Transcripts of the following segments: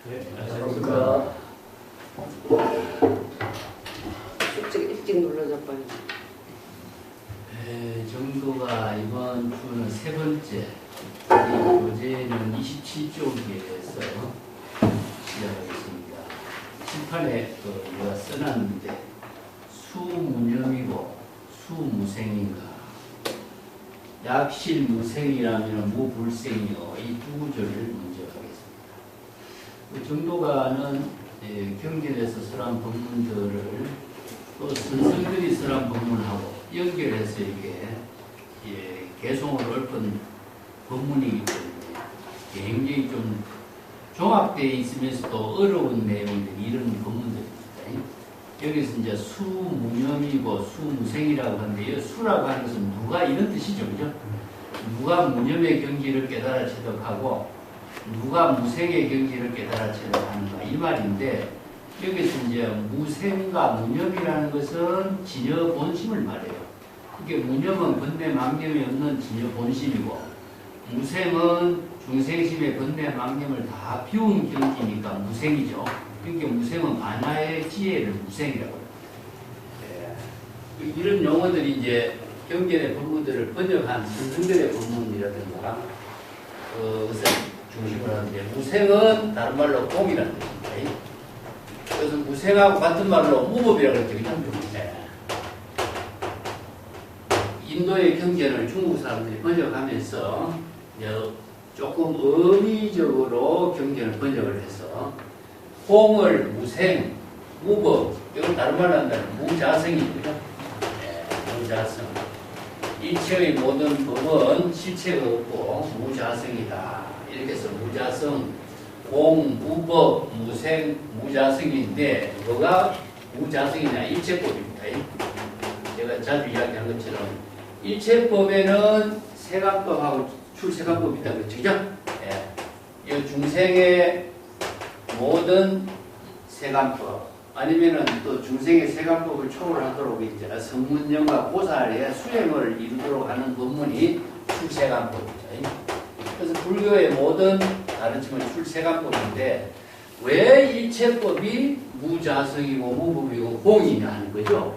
네, 안녕하십니까. 솔직히 일찍 눌러줘 빨리. 정도가 이번 주는 세 번째, 이 교재는 27쪽에서 시작하겠습니다. 칠판에 우리가 써놨는데 수무념이고 수무생인가, 약실무생이라면 무불생이요, 이 두 구절을 먼저 하겠습니다. 정도가는 경전에서 설한 법문들을 또 선생들이 설한 법문하고 연결해서 이렇게 개송을 읊은 법문이기 때문에 굉장히 좀 종합되어 있으면서도 어려운 내용들이 이런 법문들입니다. 여기서 이제 수무념이고 수무생이라고 하는데, 수라고 하는 것은 누가 이런 뜻이죠, 그죠? 누가 무념의 경지를 깨달아 체득하고 누가 무생의 경지를 깨달아 체득하는가, 이 말인데, 여기서 이제 무생과 무념이라는 것은 진여 본심을 말해요. 그게 무념은 번뇌 망념이 없는 진여 본심이고, 무생은 중생심의 번뇌 망념을 다 비운 경지니까 무생이죠. 그러니까 무생은 만화의 지혜를 무생이라고 해요. 이런 용어들이 이제 경전의 법문들을 번역한 선생들의 법문이라든가 그것을 중심으로 하는데, 무생은 다른 말로 공이라는 뜻입니다. 그래서 무생하고 같은 말로 무법이라고 했죠. 인도의 경전을 중국 사람들이 번역하면서 조금 의미적으로 경전을 번역을 해서 공을 무생, 무법, 이건 다른 말로 한다면 무자성이고요. 무자성. 일체의 모든 법은 실체가 없고 무자성이다. 이렇게 해서 무자성, 공, 무법, 무생, 무자성인데, 뭐가 무자성이냐? 일체법입니다. 제가 자주 이야기한 것처럼 일체법에는 세간법하고 출세간법이 있다고 그랬죠. 이 중생의 모든 세간법, 아니면은 또 중생의 세간법을 초월하도록 이제 성문영과 보살의 수행을 이루도록 하는 법문이 출세간법이죠. 그래서 불교의 모든 다른 층은 출세간법인데, 왜 일체법이 무자성이고 무법이고 공이냐 하는 거죠.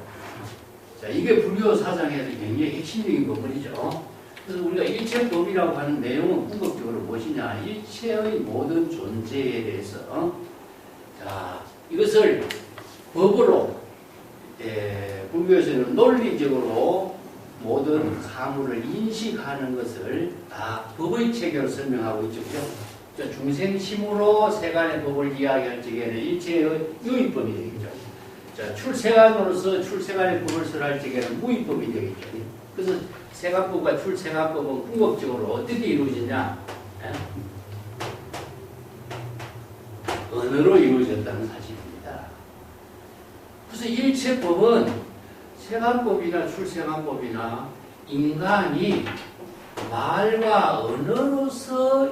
자, 이게 불교 사상에서 굉장히 핵심적인 부분이죠. 그래서 우리가 일체법이라고 하는 내용은 궁극적으로 무엇이냐? 일체의 모든 존재에 대해서, 자, 이것을 법으로, 불교에서는 논리적으로 모든 사물을 인식하는 것을 다 법의 체계로 설명하고 있죠. 그죠? 중생심으로 세간의 법을 이야기할 적에는 일체의 유의법이 되겠죠. 자, 출세간으로서 출세간의 법을 설할 적에는 무의법이 되겠죠. 그래서 세간법과 출세간법은 궁극적으로 어떻게 이루어지냐? 언어로 이루어졌다는 사실입니다. 그래서 일체법은 세간법이나 출세간법이나 인간이 말과 언어로서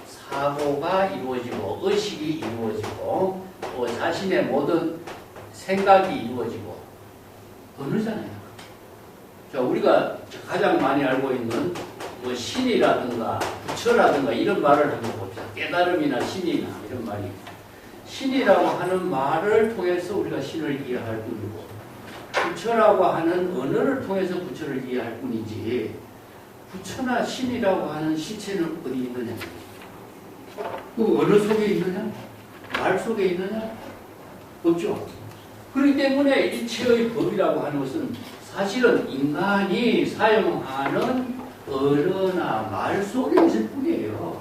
사고가 이루어지고 의식이 이루어지고 또 자신의 모든 생각이 이루어지고 언어잖아요. 자, 우리가 가장 많이 알고 있는 뭐 신이라든가 부처라든가 이런 말을 한번 봅시다. 깨달음이나 신이나 이런 말이, 신이라고 하는 말을 통해서 우리가 신을 이해할 뿐이고, 부처라고 하는 언어를 통해서 부처를 이해할 뿐이지, 부처나 신이라고 하는 실체는 어디 있느냐? 그 언어 속에 있느냐? 말 속에 있느냐? 없죠. 그렇기 때문에 일체의 법이라고 하는 것은 사실은 인간이 사용하는 언어나 말 속에 있을 뿐이에요.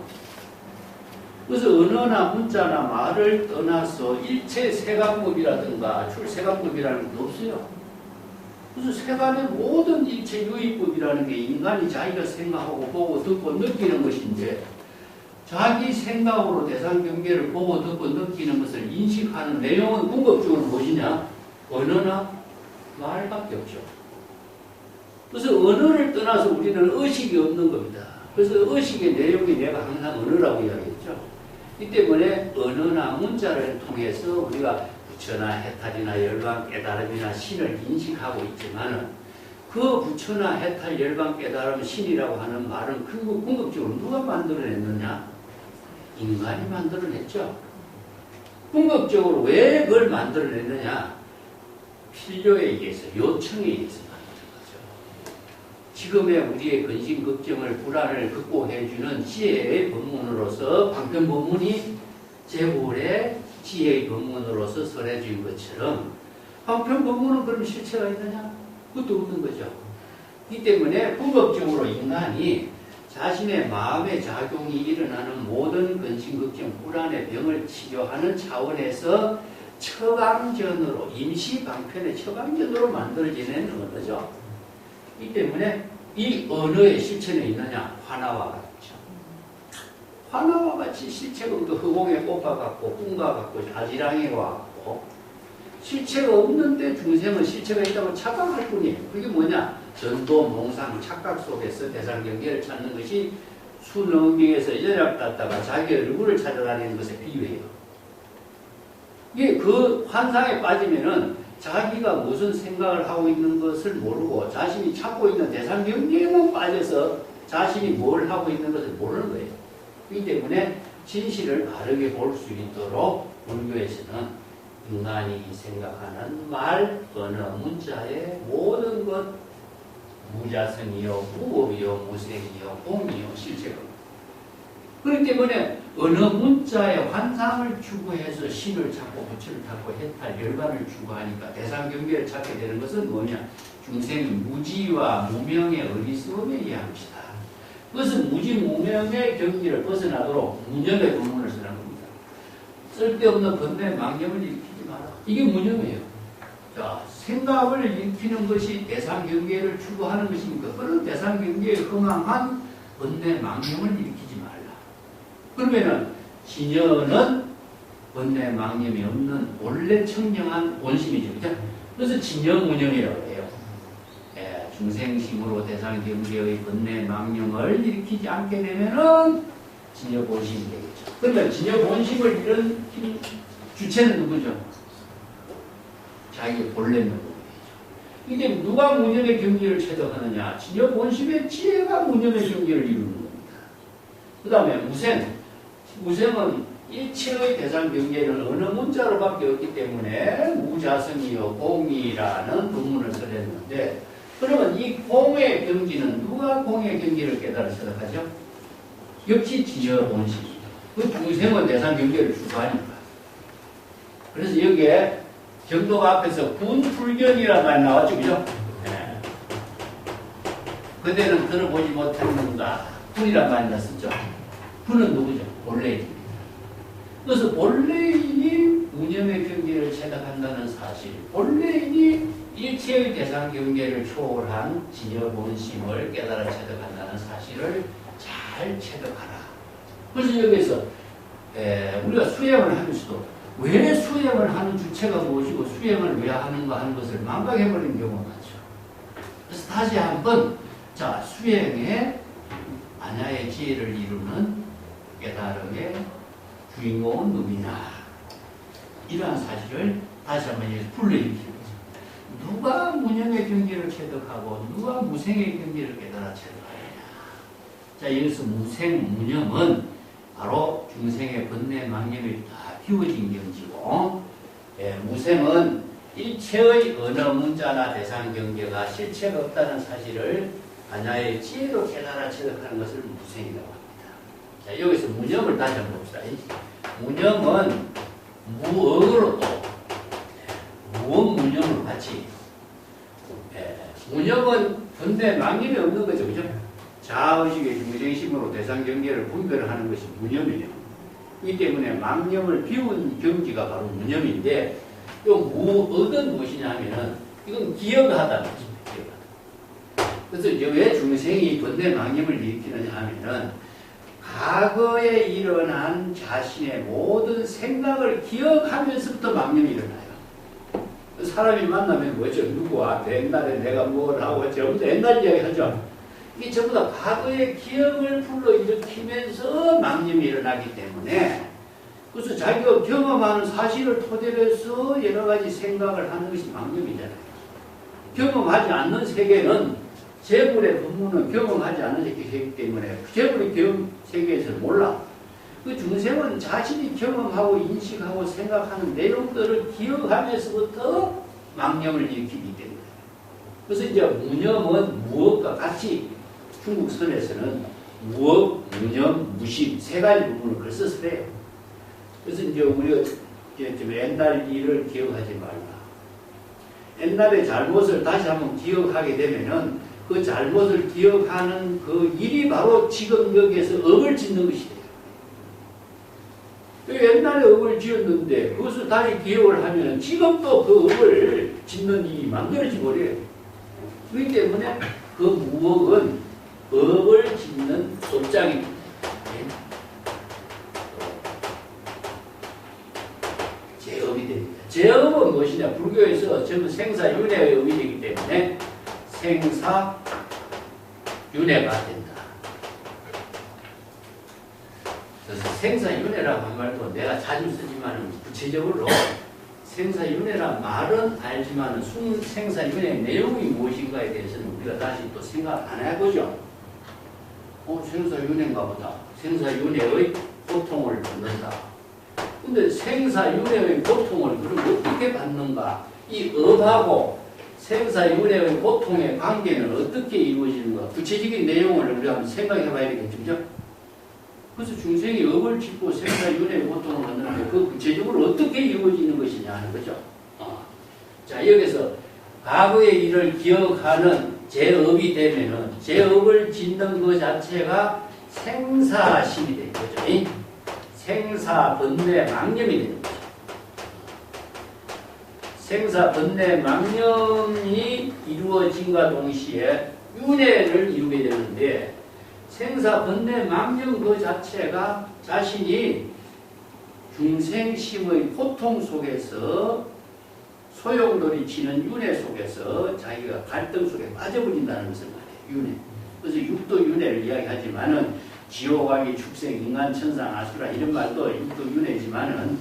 그래서 언어나 문자나 말을 떠나서 일체 세간법이라든가 출세간법이라는 게 없어요. 그래서 세간의 모든 일체 유의법이라는 게 인간이 자기가 생각하고 보고 듣고 느끼는 것인데, 자기 생각으로 대상 경계를 보고 듣고 느끼는 것을 인식하는 내용은 궁극적으로 무엇이냐? 언어나 말밖에 없죠. 그래서 언어를 떠나서 우리는 의식이 없는 겁니다. 그래서 의식의 내용이 내가 항상 언어라고 이야기했죠. 이 때문에 언어나 문자를 통해서 우리가 부처나 해탈이나 열반 깨달음이나 신을 인식하고 있지만은, 그 부처나 해탈 열반 깨달음 신이라고 하는 말은 궁극적으로 누가 만들어냈느냐? 인간이 만들어냈죠. 궁극적으로 왜 그걸 만들어냈느냐? 필요에 의해서, 요청에 의해서 만든 거죠. 지금의 우리의 근심, 걱정을, 불안을 극복해주는 지혜의 법문으로서 방편 법문이 제불의 지혜의 법문으로서 설해진 것처럼 방편 법문은 그럼 실체가 있느냐? 그것도 없는 거죠. 이 때문에 궁극적으로 인간이 자신의 마음의 작용이 일어나는 모든 근심, 걱정, 불안의 병을 치료하는 차원에서 처방전으로, 임시방편의 처방전으로 만들어지는 언어죠. 이 때문에 이 언어의 실체는 있느냐? 화나와 같죠. 화나와 같이 실체가 없고 허공에 꼽아갖고 꿈과 같고 아지랑이와 같고 실체가 없는데 중생은 실체가 있다고 착각할 뿐이에요. 그게 뭐냐? 전도, 몽상, 착각 속에서 대상경계를 찾는 것이 수능경에서 연락 땄다가 자기 얼굴을 찾아다니는 것에 비유해요. 이게 그 환상에 빠지면은 자기가 무슨 생각을 하고 있는 것을 모르고 자신이 찾고 있는 대상경계에만 빠져서 자신이 뭘 하고 있는 것을 모르는 거예요. 그렇기 때문에 진실을 바르게 볼 수 있도록 불교에서는 인간이 생각하는 말, 언어, 문자의 모든 것 무자성이요, 무업이요, 무생이요, 공이요, 실체가. 그렇기 때문에 어느 문자의 환상을 추구해서 신을 찾고 부처를 찾고 해탈, 열반을 추구하니까 대상경계를 찾게 되는 것은 뭐냐? 중생이 무지와 무명의 어리석음에 의함이다. 그것은 무지, 무명의 경지를 벗어나도록 무념의 법문을 쓰는 겁니다. 쓸데없는 번뇌, 망념을 일으키지 마라. 이게 무념이에요. 자, 생각을 일으키는 것이 대상경계를 추구하는 것이니까 그런 대상경계에 흥황한 번뇌, 망념을 일으키지 말라. 그러면은 진여는 번뇌, 망념이 없는 원래 청정한 본심이죠. 그죠? 그래서 진여무념이라고 해요. 중생심으로 대상경계의 번뇌, 망념을 일으키지 않게 되면은 진여본심이 되겠죠. 그러면 진여본심을 일으킨 주체는 누구죠? 자기의 본래 명분이죠. 이게 누가 무념의 경지를 체득하느냐? 진여본심의 지혜가 무념의 경지를 이루는 겁니다. 그 다음에 무생. 무생은 일체의 대상 경계는 어느 문자로밖에 없기 때문에 무자성이요 공이라는 본문을 써냈는데 그러면 이 공의 경지는 누가 공의 경지를 깨달아 체득하죠? 역시 진여본심이죠. 그 무생은 대상 경계를 추구하니까. 그래서 여기에 경도가 앞에서 군불견이라는 말이 나왔죠, 그죠? 네. 그대는 들어보지 못했는가? 군이라는 말이 났었죠. 군은 누구죠? 본래인입니다. 그래서 본래인이 무념의 경계를 체득한다는 사실, 본래인이 일체의 대상 경계를 초월한 진여본심을 깨달아 체득한다는 사실을 잘 체득하라. 그래서 여기서 우리가 수행을 하면서도 왜 수행을 하는 주체가 무엇이고 수행을 왜 하는가 하는 것을 망각해버리는 경우가 많죠. 그래서 다시 한번 자 수행에 안야의 지혜를 이루는 깨달음의 주인공은 누구냐 이러한 사실을 다시 한번 불러일으키는 거죠. 누가 무념의 경지를 체득하고 누가 무생의 경지를 깨달아 체득하느냐. 자 여기서 무생, 무념은 바로 중생의 번뇌, 망념이 다 비워진 경지고 무생은 일체의 어느 문자나 대상 경계가 실체가 없다는 사실을 안야의 지혜로 깨달아 체득하는 것을 무생이라고 합니다. 자, 여기서 무념을 다시 한번 봅시다. 무념은 무억으로 또 무억 무념을 같이 무념은 번뇌, 망념이 없는 거죠. 그죠? 자의식의 중생심으로 대상 경계를 분별을 하는 것이 무념이에요. 이 때문에 망념을 비운 경지가 바로 무념인데 이 무억은 무엇이냐 하면은 이건 기억하다는 것입니다. 기억하다. 그래서 이제 왜 중생이 번뇌 망념을 일으키느냐 하면은 과거에 일어난 자신의 모든 생각을 기억하면서부터 망념이 일어나요. 사람이 만나면 뭐죠? 누구와 옛날에 내가 뭘 하고 전부 다 옛날 이야기 하죠. 이게 전부 다 과거의 기억을 불러일으키면서 망념이 일어나기 때문에 그래서 자기가 경험하는 사실을 토대로 해서 여러 가지 생각을 하는 것이 망념이잖아요. 경험하지 않는 세계는 재물의 법문은 경험하지 않는 세계이기 때문에 재물의 세계에서 몰라. 그 중생은 자신이 경험하고 인식하고 생각하는 내용들을 기억하면서부터 망념을 일으키기 때문에. 그래서 이제 무념은 무엇과 같이 중국 선에서는 무엇, 무념, 무심 세 가지 부분을 글쓰서 해요. 그래서 이제 우리가 좀 옛날 일을 기억하지 말라. 옛날의 잘못을 다시 한번 기억하게 되면은 그 잘못을 기억하는 그 일이 바로 지금 여기에서 업을 짓는 것이 돼요. 옛날에 업을 지었는데 그것을 다시 기억을 하면 지금도 그 업을 짓는 일이 만들어지 버려요. 그렇기 때문에 그 무업은 업을 짓는 업장입니다. 제업이 됩니다. 제업은 무엇이냐? 불교에서 전부 생사윤회의 업이 되기 때문에 생사윤회가 된다. 그래서 생사윤회라고 한 말도 내가 자주 쓰지만 구체적으로 생사윤회란 말은 알지만 생사윤회의 내용이 무엇인가에 대해서는 우리가 다시 또 생각 안 해보죠. 생사윤회인가 보다. 생사윤회의 고통을 받는다. 근데 생사윤회의 고통을 그럼 어떻게 받는가? 이 업하고 생사윤회의 고통의 관계는 어떻게 이루어지는가? 구체적인 내용을 우리가 한번 생각해 봐야 되겠죠. 그래서 중생이 업을 짓고 생사윤회의 고통을 받는데 그 구체적으로 어떻게 이루어지는 것이냐 하는 거죠. 자, 여기서 과거의 일을 기억하는 제업이 되면은 제업을 짓는 것 자체가 생사심이 되는 거죠. 생사, 번뇌, 망념이 되는 거죠. 생사, 번뇌, 망념이 이루어진과 동시에 윤회를 이루게 되는데 생사, 번뇌, 망념 그 자체가 자신이 중생심의 고통 속에서 소용돌이 치는 윤회 속에서 자기가 갈등 속에 빠져버린다는 것을 말해요. 윤회. 그래서 육도 윤회를 이야기하지만은 지옥왕이 축생, 인간, 천상, 아수라 이런 말도 육도 윤회지만은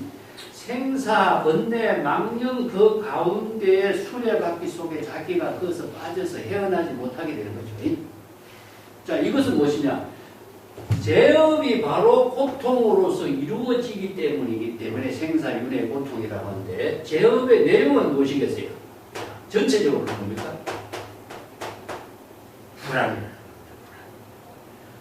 생사, 번뇌, 망령 그 가운데의 수레바퀴 속에 자기가 거기서 빠져서 헤어나지 못하게 되는 거죠. 자, 이것은 무엇이냐? 제업이 바로 고통으로서 이루어지기 때문이기 때문에 생사윤회 고통이라고 하는데 제업의 내용은 무엇이겠어요? 전체적으로 뭡니까? 불안입니다.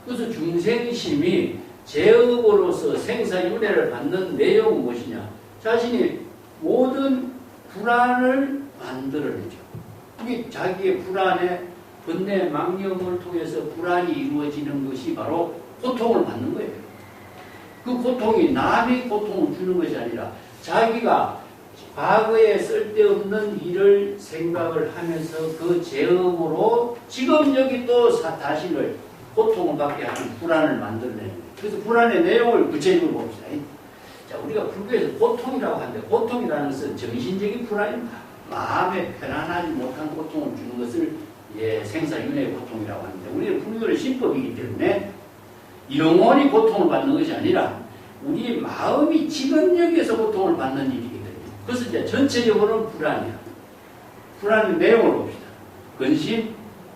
그래서 중생심이 제업으로서 생사윤회를 받는 내용은 무엇이냐? 자신이 모든 불안을 만들어내죠. 이게 자기의 불안에 번뇌 망념을 통해서 불안이 이루어지는 것이 바로 고통을 받는 거예요. 그 고통이 남의 고통을 주는 것이 아니라 자기가 과거에 쓸데없는 일을 생각을 하면서 그 제업으로 지금 여기 또 자신을 고통을 받게 하는 불안을 만들어내는 거예요. 그래서 불안의 내용을 구체적으로 봅시다. 자, 우리가 불교에서 고통이라고 하는데 고통이라는 것은 정신적인 불안입니다. 마음에 편안하지 못한 고통을 주는 것을 생사윤회의 고통이라고 하는데 우리는 불교의 신법이기 때문에 영원히 고통을 받는 것이 아니라 우리 마음이 지금 여기에서 고통을 받는 일이거든요. 그래서 이제 전체적으로는 불안이야. 불안의 내용을 봅시다. 근심,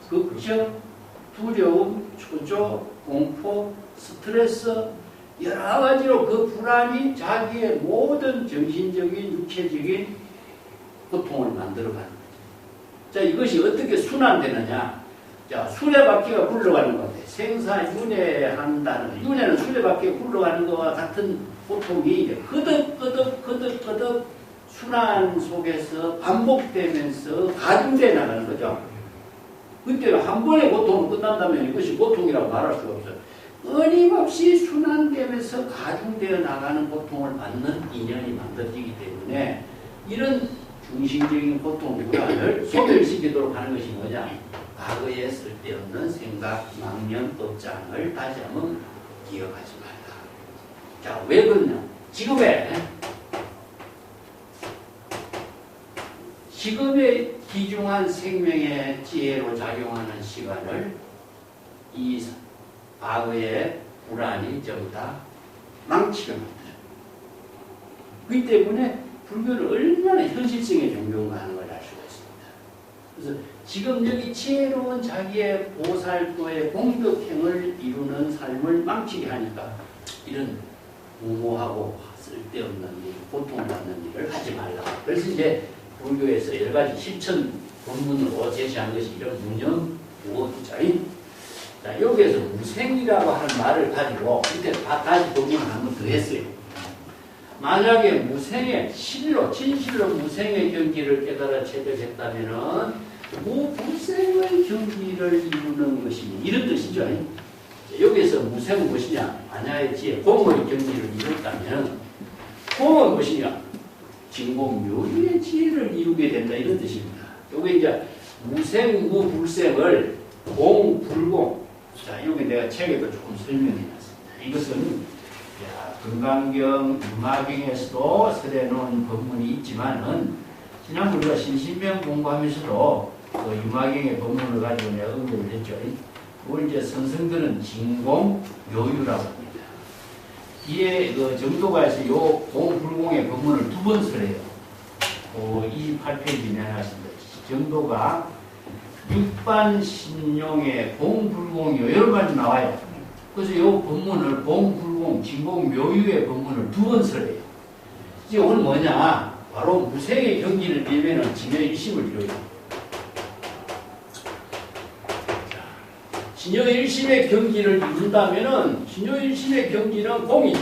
걱정, 두려움, 초조, 공포, 스트레스 여러 가지로 그 불안이 자기의 모든 정신적인, 육체적인 고통을 만들어가는 거죠. 자, 이것이 어떻게 순환되느냐? 자, 수레바퀴가 굴러가는 것 같아요. 생사윤회한다는, 윤회는 수레바퀴가 굴러가는 것과 같은 고통이 이제 거듭 순환 속에서 반복되면서 가중되어 나가는 거죠. 그때 한 번의 고통은 끝난다면 이것이 고통이라고 말할 수가 없어요. 끊임없이 순환되면서 가중되어 나가는 고통을 받는 인연이 만들어지기 때문에 이런 중심적인 고통 불안을 소멸시키도록 하는 것이 뭐냐? 과거에 쓸데없는 생각, 망념, 업장을 다시 한번 기억하지 말라. 자, 왜 그러냐? 지금의 귀중한 생명의 지혜로 작용하는 시간을 이 과거의 불안이 전부 다 망치게 만들어요. 그렇기 때문에 불교는 얼마나 현실성의 종교인가 하는 걸 알 수가 있습니다. 그래서 지금 여기 지혜로운 자기의 보살도의 공덕행을 이루는 삶을 망치게 하니까 이런 무모하고 쓸데없는 일, 고통받는 일을 하지 말라. 그래서 이제 불교에서 여러 가지 실천 본문으로 제시한 것이 이런 무념, 무엇자인. 자, 여기에서 무생이라고 하는 말을 가지고 이때 다시 본문을 한번 더 했어요. 만약에 무생의 실로, 진실로 무생의 경지를 깨달아 체득했다면은 무불생의 경지를 이루는 것이니 이런 뜻이죠. 여기에서 무생은 무엇이냐? 만약에 지혜, 공의 경지를 이뤘다면 공은 무엇이냐? 진공묘유의 지혜를 이루게 된다 이런 뜻입니다. 여기 이제 무생, 무불생을 공, 불공. 자, 여기 내가 책에도 조금 설명해 놨습니다. 이것은 금강경, 유마경에서도 설해놓은 법문이 있지만은 지난 우리가 신신명 공부하면서도 그 유마경의 법문을 가지고 내가 언급을 했죠. 그걸 이제 선생들은 진공, 묘유라고 합니다. 뒤에 그 정도가에서 요 공불공의 법문을 두 번 설해요. 28페이지 내놨습니다. 정도가 육반 신용의 공불공이요. 여러 가지 나와요. 그래서 이 법문을 공불공, 진공, 묘유의 법문을 두 번 설해요. 이제 오늘 뭐냐? 바로 무생의 경지를 빌면은 진여일심을 이루어요. 진여일심의 경지를 이룬다면은 진여일심의 경지는 공이죠.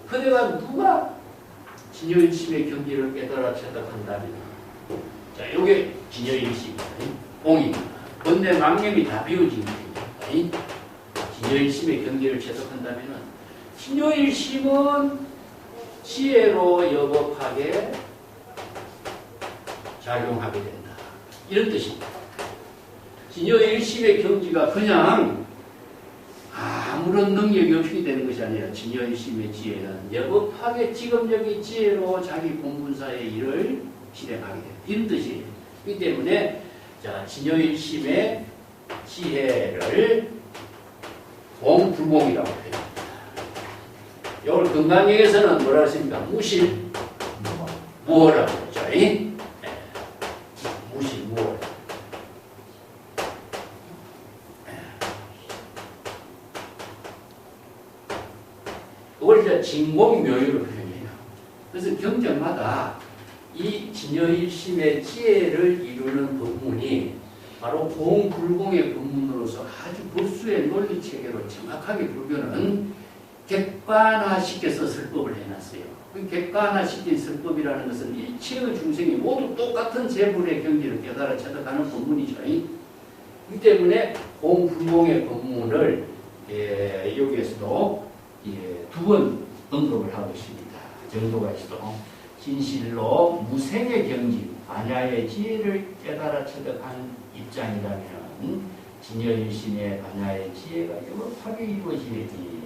그대가 누가 진여일심의 경지를 깨달아 체득한다면, 자, 요게 진여일심입니다. 공입니다. 번뇌 망념이 다 비워진 겁니다. 진여일심의 경지를 체득한다면은 진여일심은 지혜로 여법하게 작용하게 된다. 이런 뜻입니다. 진여일심의 경지가 그냥 아무런 능력이 없이 되는 것이 아니라 진여일심의 지혜는 여법하게 직업적인 지혜로 자기 공분사의 일을 실행하게 된다. 이런 뜻이에요. 그렇기 때문에 자, 진여일심의 지혜를 공불공이라고 합니다. 이걸 금강경에서는 뭐라고 했습니까? 무실, 무어라고 했죠. 무실, 무어. 그걸 이제 진공묘유로 표현해요. 그래서 경전마다 이 진여일심의 지혜를 이루는 법문이 바로 공불공의 법문으로서 아주 불수의 논리체계로 정확하게 불교는 객관화시켜서 설법을 해놨어요. 그 객관화시킨 설법이라는 것은 일체의 중생이 모두 똑같은 재불의 경지를 깨달아 체득하는 법문이죠. 그렇기 때문에 공불공의 법문을 여기에서도 두 번 언급을 하고 있습니다. 정도가 있어. 진실로 무생의 경지, 반야의 지혜를 깨달아 체득한 입장이라면 진여일심의 반야의 지혜가 여법하게 이루어지지.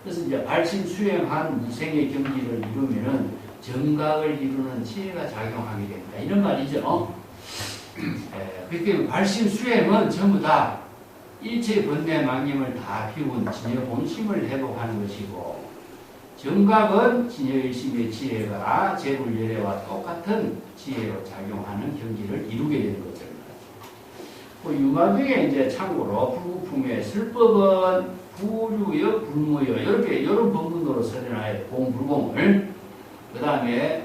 그래서 이제 발심 수행한 무생의 경지를 이루면은 정각을 이루는 지혜가 작용하게 된다. 이런 말이죠. 그렇게 발심 수행은 전부 다 일체 번뇌 망념을 다 피운 진여 본심을 회복하는 것이고, 정각은 진여일심의 지혜가 재불열애와 똑같은 지혜로 작용하는 경지를 이루게 되는 거죠. 유마경에 이제 참고로 불구품의 설법은 부류여, 불무여 이렇게 이런 법문으로 설해놔요. 공불공을. 그 다음에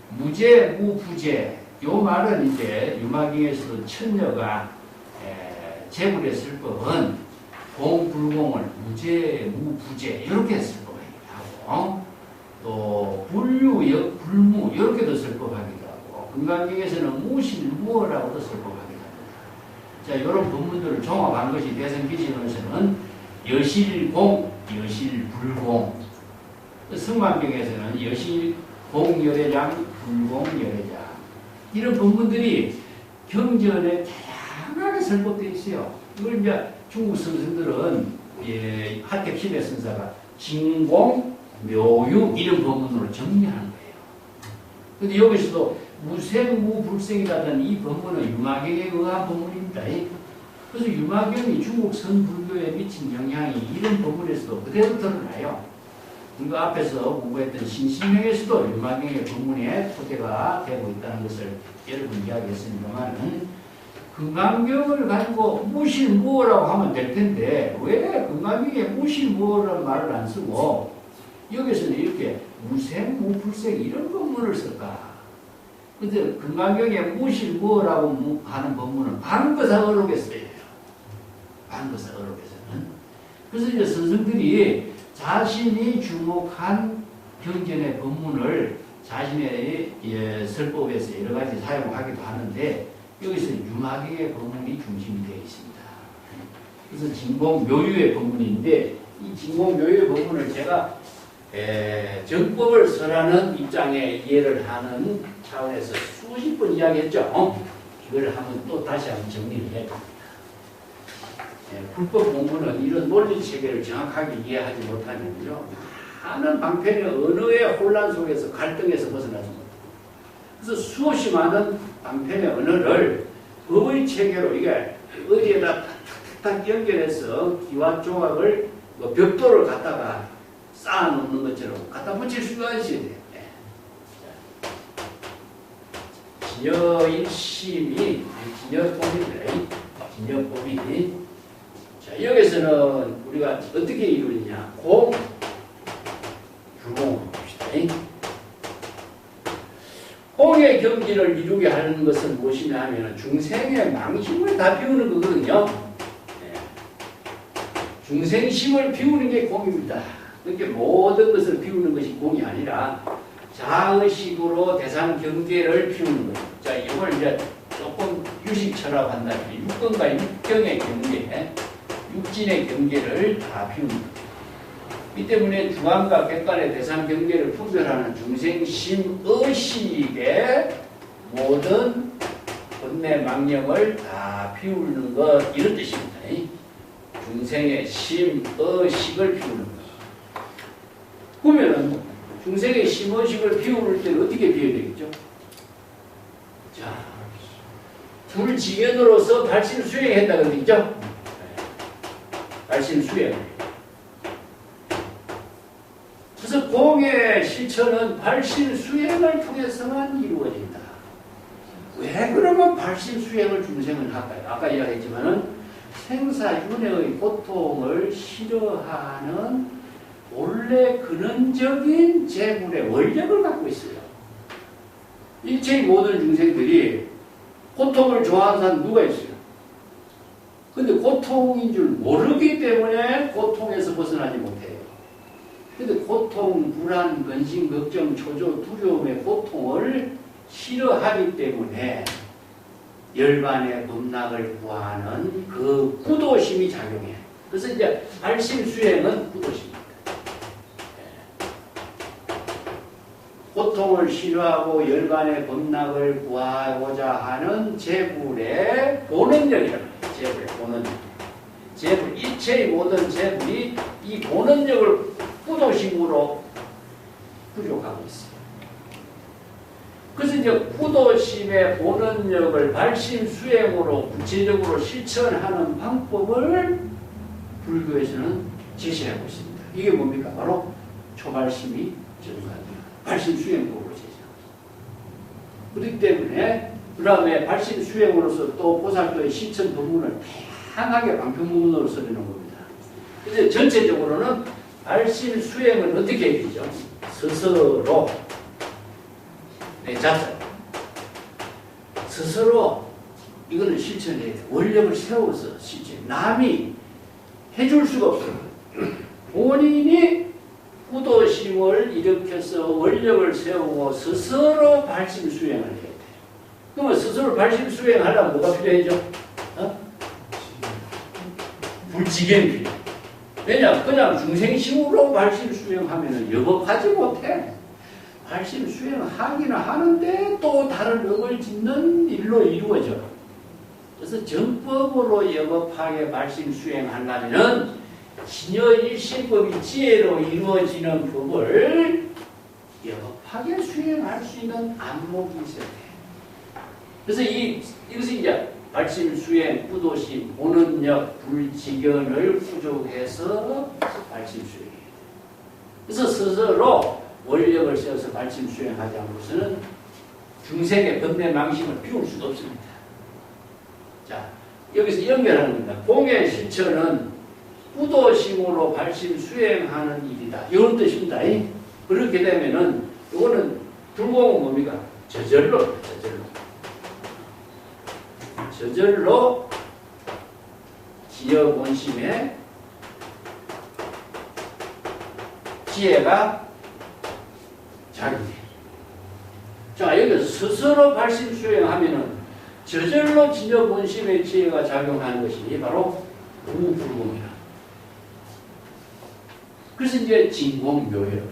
무제, 무부제. 요 말은 이제 유마경에서도 천녀가 재불의 설법은 공불공을 무제, 무부제 이렇게 설법하기도 하고, 또 불유여, 불무 이렇게도 설법하기도 하고, 금강경에서는 무실, 무어라고도 설법하기도 합니다. 자, 이런 법문들을 종합한 것이 대성기신에서는 여실공, 여실불공, 성만경에서는 여실공열애장, 불공열애장, 이런 법문들이 경전에 다양하게 설법되어 있어요. 이걸 이제 중국 선생들은 하택신의 선사가 진공, 묘유 이런 법문으로 정리하는 거예요. 그런데 여기서도 무생, 무불생이라는 이 법문은 유마경에 의한 법문입니다. 그래서 유마경이 중국 선불교에 미친 영향이 이런 법문에서도 그대로 드러나요. 우리가 앞에서 공부했던 신신명에서도 유마경의 법문에 토대가 되고 있다는 것을 여러 번 이야기했습니다만, 금강경을 가지고 무실무어라고 하면 될 텐데 왜 금강경에 무실무어라는 말을 안 쓰고 여기서는 이렇게 무생, 무불생 이런 법문을 쓸까? 근데 금강경에 무실무어라고 하는 법문은 반거사 어록에 써요. 반거사 어록에서는. 그래서 이제 선생들이 자신이 주목한 경전의 법문을 자신의 설법에서 여러 가지 사용하기도 하는데 여기서 유마경의 법문이 중심이 되어 있습니다. 그래서 진공묘유의 법문인데 이 진공묘유의 법문을 제가 정법을 설하는 입장에 이해를 하는 차원에서 수십 번 이야기했죠. 이걸 한번 또 다시 한번 정리를 해봅니다. 불법 공부는 이런 논리 체계를 정확하게 이해하지 못하면요, 많은 방편의 언어의 혼란 속에서 갈등에서 벗어나지 못해요. 그래서 수없이 많은 방편의 언어를 법의 체계로 이게 어디에다 탁탁탁 연결해서 기와 조각을 벽돌을 갖다가 쌓아놓는 것처럼 갖다 붙일 수가 있어야 돼요. 진여일심이 진여법이래. 진여법이. 자, 여기서는 우리가 어떻게 이루느냐. 공, 불공을 봅시다. 공의 경지를 이루게 하는 것은 무엇이냐 하면 중생의 망심을 다 비우는 거거든요. 중생심을 비우는 게 공입니다. 그렇게 모든 것을 비우는 것이 공이 아니라 자의식으로 대상 경계를 비우는 거예요. 자, 이걸 이제 조금 유식처럼 한다면 육근과 육경의 경계, 육진의 경계를 다 비우는 거예요. 이 때문에 중앙과 객관의 대상 경계를 분별하는 중생심 의식의 모든 본내 망령을 다 비우는 것, 이런 뜻입니다. 중생의 심 의식을 비우는 것. 그러면 중생의 심 의식을 비울 때는 어떻게 비워야 되겠죠? 자, 불지견으로서 발심 수행했다 그러죠? 발심 수행. 그래서 공의 실천은 발심 수행을 통해서만 이루어진다. 왜 그러면 발심 수행을 중생은 할까요? 아까 이야기했지만은 생사윤회의 고통을 싫어하는 원래 근원적인 재물의 원력을 갖고 있어요. 일체의 모든 중생들이 고통을 좋아하는 사람 누가 있어요? 근데 고통인 줄 모르기 때문에 고통에서 벗어나지 못해요. 근데 고통, 불안, 근심, 걱정, 초조, 두려움의 고통을 싫어하기 때문에 열반의 범락을 구하는 그 구도심이 작용해요. 그래서 이제 발심 수행은 구도심입니다. 고통을 싫어하고 열반의 범락을 구하고자 하는 재불의 본원력이라고 해요. 재불의 본원력. 재불, 일체의 모든 재불이 이 본원력을 구도심으로 부족하고 있어요. 그래서 이제 구도심의 본원력을 발심 수행으로 구체적으로 실천하는 방법을 불교에서는 제시하고 있습니다. 이게 뭡니까? 바로 초발심이 전가입니다. 발심 수행법으로 제시하고 있습니다. 그렇기 때문에 그 다음에 발심 수행으로서 또 보살도의 실천 법문을 다양하게 방편문으로 써내는 겁니다. 이제 전체적으로는 발심 수행은 어떻게 해야 되죠? 스스로 자자 스스로 이거는 실천해야 돼. 원력을 세워서 실천. 남이 해줄 수가 없어요. 본인이 구도심을 일으켜서 원력을 세우고 스스로 발심 수행을 해야 돼. 그러면 스스로 발심 수행하려면 뭐가 필요하죠? 불지견이 필요해. 왜냐? 그냥 중생심으로 발심 수행하면 여법하지 못해. 발심 수행하기는 하는데 또 다른 업을 짓는 일로 이루어져. 그래서 정법으로 여법하게 발심 수행하려면 진여일심법이 지혜로 이루어지는 법을 여법하게 수행할 수 있는 안목이 있어야 돼. 그래서 이것이 이제 발심 수행, 구도심, 본원력, 불지견을 부족해서 발심 수행이에요. 그래서 스스로 원력을 세워서 발심 수행하지 않고서는 중생의 번뇌 망심을 비울 수가 없습니다. 자, 여기서 연결하는 겁니다. 공의 실천은 부도심으로 발심 수행하는 일이다. 이런 뜻입니다. 그렇게 되면은 이거는 불공은 뭡니까? 저절로 지어 본심의 지혜가 작용해. 자, 여기서 스스로 발심 수행하면은 저절로 지어 본심의 지혜가 작용하는 것이 바로 무불공이라. 그래서 이제 진공묘예요.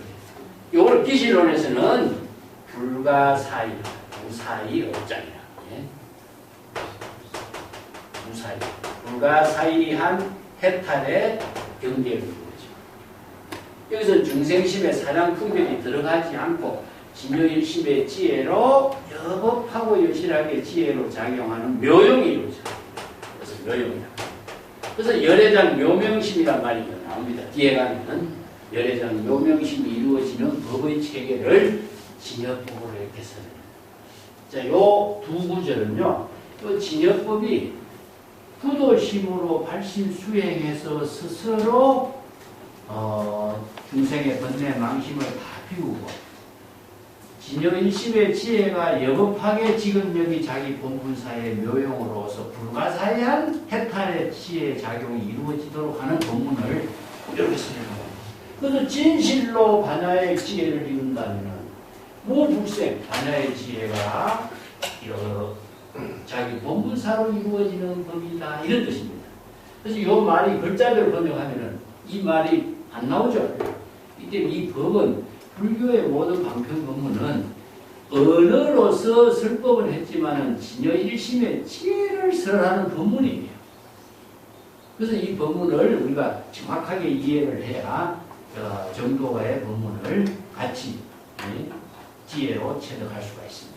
이걸 기시론에서는 불가사의, 무사의 업장이라. 예? 무사의, 불가사의한 해탈의 경계를 이루어져. 여기서 중생심의 사량 분별이 들어가지 않고 진여일심의 지혜로 여법하고 여실하게 지혜로 작용하는 묘용이 이루어져. 그래서 묘용이다. 그래서 열애장 묘명심이란 말이 나옵니다. 뒤에 가면은 열애장 묘명심이 이루어지는 법의 체계를 진여법으로 이렇게 써요. 자, 요 두 구절은요, 요 진여법이 부도심으로 발심 수행해서 스스로 중생의 번뇌 망심을 다 비우고 진여일심의 지혜가 여법하게 지금 여기 자기 본분사의 묘용으로서 불가사의한 해탈의 지혜의 작용이 이루어지도록 하는 본문을 이렇게 설명합니다. 그래서 진실로 반야의 지혜를 이룬다면 무불생 반야의 지혜가 자기 본분사로 이루어지는 법이다, 이런 뜻입니다. 그래서 이 말이 글자대로 번역하면은 이 말이 안 나오죠. 이때 이 법은 불교의 모든 방편 법문은 언어로서 설법을 했지만은 진여일심의 지혜를 설하는 법문이에요. 그래서 이 법문을 우리가 정확하게 이해를 해야 정도가의 법문을 같이 지혜로 체득할 수가 있습니다.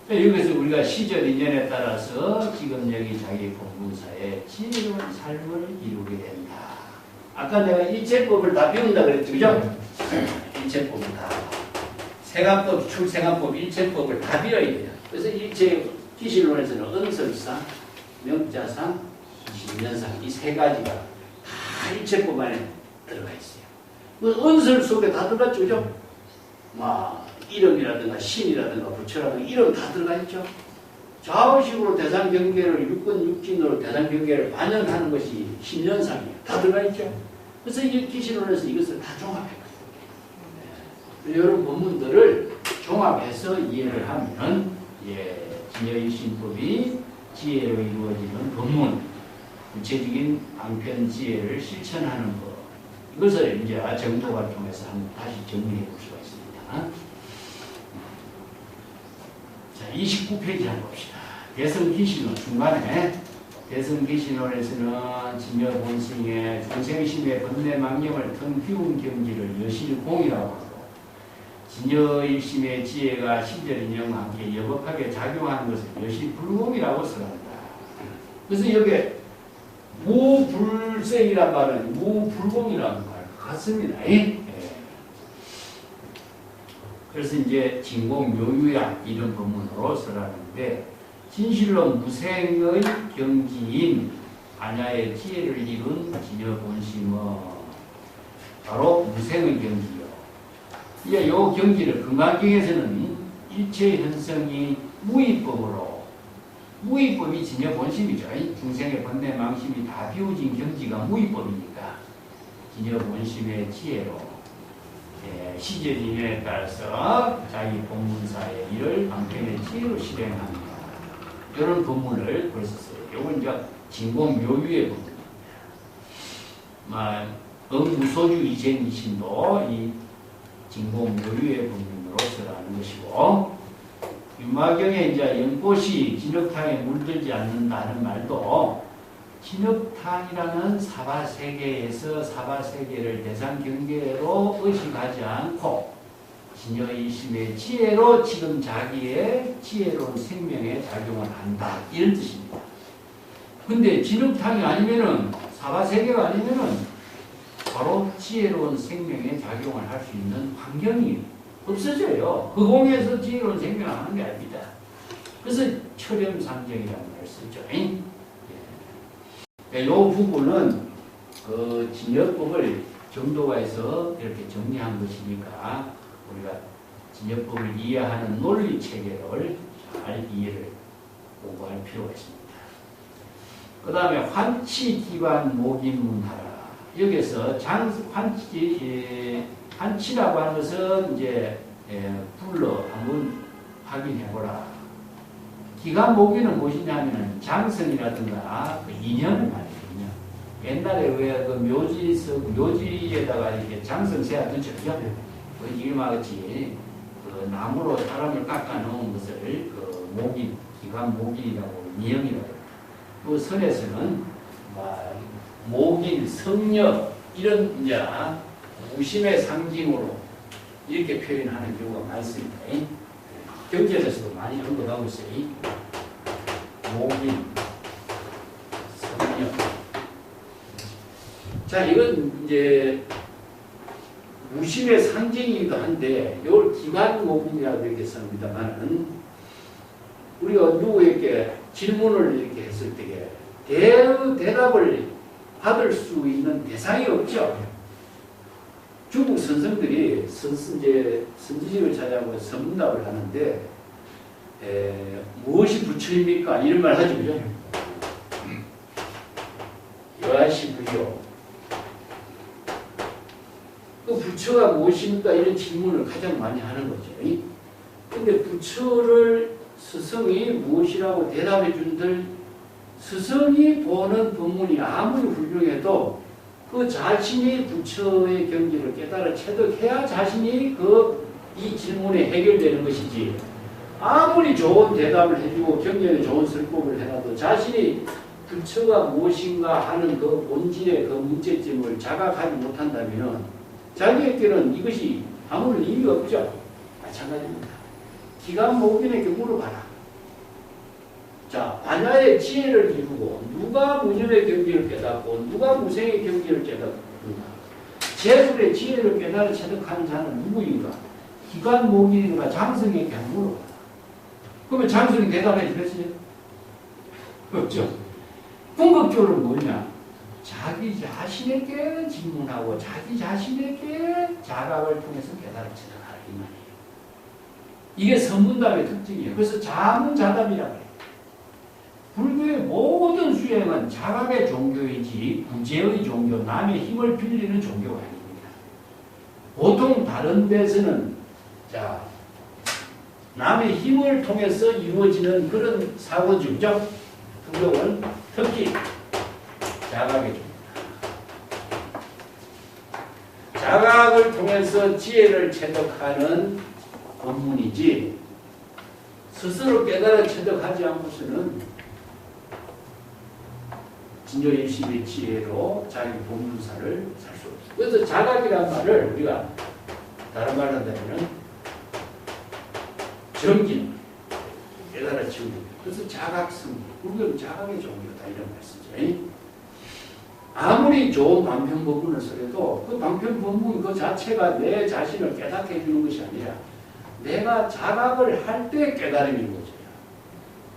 여기서 우리가 시절 인연에 따라서 지금 여기 자기 본분사의 지혜로운 삶을 이루게 된다. 아까 내가 일체법을 다 배운다 그랬죠, 그죠? 일체법을 다. 생활법, 출생활법, 일체법을 다 배워야 돼요. 그래서 일체 기실론에서는 은설상, 명자상, 신년상 이 세 가지가 다 일체법 안에 들어가 있어요. 그 은설 속에 다 들어갔죠, 그죠? 이름이라든가 신이라든가 부처라든가 이름 다 들어가 있죠. 좌우식으로 대상경계를 육근육진으로 대상경계를 반영하는 것이 신년상이에요. 다 들어가 있죠. 그래서 이 기실론에서 이것을 다 종합했거든요. 이런 본문들을 종합해서 이해를 하면 진여일심법이 지혜로 이루어지는 법문, 구체적인 방편 지혜를 실천하는 것, 이것을 이제 정도가 통해서 한번 다시 정리해 볼 수가 있습니다. 자, 29페이지 한번 봅시다. 대성기신론 중간에 대성기신론에서는 진여본승의 중생심의 번뇌망령을 텅 비운 경지를 여실공이라고 하고 진여일심의 지혜가 시절인영과 함께 여법하게 작용하는 것을 여실불공이라고 설한다. 그래서 여기에 무불생이란 말은 무불공이라는 말 같습니다. 그래서 이제 진공묘유야 이런 법문으로 설하는데 진실로 무생의 경지인 반야의 지혜를 이룬 진여본심은 바로 무생의 경지요. 이 경지를 금강경에서는 일체 현성이 무의법으로, 무의법이 진여본심이죠. 중생의 번뇌 망심이 다 비워진 경지가 무의법이니까 진여본심의 지혜로 시절인연에 따라서 자기 본문사의 일을 방편의 지혜로 실행합니다. 이런 본문을 벌써 써요. 이건 이제 진공묘유의 본문입니다. 무소주 이쟁이신도 이 진공묘유의 본문으로 설하는 것이고, 유마경에 이제 연꽃이 진흙탕에 물들지 않는다는 말도 진흙탕이라는 사바세계에서 사바세계를 대상경계로 의식하지 않고 진여일심의 지혜로 지금 자기의 지혜로운 생명에 작용을 한다, 이런 뜻입니다. 근데 진흙탕이 아니면은, 사바세계가 아니면은 바로 지혜로운 생명에 작용을 할 수 있는 환경이 없어져요. 그 공에서 지혜로운 생명을 하는 게 아닙니다. 그래서 철염상정이라는 말을 쓰죠. 이 부분은 그 진여법을 정도가에서 이렇게 정리한 것이니까 우리가 진여법을 이해하는 논리 체계를 잘 이해를 공부할 필요가 있습니다. 그 다음에 환치기관 목인문하라. 여기서 환치라고 하는 것은 이제 불러 한번 확인해보라. 기관 모기는 무엇이냐면 장성이라든가 그 인연을 말이거든요. 옛날에 왜 그 묘지에다가 이렇게 장성 세야 되죠. 그 일마같이 그 나무로 사람을 깎아 놓은 것을 그 모기, 기관 모기라고 미형이라고. 그 선에서는 모기, 성녀 이런 이제 무심의 상징으로 이렇게 표현하는 경우가 많습니다. 경제에서도 많이 언급하고 있어요. 모기, 성녀. 자, 이건 이제 무심의 상징이기도 한데, 이걸 기관모기라고 이렇게 씁니다만은, 우리가 누구에게 질문을 이렇게 했을 때, 대답을 받을 수 있는 대상이 없죠. 중국 선생들이 이제 선지식을 찾아보고 선문답을 하는데, 무엇이 부처입니까? 이런 말 하죠, 그죠? 여하시부요. 그 부처가 무엇입니까? 이런 질문을 가장 많이 하는 거죠. 근데 부처를 스승이 무엇이라고 대답해 준들 스승이 보는 법문이 아무리 훌륭해도 그 자신이 부처의 경지를 깨달아 체득해야 자신이 이 질문에 해결되는 것이지 아무리 좋은 대답을 해주고 경전에 좋은 설법을 해놔도 자신이 부처가 무엇인가 하는 그 본질의 그 문제점을 자각하지 못한다면 자기에게는 이것이 아무런 의미가 없죠. 마찬가지입니다. 기관목인에게 물어봐라. 자, 반야의 지혜를 이루고 누가 무념의 경지를 깨닫고 누가 무생의 경지를 깨닫는가. 제불의 지혜를 깨달아 체득하는 자는 누구인가. 기관목인인가 장성에게 물어봐라. 그러면 장성이 대답해 주겠어요? 없죠. 궁극적으로 뭐냐? 자기 자신에게 질문하고 자기 자신에게 자각을 통해서 깨달아 체득하라 이 말이에요. 이게 선문답의 특징이에요. 그래서 자문자답이라고 해요. 불교의 모든 수행은 자각의 종교이지 구제의 종교, 남의 힘을 빌리는 종교가 아닙니다. 보통 다른 데서는 남의 힘을 통해서 이루어지는 그런 사고주죠. 불교는 특히 자각의 종교. 자각을 통해서 지혜를 체득하는 법문이지 스스로 깨달아 체득하지 않고서는 진조일심의 지혜로 자기 본문사를 살 수 없어요. 그래서 자각이란 말을 우리가 다른 말로 한다면 정진, 깨달아 지우기. 그래서 자각성리, 불교는 자각의 종교다 이런 말씀이죠. 아무리 좋은 방편법문을 써도 그 방편법문 그 자체가 내 자신을 깨닫게 해주는 것이 아니라 내가 자각을 할 때 깨달음이 이루어져요.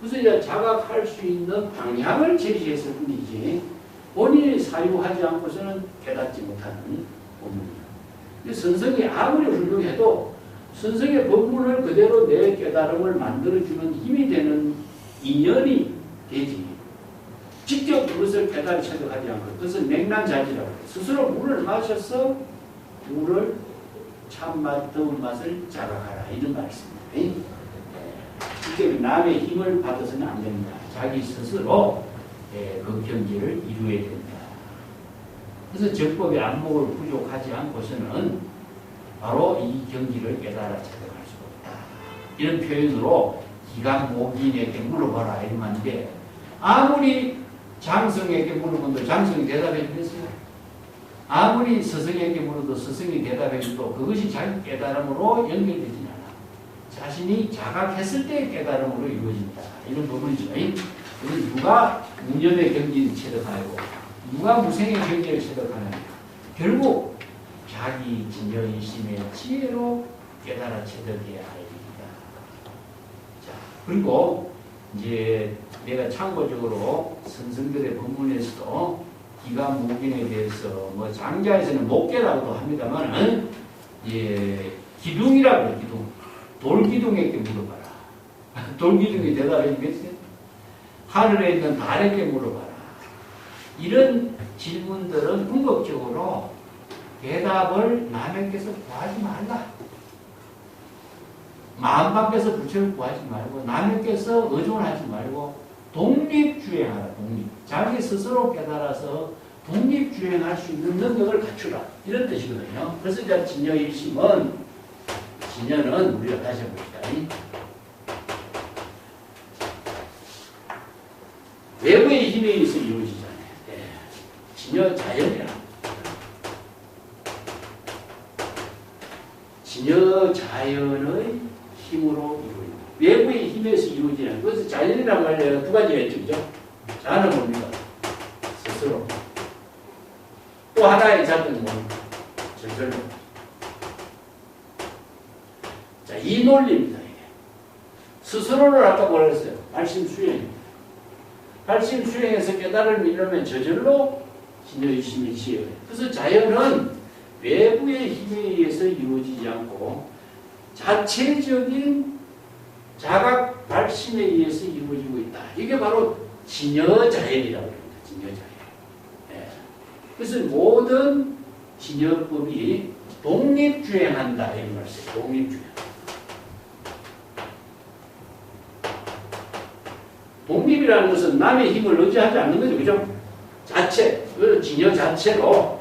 그래서 이제 자각할 수 있는 방향을 제시했을 뿐이지 본인이 사유하지 않고서는 깨닫지 못하는 법문이에요. 선성이 아무리 훌륭해도 선성의 법문을 그대로 내 깨달음을 만들어주는 힘이 되는 인연이 되지. 직접 그것을 깨달아 체득하지 않고 그것은 맹랑자지라고 해요. 스스로 물을 마셔서 물을 참맛, 더운 맛을 자각하라 이런 말씀입니다. 직접 남의 힘을 받아서는 안 된다. 자기 스스로 그 경지를 이루어야 된다. 그래서 정법의 안목을 부족하지 않고서는 바로 이 경지를 깨달아 체득할 수 없다. 이런 표현으로 기관목인에게 물어봐라 이런 말인데 아무리 장성에게 물어본도 장성이 대답해 주겠어요? 아무리 스승에게 물어도 스승이 대답해 줘도 그것이 자기 깨달음으로 연결되지 않아. 자신이 자각했을 때 깨달음으로 이루어진다. 이런 부분이죠. 그래서 누가 무념의 경지를 체득하고 누가 무생의 경지를 체득하느냐. 결국 자기 진여인심의 지혜로 깨달아 체득해야 합니다. 자, 그리고 이제 내가 참고적으로 선생들의 본문에서도 기관 무균에 대해서 뭐 장자에서는 목계라고도 합니다만 예, 기둥이라고 해요. 기둥. 돌기둥에게 물어봐라. 돌기둥이 대답해 주겠어요? 하늘에 있는 달에게 물어봐라. 이런 질문들은 궁극적으로 대답을 남에게서 구하지 말라. 마음 밖에서 부처를 구하지 말고 남에게서 의존하지 말고 독립주행하라. 독립. 자기 스스로 깨달아서 독립주행할 수 있는 능력을 갖추라. 이런 뜻이거든요. 그래서 이제 진여 일심은 진여는 우리가 다시 해봅시다. 외부의 힘에 의해서 이루어지잖아요. 네. 진여 자연이라. 진여 자연의 힘으로 이루어집니다. 외부의 힘에서 이루어지는 그래서 자연이란 말이에요. 두 가지가 있죠. 그죠? 자는 뭡니까? 스스로. 또 하나의 자는 뭡니까? 절절로. 자, 이 논리입니다. 이게. 스스로를 아까 뭐라 했어요? 발심 수행입니다. 발심 수행에서 깨달음을 이루면 저절로 진여의심이 지어요. 그래서 자연은 외부의 힘에 의해서 이루어지지 않고 자체적인 자각 발심에 의해서 이루어지고 있다. 이게 바로 진여자연이라고 합니다. 진여자연. 네. 그래서 모든 진여법이 독립주행한다. 이런 말이에요. 독립주행. 독립이라는 것은 남의 힘을 의지하지 않는 거죠. 그죠? 자체, 그 진여 자체로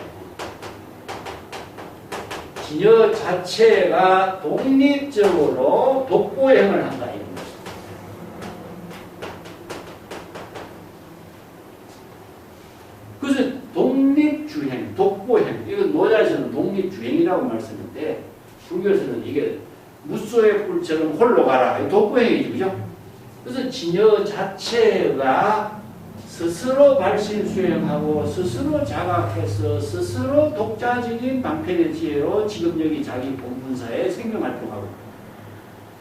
진여 자체가 독립적으로 독보행을 한다. 이런 것입니다. 그래서 독립주행, 독보행, 이건 노자에서는 독립주행이라고 말씀했는데 불교에서는 이게 무소의 뿔처럼 홀로 가라. 독보행이죠. 그죠? 그래서 진여 자체가 스스로 발심 수행하고 스스로 자각해서 스스로 독자적인 방편의 지혜로 지금 여기 자기 본분사에 생명활동하고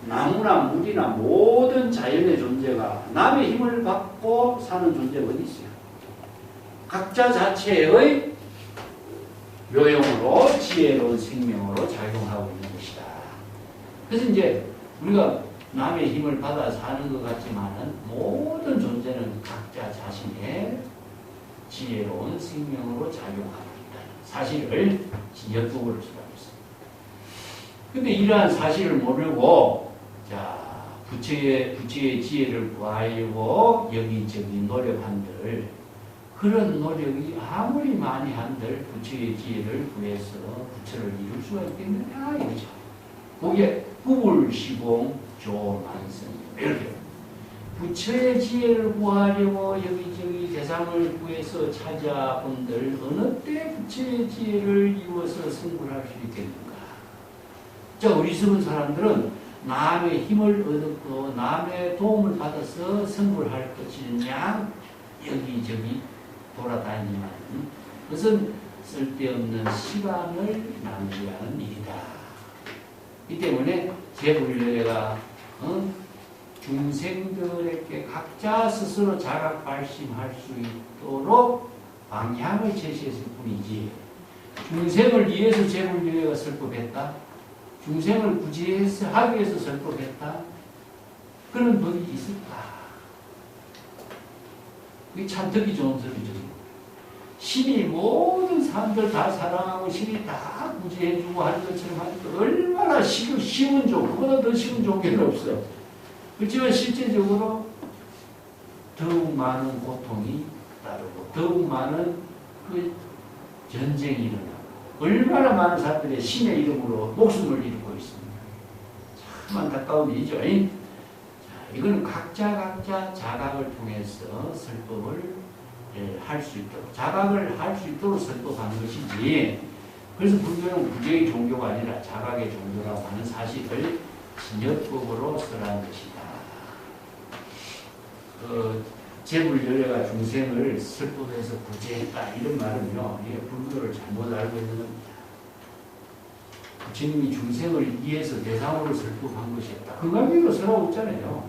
나무나 물이나 모든 자연의 존재가 남의 힘을 받고 사는 존재가 어디 있어요? 각자 자체의 묘용으로 지혜로운 생명으로 작용하고 있는 것이다. 그래서 이제 우리가 남의 힘을 받아 사는 것 같지만은 모든 존재는 각자 자신의 지혜로운 생명으로 작용하고 있다는 사실을 진여법으로 주장했습니다. 근데 이러한 사실을 모르고 자 부처의 지혜를 구하려고 여기저기 노력한들 그런 노력이 아무리 많이 한들 부처의 지혜를 구해서 부처를 이룰 수가 있겠느냐 이거죠. 거기에 구불시공 조만성 이렇게 부처의 지혜를 구하려고 여기저기 대상을 구해서 찾아본들 어느 때 부처의 지혜를 이루어서 성불할 수 있겠는가? 자, 어리석은 사람들은 남의 힘을 얻었고 남의 도움을 받아서 성불할 것이냐 여기저기 돌아다니지만 그것은 쓸데없는 시간을 낭비하는 일이다. 이 때문에 제불려가 중생들에게 각자 스스로 자각 발심할 수 있도록 방향을 제시했을 뿐이지 중생을 위해서 제불려가 설법했다. 중생을 구제하기 위해서 설법했다. 그런 법이 있을까? 그게 참 듣기 좋은 소리죠. 신이 모든 사람들 다 사랑하고 신이 다 구제해주고 하는 것처럼 하니까 얼마나 쉬운 종, 그보다 더 쉬운 종교는 없어. 그렇지만 실제적으로 더욱 많은 고통이 따르고 더욱 많은 그 전쟁이 일어나고 얼마나 많은 사람들이 신의 이름으로 목숨을 잃고 있습니다. 참 안타까운 일이죠. 자, 이거는 각자 자각을 통해서 설법을 할 수 있도록 자각을 할 수 있도록 설법하는 것이지 그래서 불교는 구제의 종교가 아니라 자각의 종교라고 하는 사실을 진여법으로 설한 것이다. 제불려가 중생을 설법해서 구제했다 이런 말은요 이게 불교를 잘못 알고 있는 겁니다. 부처님이 중생을 위해서 대상으로 설법한 것이었다. 건강기도 설하고 있잖아요.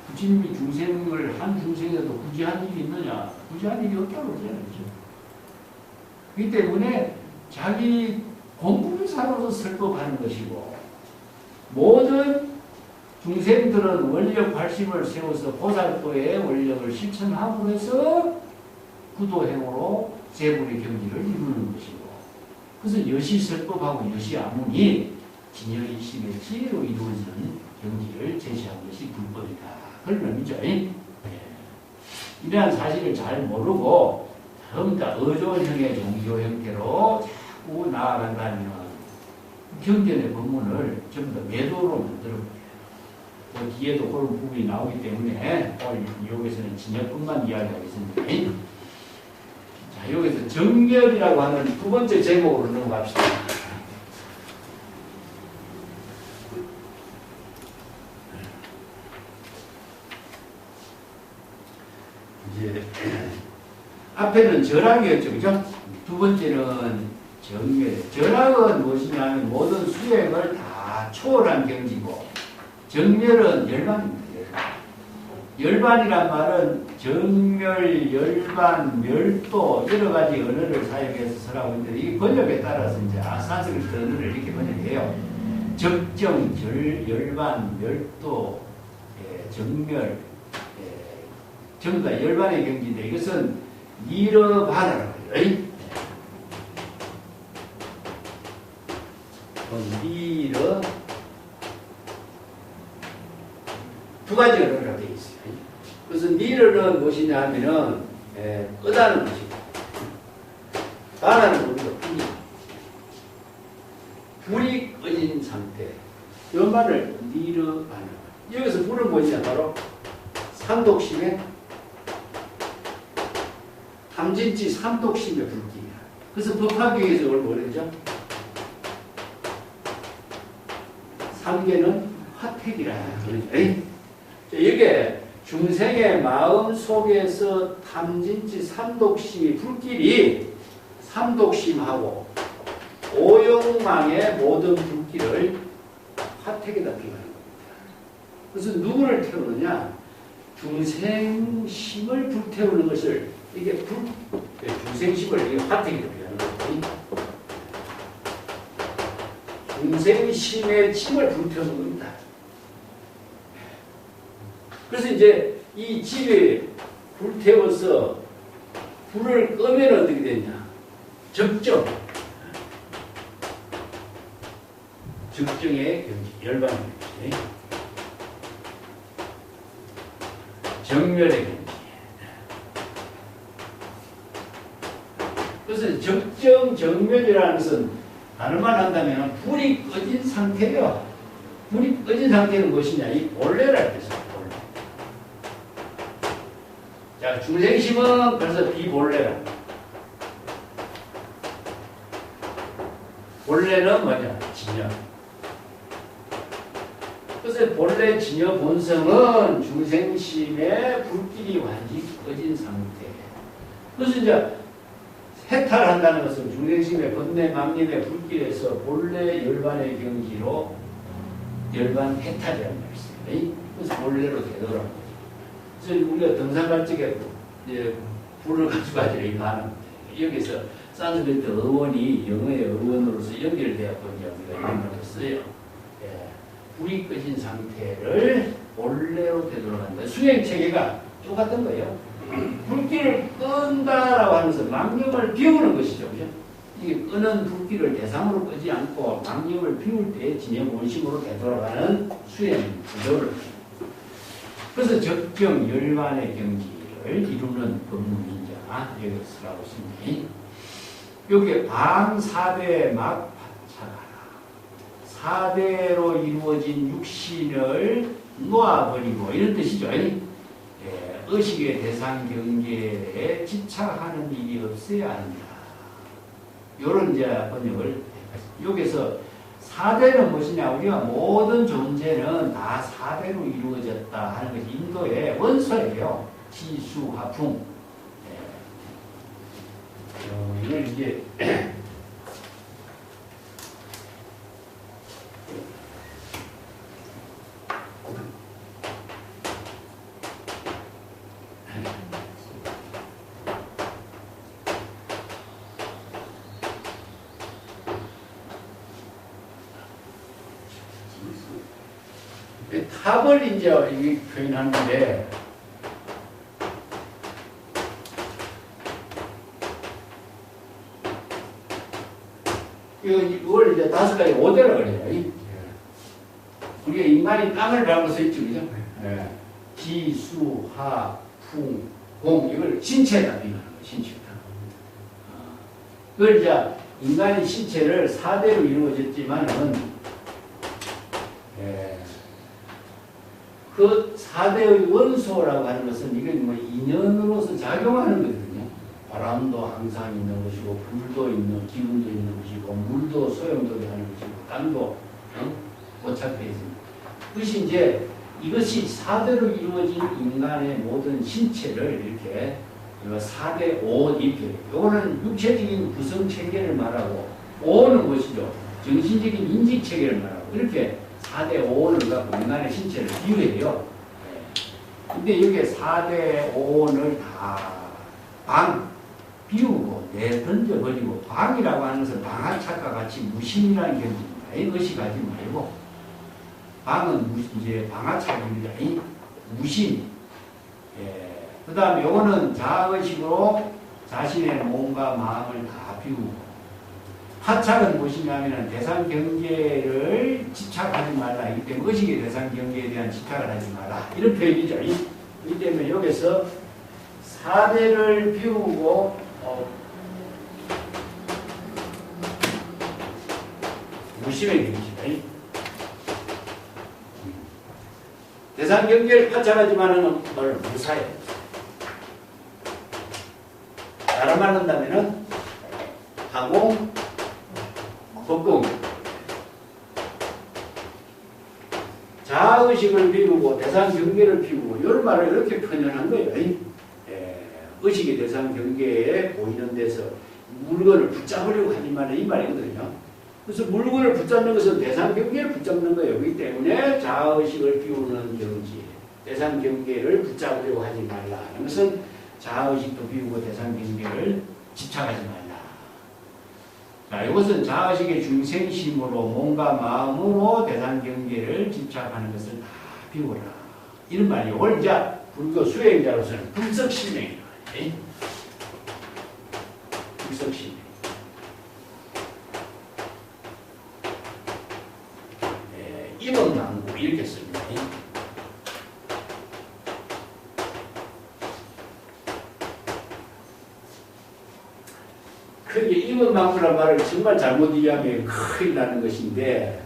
부처님이 중생을 한 중생에도 굳이 한 일이 있느냐? 굳이 한 일이 없다고 그러잖아요. 그렇죠? 그렇기 때문에 자기 공부사로서 설법하는 것이고 모든 중생들은 원력 발심을 세워서 보살도의 원력을 실천함으로 해서 구도행으로 제불의 경지를 이루는 것이고 그래서 여시 설법하고 여시 아문이 진여이심의 지혜로 이루어지는 경지를 제시한 것이 불법이다. 그런 의미죠. 이러한 사실을 잘 모르고 전부 다 어조원형의 종교 형태로 자꾸 나아간다면 경전의 법문을 전부 다 매도로 만들어버려요. 그 뒤에도 그런 부분이 나오기 때문에 오늘 여기서는 진여뿐만 이야기하겠습니다. 자, 여기서 정멸이라고 하는 두 번째 제목으로 넘어갑시다. 이제 앞에는 절학이었죠, 그죠? 두 번째는 정멸. 절학은 무엇이냐 하면 모든 수행을 다 초월한 경지고 정멸은 열반입니다. 열반이란 말은 정멸, 열반, 멸도 여러 가지 언어를 사용해서 설하고 있는데 이 번역에 따라서 이제 산스크리트 언어를 이렇게 번역해요. 적정, 열반, 멸도, 정멸, 전부 다 열반의 경지인데 이것은 니르바나라고 해요. 니르 두 가지 언어로 되어 있어요. 그래서 니르는 무엇이냐 하면은 끄다는 것이고 바라는 우리가 불이 꺼진 상태. 이 말을 니르바나. 여기서 불은 뭐냐 바로 삼독심의 탐진치 삼독심의 불길이야. 그래서 법화계에서 이걸 뭐랬죠? 삼계는 화택이라 그러죠. 이게 중생의 마음 속에서 탐진치 삼독심이 불길이 삼독심하고 오용망의 모든 불길을 화택에다 피우는 겁니다. 그래서 누구를 태우느냐? 중생심을 불태우는 것을 이게 중생심을 이게 화택에다 피우는 거거든요. 중생심의 침을 불태우는 겁니다. 그래서 이제 이 집에 불태워서 불을 끄면 어떻게 되냐? 적정. 적정의 경지, 열반의 경지. 정멸의 경지. 그래서 적정, 정멸이라는 것은 다른 말 한다면 불이 꺼진 상태예요. 불이 꺼진 상태는 무엇이냐? 이 본래라 뜻이에요. 본래. 자, 중생심은 그래서 비본래라. 본래는 뭐냐? 진여. 그래서 본래 진여 본성은 중생심의 불길이 완전히 꺼진 상태. 그래서 이제 해탈한다는 것은 중생심의 번뇌 망념의 불길에서 본래 열반의 경지로 열반 해탈이라는 말이에요. 그래서 본래로 되더라고요. 그래서 우리가 등산 갈 적에 이제 불을 가지고 이렇게 하는 거예요. 여기서 산스크리트 어원이 영어의 어원으로서 연결되었고 이제 우리가 이런 걸 했어요. 불이 꺼진 상태를 본래로 되돌아간다. 수행 체계가 똑같은 거예요. 불길을 끈다라고 하면서 망념을 비우는 것이죠. 그죠? 이게 끄는 불길을 대상으로 끄지 않고 망념을 비울 때 진영 원심으로 되돌아가는 수행 구조를. 그래서 적정 열반의 경지를 이루는 법문이자 여기서 하고 있습니다. 여기에 방사대 막파차가라. 사대로 이루어진 육신을 놓아버리고 이런 뜻이죠. 의식의 대상 경계에 집착하는 일이 없어야 한다. 이런 이제 번역을 여기서 사대는 무엇이냐? 우리가 모든 존재는 다 사대로 이루어졌다 하는 것이 인도의 원소예요. 지수, 화풍. 이걸 이제 탑을 이제 이게 표현하는데, 이걸 이제 5가지 5대라 그래요. 우리가 인간이 땅을 밟고 서 있죠, 그죠? 예. 지, 수, 하, 풍, 공, 이걸 신체다, 이거는 신체다. 그걸 이제 인간의 신체를 4대로 이루어졌지만은, 예. 그 4대의 원소라고 하는 것은 이건 뭐 인연으로서 작용하는 거거든요. 바람도 항상 있는 것이고, 불도 있는, 기운도 있는 것이고, 물도 소용돌이 하는 것이고, 땅도 고착되어 있습니다. 그것이 이제 이것이 4대로 이루어진 인간의 모든 신체를 이렇게 4대 5 이렇게, 요거는 육체적인 구성 체계를 말하고, 5는 무엇이죠? 정신적인 인지 체계를 말하고, 이렇게 4대 5를 갖고 인간의 신체를 비유해요. 근데 여기에 4대 5를 다 비우고 내던져버리고, 방이라고 하는 것은 방아착과 같이 무심이라는 견지입니다. 의식하지 말고, 방은 이제 방아착입니다. 무심. 예. 그 다음에 요거는 자의식으로 자신의 몸과 마음을 다 비우고, 하착은 무엇이냐면 대상 경계를 집착하지 말라. 이기 때문에 의식의 대상 경계에 대한 집착을 하지 마라. 이런 표현이죠. 이 때문에 여기서 4대를 비우고, 무심의 경지다. 대상 경계를 파착하지만은 무사해. 나를 만난다면은 하공, 법공. 자의식을 비우고 대상 경계를 비우고, 이런 말을 이렇게 표현한 거예요. 의식의 대상 경계에 보이는 데서 물건을 붙잡으려고 하지 말라, 이 말이거든요. 그래서 물건을 붙잡는 것은 대상 경계를 붙잡는 거예요. 그렇기 때문에 자의식을 비우는 경지, 대상 경계를 붙잡으려고 하지 말라 하는 것은 자의식도 비우고 대상 경계를 집착하지 말라. 자, 이것은 자의식의 중생심으로 몸과 마음으로 대상 경계를 집착하는 것을 다 비우라. 이런 말이에요. 이걸 이제 불교 수행자로서는 불석신명이라고 해요. 불석신명. 임원망구 이렇게 씁니다. 그게 임원망구란 말을 정말 잘못 이해하면 큰일 나는 것인데,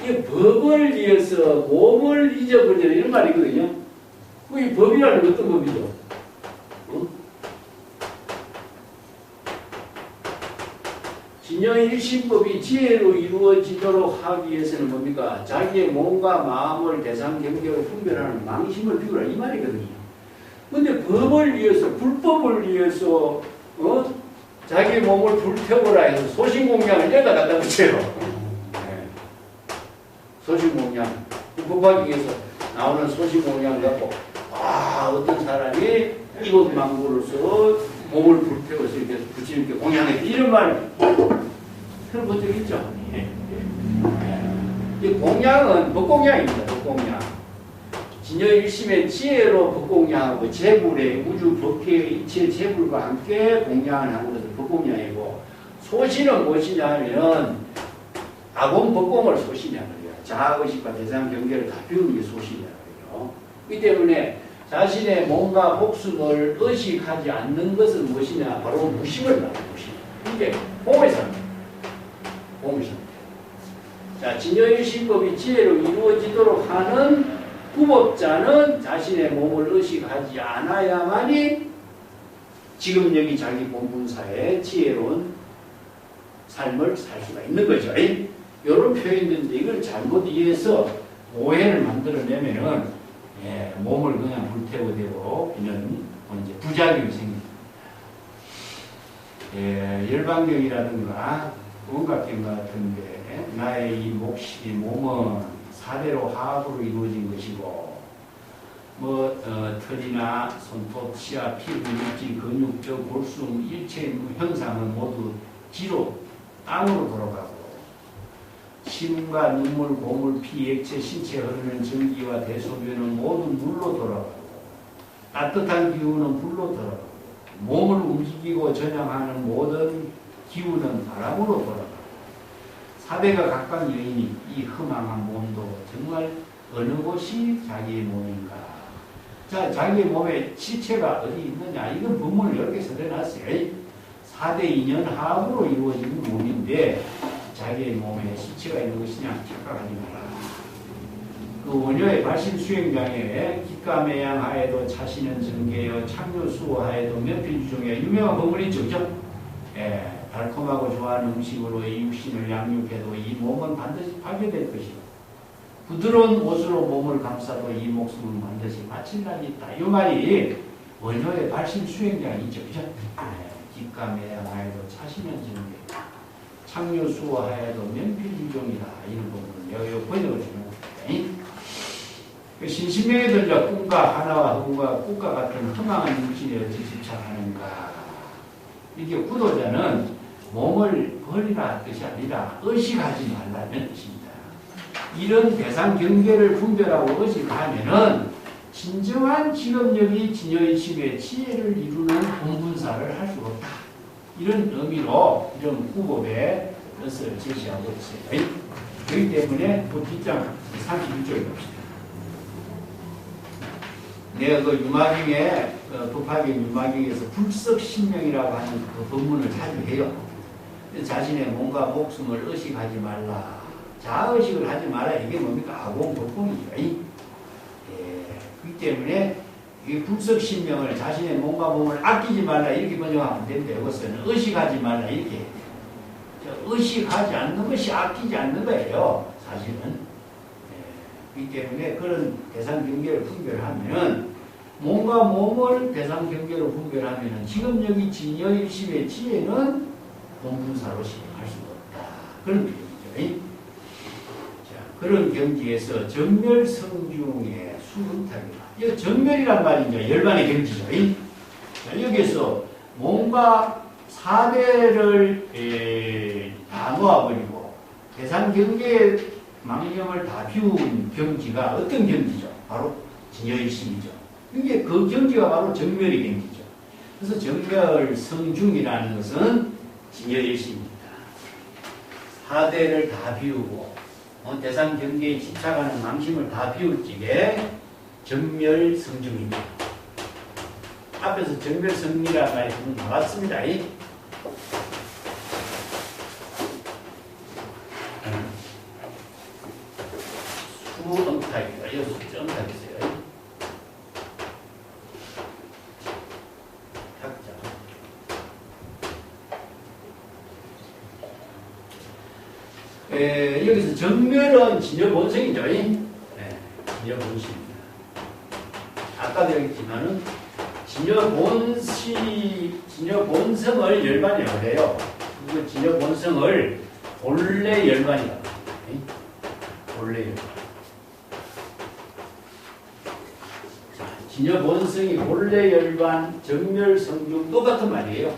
이 법을 위해서 몸을 잊어버리는 이런 말이거든요. 이 법이라는 건 어떤 법이죠? 진여일신법이 지혜로 이루어지도록 하기 위해서는 뭡니까? 자기의 몸과 마음을 대상 경계로 분별하는 망심을 비우라, 이 말이거든요. 근데 법을 위해서, 불법을 위해서 자기 몸을 불태우라 해서 소신공양을 여기다 갖다 붙여요. 네. 소신공양. 법하기 위해서 나오는 소신공양을 갖고, 어떤 사람이 이법망구로서 몸을 불태워서 이렇게 붙이는 게 공양해. 이런 말 들어본 적 있죠? 이 공양은 법공양입니다. 법공양. 진여일심의 지혜로 법공양하고 재불의 우주 법계의 이체 재불과 함께 공양을 하는 것은 법공양이고, 소신은 무엇이냐 하면 아공 법공을 소신이라고 해요. 자아의식과 대상 경계를 다 비우는 게 소신이라고 해요. 이 때문에 자신의 몸과 목숨을 의식하지 않는 것은 무엇이냐? 바로 무심을 말하는 무심. 이게 공의 상태. 공의 상태. 자, 진여일신법이 지혜로 이루어지도록 하는 구법자는 자신의 몸을 의식하지 않아야만이 지금 여기 자기 본분사에 지혜로운 삶을 살 수가 있는 거죠. 이런 표현인데 이걸 잘못 이해해서 오해를 만들어내면은 몸을 그냥 불태우되고 이런 이제 부작용이 생깁니다. 열반경이라든가 원각경 같은데 나의 이 몸은 4대로 화학으로 이루어진 것이고, 털이나 손톱, 치아, 피부, 육지, 근육, 뼈, 골수, 일체 형상은 모두 지로 땅으로 돌아가고, 침과 눈물, 고물, 피, 액체, 신체 흐르는 전기와 대소변은 모두 물로 돌아가고 따뜻한 기운은 불로 돌아가고 몸을 움직이고 전향하는 모든 기운은 바람으로 돌아가고 사대가 각각 여인이 이 흠망한 몸도 정말 어느 곳이 자기의 몸인가. 자, 자기의 몸에 시체가 어디 있느냐. 이건 본문을 이렇게 써내놨어요. 4대 인연 합으로 이루어진 몸인데 자기의 몸에 시체가 있는 것이냐 착각하지 마라. 그 원효의 발심 수행장에 기가매양하에도 자신은 전개여 창조수호하에도 면필주종에 유명한 본문이 있죠. 그죠? 예, 달콤하고 좋아하는 음식으로 이 육신을 양육해도 이 몸은 반드시 파괴될 것이고 부드러운 옷으로 몸을 감싸도 이 목숨은 반드시 마칠 날이 있다. 이 말이 원효의 발심 수행장이죠. 그죠? 기가매양하에도 자신은 전개 창조수호하에도 면필주종이다. 이런 부분은 여기 번역을 주는 겁니다. 신신명에 들려 꿈과 하나와 흠과 꿈과 같은 흠망한 육신에 어찌 집착하는가. 이게 구도자는 몸을 버리라 뜻이 아니라 의식하지 말라는 뜻입니다. 이런 대상 경계를 분별하고 의식하면은 진정한 직업력이 진여의식의 지혜를 이루는 본분사를 할 수가 없다. 이런 의미로 이런 구법의 뜻을 제시하고 있어요. 그렇기 때문에 그 뒷장 31쪽에 봅시다. 내가 그 유마경에, 부파경 유마경에서 불석신명이라고 하는 그 본문을 자주 해요. 자신의 몸과 목숨을 의식하지 말라. 자의식을 하지 마라. 이게 뭡니까? 아공법봉이죠. 그렇기 때문에 이 불석신명을 자신의 몸과 몸을 아끼지 말라. 이렇게 번역하면 됩니다. 이것은 의식하지 말라. 이렇게. 의식하지 않는 것이 아끼지 않는 거예요. 사실은. 그렇기 때문에 그런 대상 경계를 분별하면 몸과 몸을 대상 경계로 분별하면 직업력이 진여일심의 지혜는 본분사로 시행할 수가 없다. 그런 경지죠. 자, 그런 경지에서 정멸성중의 수문탁이다. 이 정멸이란 말이 이제 열반의 경지죠. 자, 여기서 몸과 사대를 다 놓아버리고 대상 경계의 망념을 다 비운 경지가 어떤 경지죠? 바로 진여일심이죠. 이게 그 경지가 바로 정멸의 경지죠. 그래서 정멸성중이라는 것은 진여일심입니다. 사대를 다 비우고 대상 경계에 집착하는 망심을 다 비울 적에 정멸성중입니다. 앞에서 정멸성이라는 말이 좀 나왔습니다. 수엄탁이다. 여기서 엄탁이 있어요. 탁자. 여기서 정멸은 진여본성이죠. 진여본성입니다. 아까도 얘기했지만은 진여본성을 열반이라고 해요. 그 진여본성을 본래 열반이라고 해요. 본래 열반. 진여본성이 본래 열반, 정멸성중 똑같은 말이에요.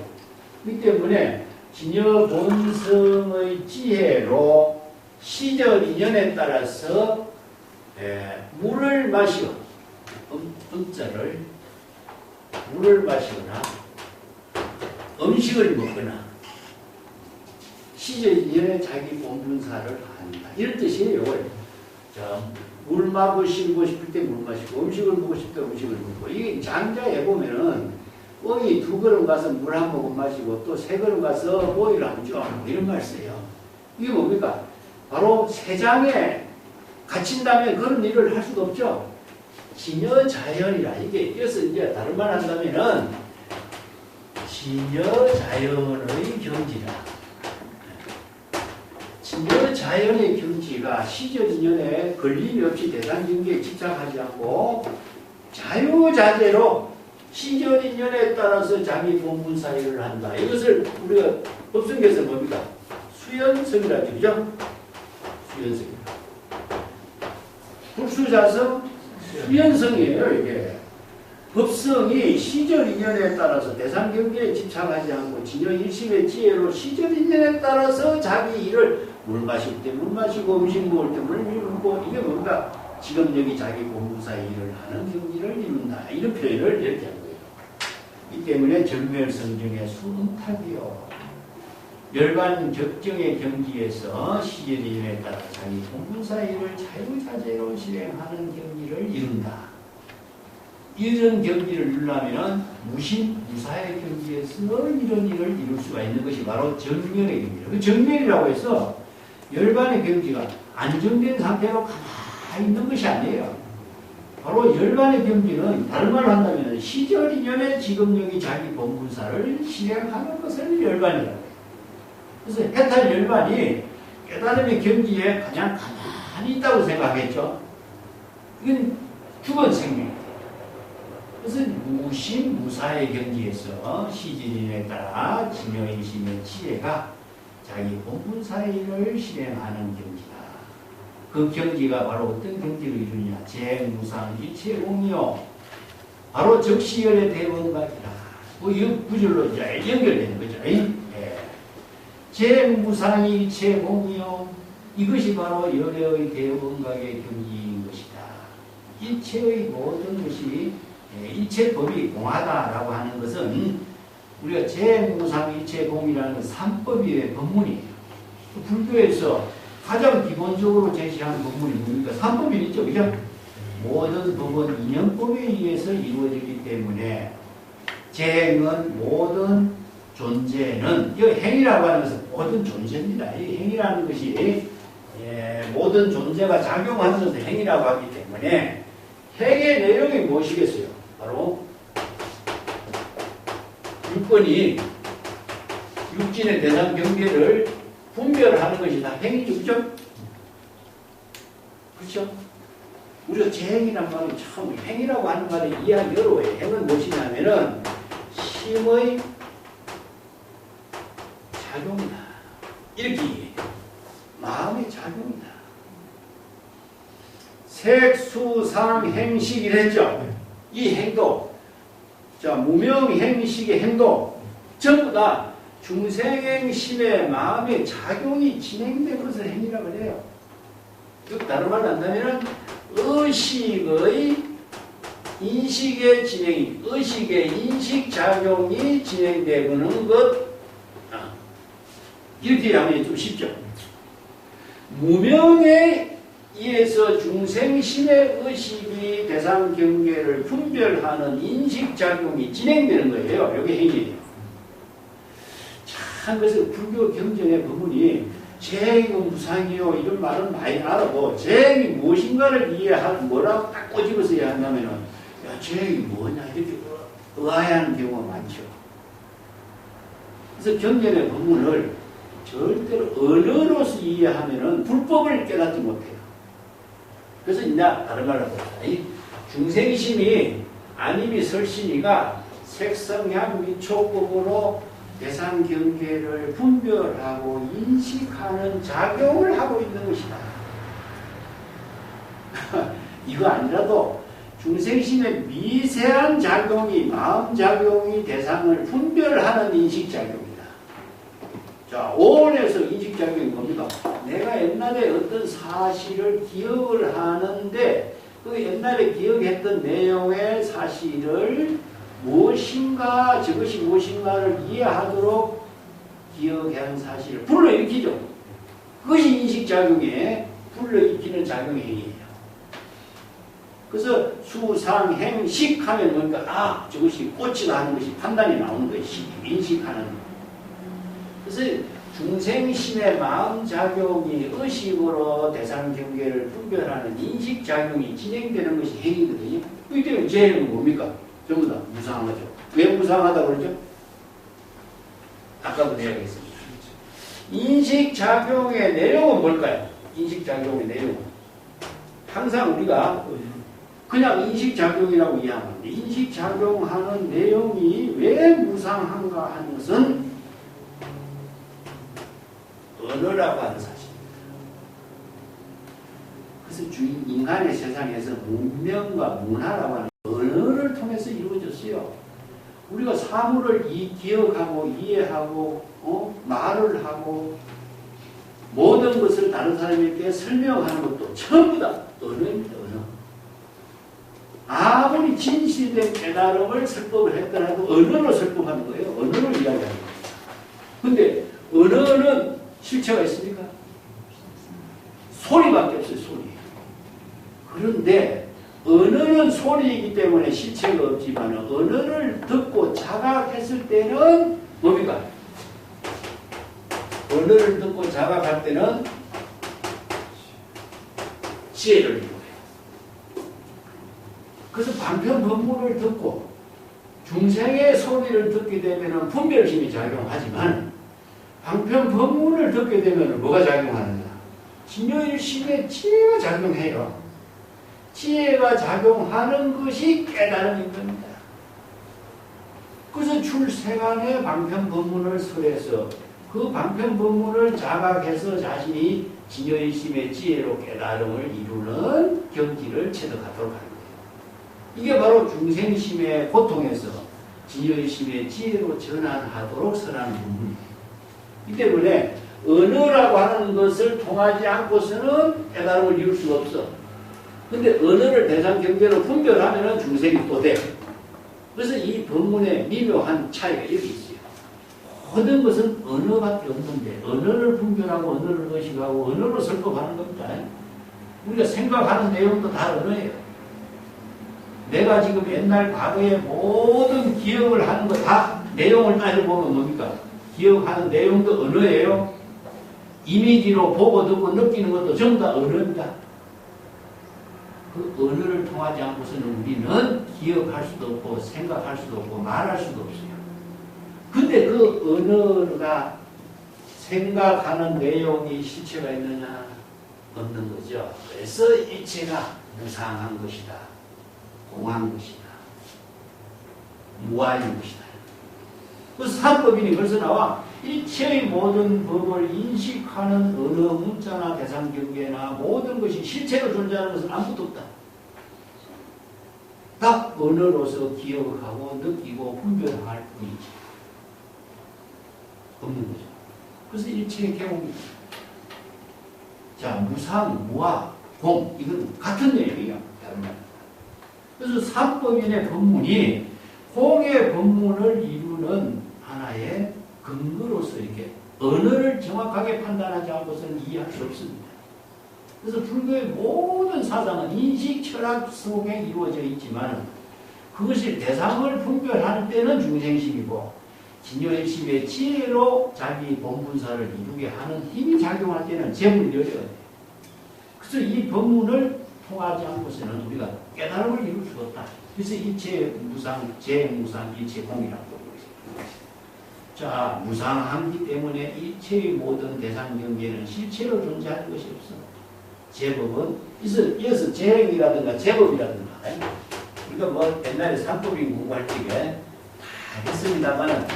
그렇기 때문에 진여본성의 지혜로 시절 인연에 따라서 물을 마시고 음자를 물을 마시거나 음식을 먹거나 시절 인연에 자기 본분사를 한다. 이런 뜻이에요. 물 마시고 싶을 때 물 마시고 음식을 먹고 싶을 때 음식을 먹고. 이게 장자에 보면은 뽕이 2걸음 가서 물 한 모금 마시고 또 3걸음 가서 오이를 한 점 이런 말 써요. 이게 뭡니까? 바로 세장에 갇힌다면 그런 일을 할 수가 없죠. 진여자연이라. 이게 이어서 이제 다른 말 한다면은 진여자연의 경지다. 진여자연의 경지가 시절 인연에 걸림이 없이 대상 경계에 집착하지 않고 자유자재로 시절 인연에 따라서 자기 본분사일을 한다. 이것을 우리가 법성계에서 뭡니까? 수연성이라죠. 그죠? 수연성입니다. 불수자성, 수연성이에요. 이게 법성이 시절 인연에 따라서 대상 경계에 집착하지 않고 진여 일심의 지혜로 시절 인연에 따라서 자기 일을 물 마실 때 물 마시고 음식 먹을 때 물 먹고 이게 뭔가 지금 여기 자기 공부사 일을 하는 경지를 이룬다. 이런 표현을 이렇게 한 거예요. 이 때문에 정멸성정의 수응탑이요. 열반 격정의 경지에서 시절 인연에 따라 자기 공부사 일을 자유자재로 실행하는 경지를 이룬다. 이런 경지를 이루려면 무신무사의 경지에서 이런 일을 이룰 수가 있는 것이 바로 정멸의 경지예요. 정멸이라고 해서 열반의 경지가 안정된 상태로 가만히 있는 것이 아니에요. 바로 열반의 경지는 다른 말로 한다면 시절 인연에 지금 여기 자기 본분사를 실행하는 것을 열반이라고 해요. 그래서 해탈 열반이 깨달음의 경지에 가장 가만히 있다고 생각했죠. 이건 죽은 생명이에요. 그래서 무신무사의 경지에서 시질인에 따라 진여일심의 지혜가 자기 본분사의 일을 실행하는 경지다. 그 경지가 바로 어떤 경지를 이루냐? 재무상 일체공이요. 바로 적시열의 대원각이다. 이 구절로 이제 연결되는 거죠. 예. 재무상이 일체공이요. 이것이 바로 열의 대원각의 경지인 것이다. 일체의 모든 것이 일체법이 공하다라고 하는 것은 우리가 재무상일체공이라는 건 삼법의 법문이에요. 불교에서 가장 기본적으로 제시하는 법문이 뭡니까? 삼법이 있죠. 그죠? 모든 법은 인연법에 의해서 이루어지기 때문에 재행은 모든 존재는 이 행이라고 하는 것은 모든 존재입니다. 이 행이라는 것이 모든 존재가 작용하는 것을 행이라고 하기 때문에 행의 내용이 무엇이겠어요? 바로 육권이 육진의 대상 경계를 분별하는 것이 다 행이죠. 그죠? 그렇죠? 우리가 재행이란 말이 참 행이라고 하는 말이 이해하기 어려워요. 행은 무엇이냐면은 힘의 작용이다. 이렇게 이해해요. 마음의 작용이다. 색수상 행식이라 했죠. 이 행도, 자, 무명행식의 행도, 전부 다 중생행심의 마음의 작용이 진행된 것을 행이라고 해요. 다른 말로 한다면, 의식의 인식의 진행이, 의식의 인식작용이 진행되는 것, 이렇게 하면 좀 쉽죠. 무명에 의해서 중생심의 의식이 대상 경계를 분별하는 인식작용이 진행되는 거예요. 이게 행위예요. 참, 그래서 불교 경전의 법문이 재행은 무상이요 이런 말은 많이 알아도 재행이 무엇인가를 이해하는 뭐라고 딱 꼬집어서 이해한다면 야, 재행이 뭐냐 이렇게 의아해하는 경우가 많죠. 그래서 경전의 법문을 절대로 언어로서 이해하면은 불법을 깨닫지 못해요. 그래서 이제 다른 말로 중생심이 아님이 설신이가 색성향 미촉법으로 대상 경계를 분별하고 인식하는 작용을 하고 있는 것이다. 이거 아니라도 중생심의 미세한 작용이 마음 작용이 대상을 분별하는 인식 작용이다. 자, 오온에서 인식 작용이 뭡니까? 내가 옛날에 어떤 사실을 기억을 하는데 그 옛날에 기억했던 내용의 사실을 무엇인가 저것이 무엇인가를 이해하도록 기억한 사실을 불러일으키죠. 그것이 인식작용에 불러일으키는 작용의 행위예요. 그래서 수상행식 하면 뭔가 아 저것이 꽃이다 하는 것이 판단이 나오는 것이 인식하는. 그래서 중생심의 마음작용이 의식으로 대상경계를 분별하는 인식작용이 진행되는 것이 행위거든요. 이 때문에 재행은 뭡니까? 전부 다 무상하죠. 왜 무상하다고 그러죠? 아까도 이야기했습니다. 인식작용의 내용은 뭘까요? 인식작용의 내용은 항상 우리가 그냥 인식작용이라고 이해하는데 인식작용하는 내용이 왜 무상한가 하는 것은 언어라고 하는 사실입니다. 그래서 인간의 세상에서 문명과 문화라고 하는 언어를 통해서 이루어졌어요. 우리가 사물을 기억하고 이해하고 말을 하고 모든 것을 다른 사람에게 설명하는 것도 전부 다 언어입니다. 언어. 아무리 진실된 깨달음을 설법을 했더라도 언어로 설법하는 거예요. 언어로 이야기하는 거예요. 근데 언어는 실체가 있습니까? 소리밖에 없어요. 소리. 그런데 언어는 소리이기 때문에 실체가 없지만 언어를 듣고 자각했을 때는 뭡니까? 언어를 듣고 자각할 때는 지혜를 이루어요. 그래서 방편법문을 듣고 중생의 소리를 듣게 되면 분별심이 작용하지만 방편법문을 듣게 되면 뭐가 작용하느냐? 진요일심의 지혜가 작용해요. 지혜가 작용하는 것이 깨달음인 겁니다. 그래서 출세간의 방편법문을 설해서 그 방편법문을 자각해서 자신이 진여일심의 지혜로 깨달음을 이루는 경지를 체득하도록 하는 거예요. 이게 바로 중생심의 고통에서 진여일심의 지혜로 전환하도록 설하는 부분이에요. 이 때문에 언어라고 하는 것을 통하지 않고서는 깨달음을 이룰 수가 없어. 근데 언어를 대상 경계로 분별하면 중생이 또 돼. 그래서 이 법문의 미묘한 차이가 여기 있어요. 모든 것은 언어밖에 없는데 언어를 분별하고 언어를 의식하고 언어로 설법하는 겁니다. 우리가 생각하는 내용도 다 언어예요. 내가 지금 옛날 과거의 모든 기억을 하는 거 다 내용을 따져보면 뭡니까? 기억하는 내용도 언어예요. 이미지로 보고 듣고 느끼는 것도 전부 다 언어입니다. 그 언어를 통하지 않고서는 우리는 기억할 수도 없고 생각할 수도 없고 말할 수도 없어요. 근데 그 언어가 생각하는 내용이 실체가 있느냐? 없는 거죠. 그래서 일체가 무상한 것이다. 공한 것이다. 무아인 것이다. 그래서 삼법인이 벌써 나와 일체의 모든 법을 인식하는 언어, 문자나 대상 경계나 모든 것이 실체로 존재하는 것은 아무것도 없다. 다 언어로서 기억하고 느끼고 분별할 뿐이지. 없는 거죠. 그래서 일체의 개공입니다. 자, 무상, 무아, 공 이건 같은 내용이에요. 다른 말. 그래서 삼법인의 법문이 공의 법문을 이루는 하나의 근거로서 이렇게 언어를 정확하게 판단하지 않고서는 이해할 수 없습니다. 그래서 불교의 모든 사상은 인식, 철학 속에 이루어져 있지만 그것이 대상을 분별할 때는 중생심이고 진여일심의 지혜로 자기 본분사를 이루게 하는 힘이 작용할 때는 재물이 열려야 돼요. 그래서 이 법문을 통하지 않고서는 우리가 깨달음을 이룰 수가 없다. 그래서 일체 무상, 재무상, 일체 공이라고 부르고 있습니다. 자, 무상하기 때문에 일체의 모든 대상 경계는 실체로 존재하는 것이 없어. 제법은 이어서 재행이라든가 제법이라든가 우리가 뭐 옛날에 삼법이 공부할 적에 다 했습니다만은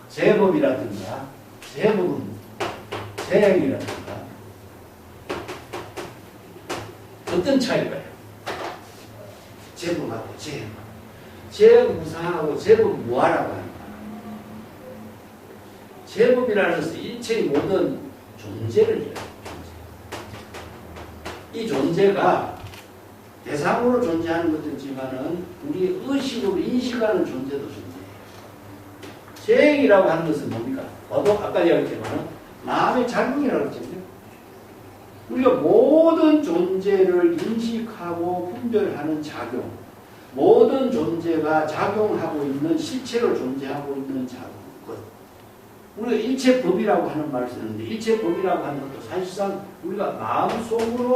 제법이라든가 제법은 재행이라든가 어떤 차이가요? 제법하고 재행. 재무상하고 제법 무아라고 합니다. 제법이라는 것은 일체의 모든 존재를 이야기합니다. 이 존재가 대상으로 존재하는 것도 있지만은 우리 의식으로 인식하는 존재도 존재해요. 재행이라고 하는 것은 뭡니까? 아까 이야기했지만은 마음의 작용이라고 했잖아요. 우리가 모든 존재를 인식하고 분별하는 작용, 모든 존재가 작용하고 있는 실체로 존재하고 있는 작용, 것. 우리가 일체법이라고 하는 말을 쓰는데 일체법이라고 하는 것도 사실상 우리가 마음속으로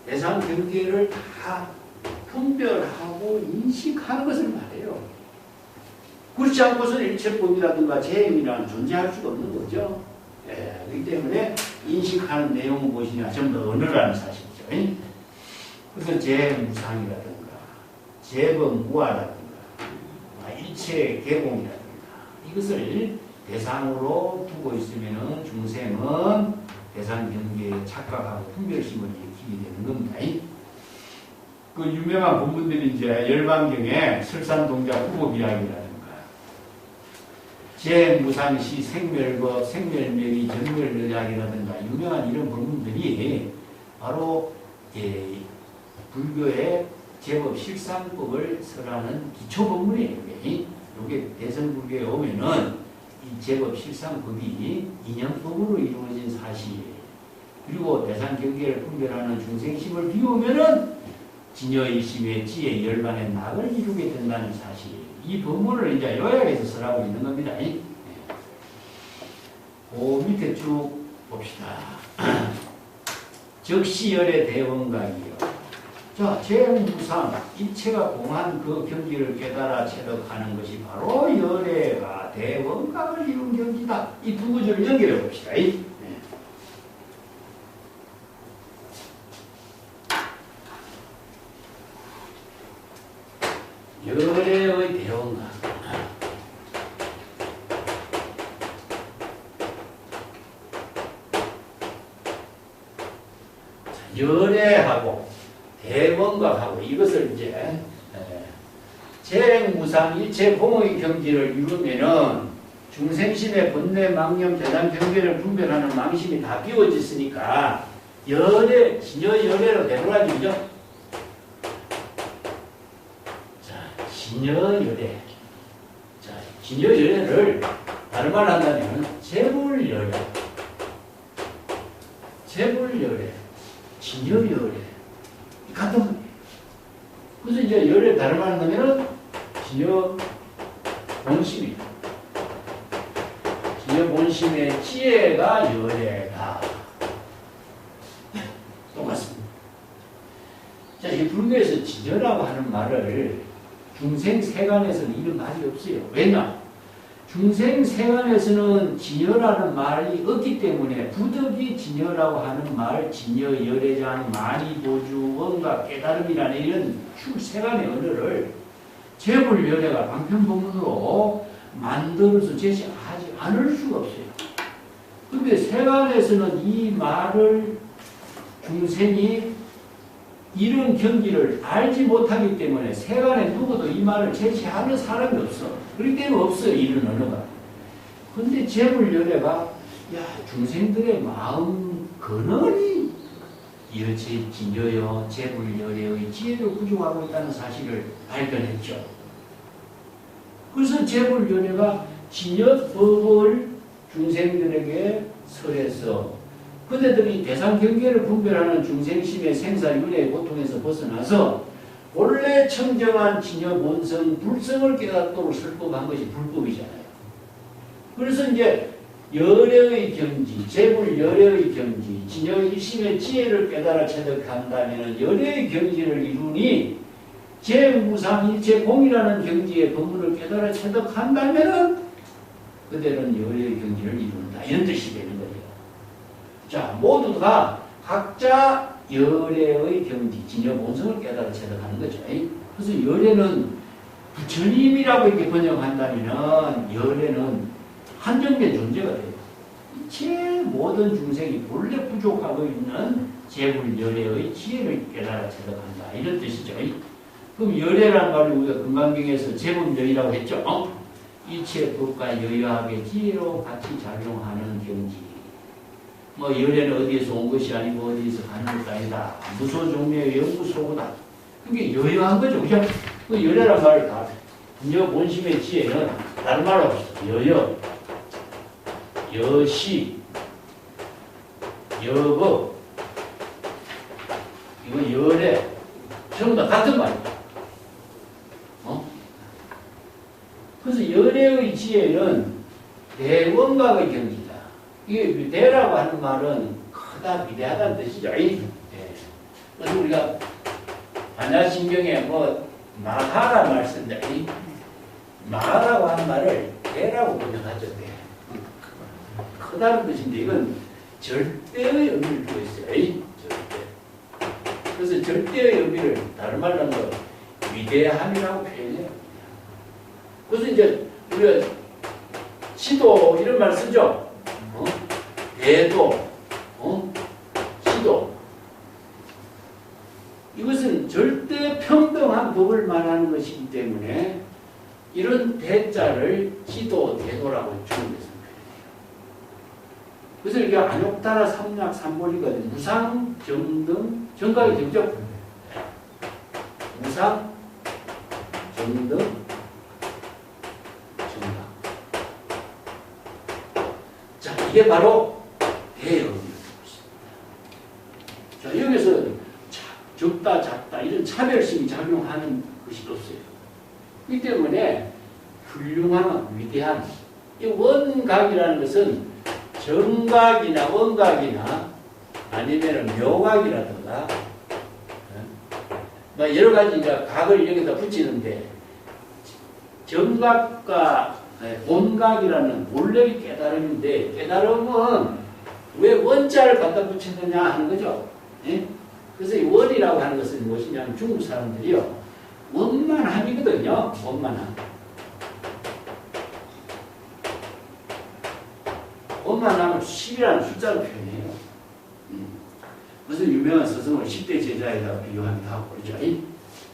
대상 경계를 다 분별하고 인식하는 것을 말해요. 그렇지 않고서는 일체법이라든가 재행이라는 존재할 수가 없는 거죠. 예, 그렇기 때문에 인식하는 내용은 무엇이냐? 전부 다 언어라는 사실이죠. 그래서 재무상이라든가 재법 무아라든가 일체 개공이라든가 이것을 대상으로 두고 있으면 중생은 대상 경계에 착각하고 분별심을 일으키게 되는 겁니다. 그 유명한 본문들이 이제 열반경에 설산동자 후법 이야기라든가 제무상시 생멸거 생멸멸이 전멸의학이라든가 유명한 이런 본문들이 바로 불교의 제법 실상법을 설하는 기초 본문이에요. 이게 대성불교에 오면은 이 제법 실상법이 인연법으로 이루어진 사실이에요. 그리고 대상 경계를 분별하는 중생심을 비우면은 진여일심의 지혜 열반의 낙을 이루게 된다는 사실이에요. 이 본문을 이제 요약해서 설하고 있는 겁니다. 그 밑에 쭉 봅시다. 적시열의 대원각이요. 자, 제무상, 입체가 공한 그 경지를 깨달아 체득하는 것이 바로 열애가 대원각을 이룬 경지다. 이 두 구절을 연결해 봅시다. 열애의 대원각. 열애하고 대원각하고 이것을 이제 재무상 일체 공의 경지를 이루면은 중생심의 본래 망념 대단 경계를 분별하는 망심이 다 비워졌으니까 열애 진여 열애로 되돌아지죠. 자, 진여 열애. 자, 진여 열애를 다른 말 한다면 재불 열애, 재불 열애, 진여 열애. 같은 거예요. 그래서 이제 열에 다른 말 하면은 진여 본심이다. 진여 본심의 지혜가 열애다. 똑같습니다. 자, 이 불교에서 진여라고 하는 말을 중생 세간에서는 이런 말이 없어요. 왜냐? 중생 세간에서는 진여라는 말이 없기 때문에 부득이 진여라고 하는 말, 진여, 열애장, 만이보주, 원각, 깨달음이라는 이런 세간의 언어를 재불 열애가 방편법문으로 만들어서 제시하지 않을 수가 없어요. 그런데 세간에서는 이 말을 중생이 이런 경지를 알지 못하기 때문에 세간에 누구도 이 말을 제시하는 사람이 없어. 그렇기 때문에 없어요, 이런 언어가. 근데 재불열애가 야, 중생들의 마음 근원이 여체 진여여 재불열애의 지혜를 구조하고 있다는 사실을 발견했죠. 그래서 재불열애가 진여법을 중생들에게 설해서 그대들이 대상 경계를 분별하는 중생심의 생사윤회의 고통에서 벗어나서 원래 청정한 진여 본성, 불성을 깨닫도록 설법한 것이 불법이잖아요. 그래서 이제 열애의 경지, 재불 열애의 경지, 진여 일심의 지혜를 깨달아 체득한다면 열애의 경지를 이루니 재무상 일체 공이라는 경지의 본문을 깨달아 체득한다면 그대는 열애의 경지를 이룬다. 이런 뜻이 되는 거예요. 자, 모두가 각자 열애의 경지, 진여 본성을 깨달아 체득하는 거죠. 그래서 열애는 부처님이라고 이렇게 번역한다면 열애는 한정된 존재가 돼요. 제 모든 중생이 본래 부족하고 있는 재불 열애의 지혜를 깨달아 체득한다. 이런 뜻이죠. 그럼 열애라는 말을 우리가 금강경에서 재불열이라고 했죠. 이切법과 여여하게 지혜로 같이 작용하는 경지. 뭐 열애는 어디에서 온 것이 아니고 어디에서 가는 것도 아니다. 무소종묘의 영구소구다. 그게 여여한 거죠. 그죠? 그 열애란 말을 다 진여 본심의 지혜는 다른 말로 합시다. 여여, 여시, 여거, 이거 열애 전부 다 같은 말이에요. 그래서 열애의 지혜는 대원각의 경지다. 이게 대라고 하는 말은 크다, 위대하다는 뜻이죠. 그래서 우리가 반야신경에 뭐 마하라 말 쓴다. 마하라고 하는 말을 대라고 번역하죠. 크다는 뜻인데 이건 절대의 의미를 두고 있어요. 절대. 그래서 절대의 의미를 다른 말로 하면 위대함이라고 표현해요. 그래서 이제 우리가 시도 이런 말 쓰죠. 대도, 시도. 이것은 절대 법을 말하는 것이기 때문에 이런 대자를 지도, 대도라고 중국에서 표현해요. 그래서 이게 안욕따라 삼약 삼본이거든요. 무상, 정등, 정각이 되죠. 무상, 정등, 정각. 자, 이게 바로 대의입니다. 자, 여기서 적다, 작다 이런 차별심이 작용하는 것이 없어요. 그렇기 때문에 훌륭한, 위대한 이 원각이라는 것은 정각이나 원각이나 아니면 묘각이라든가 여러 가지 이제 각을 여기다 붙이는데 정각과 원각이라는 원래의 깨달음인데 깨달음은 왜 원자를 갖다 붙이느냐 하는 거죠. 예? 그래서 이 원이라고 하는 것은 무엇이냐면 중국 사람들이요. 원만함이거든요. 원만함. 원만함을 10이라는 숫자로 표현해요. 무슨 유명한 스승을 10대 제자에다가 비교하기도 하고 그러죠.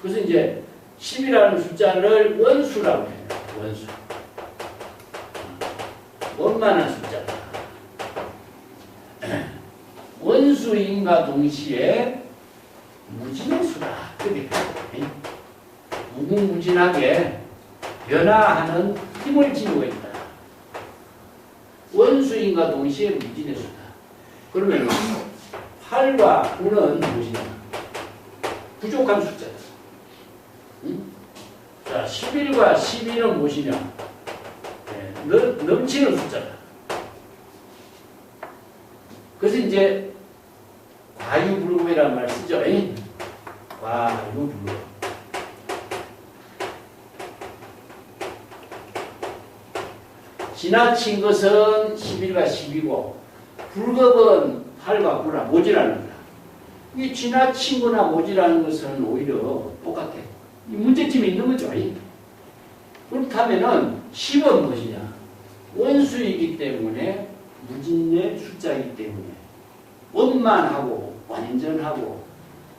그래서 이제 10이라는 숫자를 원수라고 해요. 원수. 원만한 숫자다. 원수인과 동시에 무진의 수다. 그렇게 무궁무진하게 변화하는 힘을 지니고 있다. 원수인과 동시에 무진의 수다. 그러면 8과 9는 무엇이냐? 부족한 숫자다. 자, 11과 12는 무엇이냐? 넘치는 숫자다. 그래서 이제 과유불급이라는 말 쓰죠. 과유불급. 지나친 것은 11과 10이고 불급은 8과 9라 모자라는 거다. 이 지나친 거나 모자라는 것은 오히려 똑같아. 이 문제점이 있는 거죠. 그렇다면은 10은 무엇이냐? 원수이기 때문에 무진의 숫자이기 때문에 원만하고 완전하고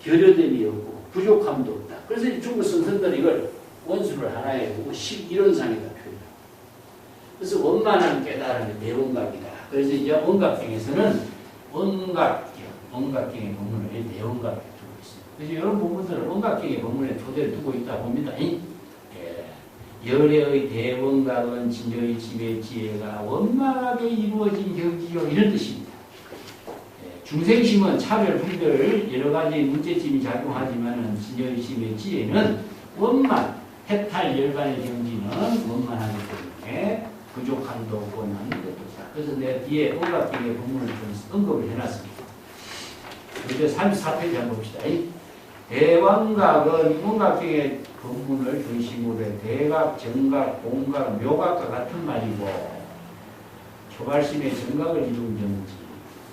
결여됨이 없고 부족함도 없다. 그래서 중국 선생들이 이걸 원수를 하나에 두고 11원상이다 표현해요. 그래서 원만한 깨달음이 대원각이다. 그래서 이제 원각경에서는 원각경의 본문을 대원각에 두고 있습니다. 그래서 이런 부분들은 원각경의 본문에 토대를 두고 있다 봅니다. 열애의 대원각은 진여의 지배 지혜가 원만하게 이루어진 경지요 이런 뜻입니다. 중생심은 차별, 분별 여러 가지 문제점이 작용하지만 진여의 지배 지혜는 원만, 해탈 열반의 경지는 원만하기 때문에 부족함도 원하는 것도다. 그래서 내가 뒤에 원각경의 본문을 좀 언급을 해놨습니다. 이제 34페이지 한번 봅시다. 대왕각은 원각경의 본문을 중심으로 해 대각, 정각, 공각, 묘각과 같은 말이고 초발심의 정각을 이룬 경지,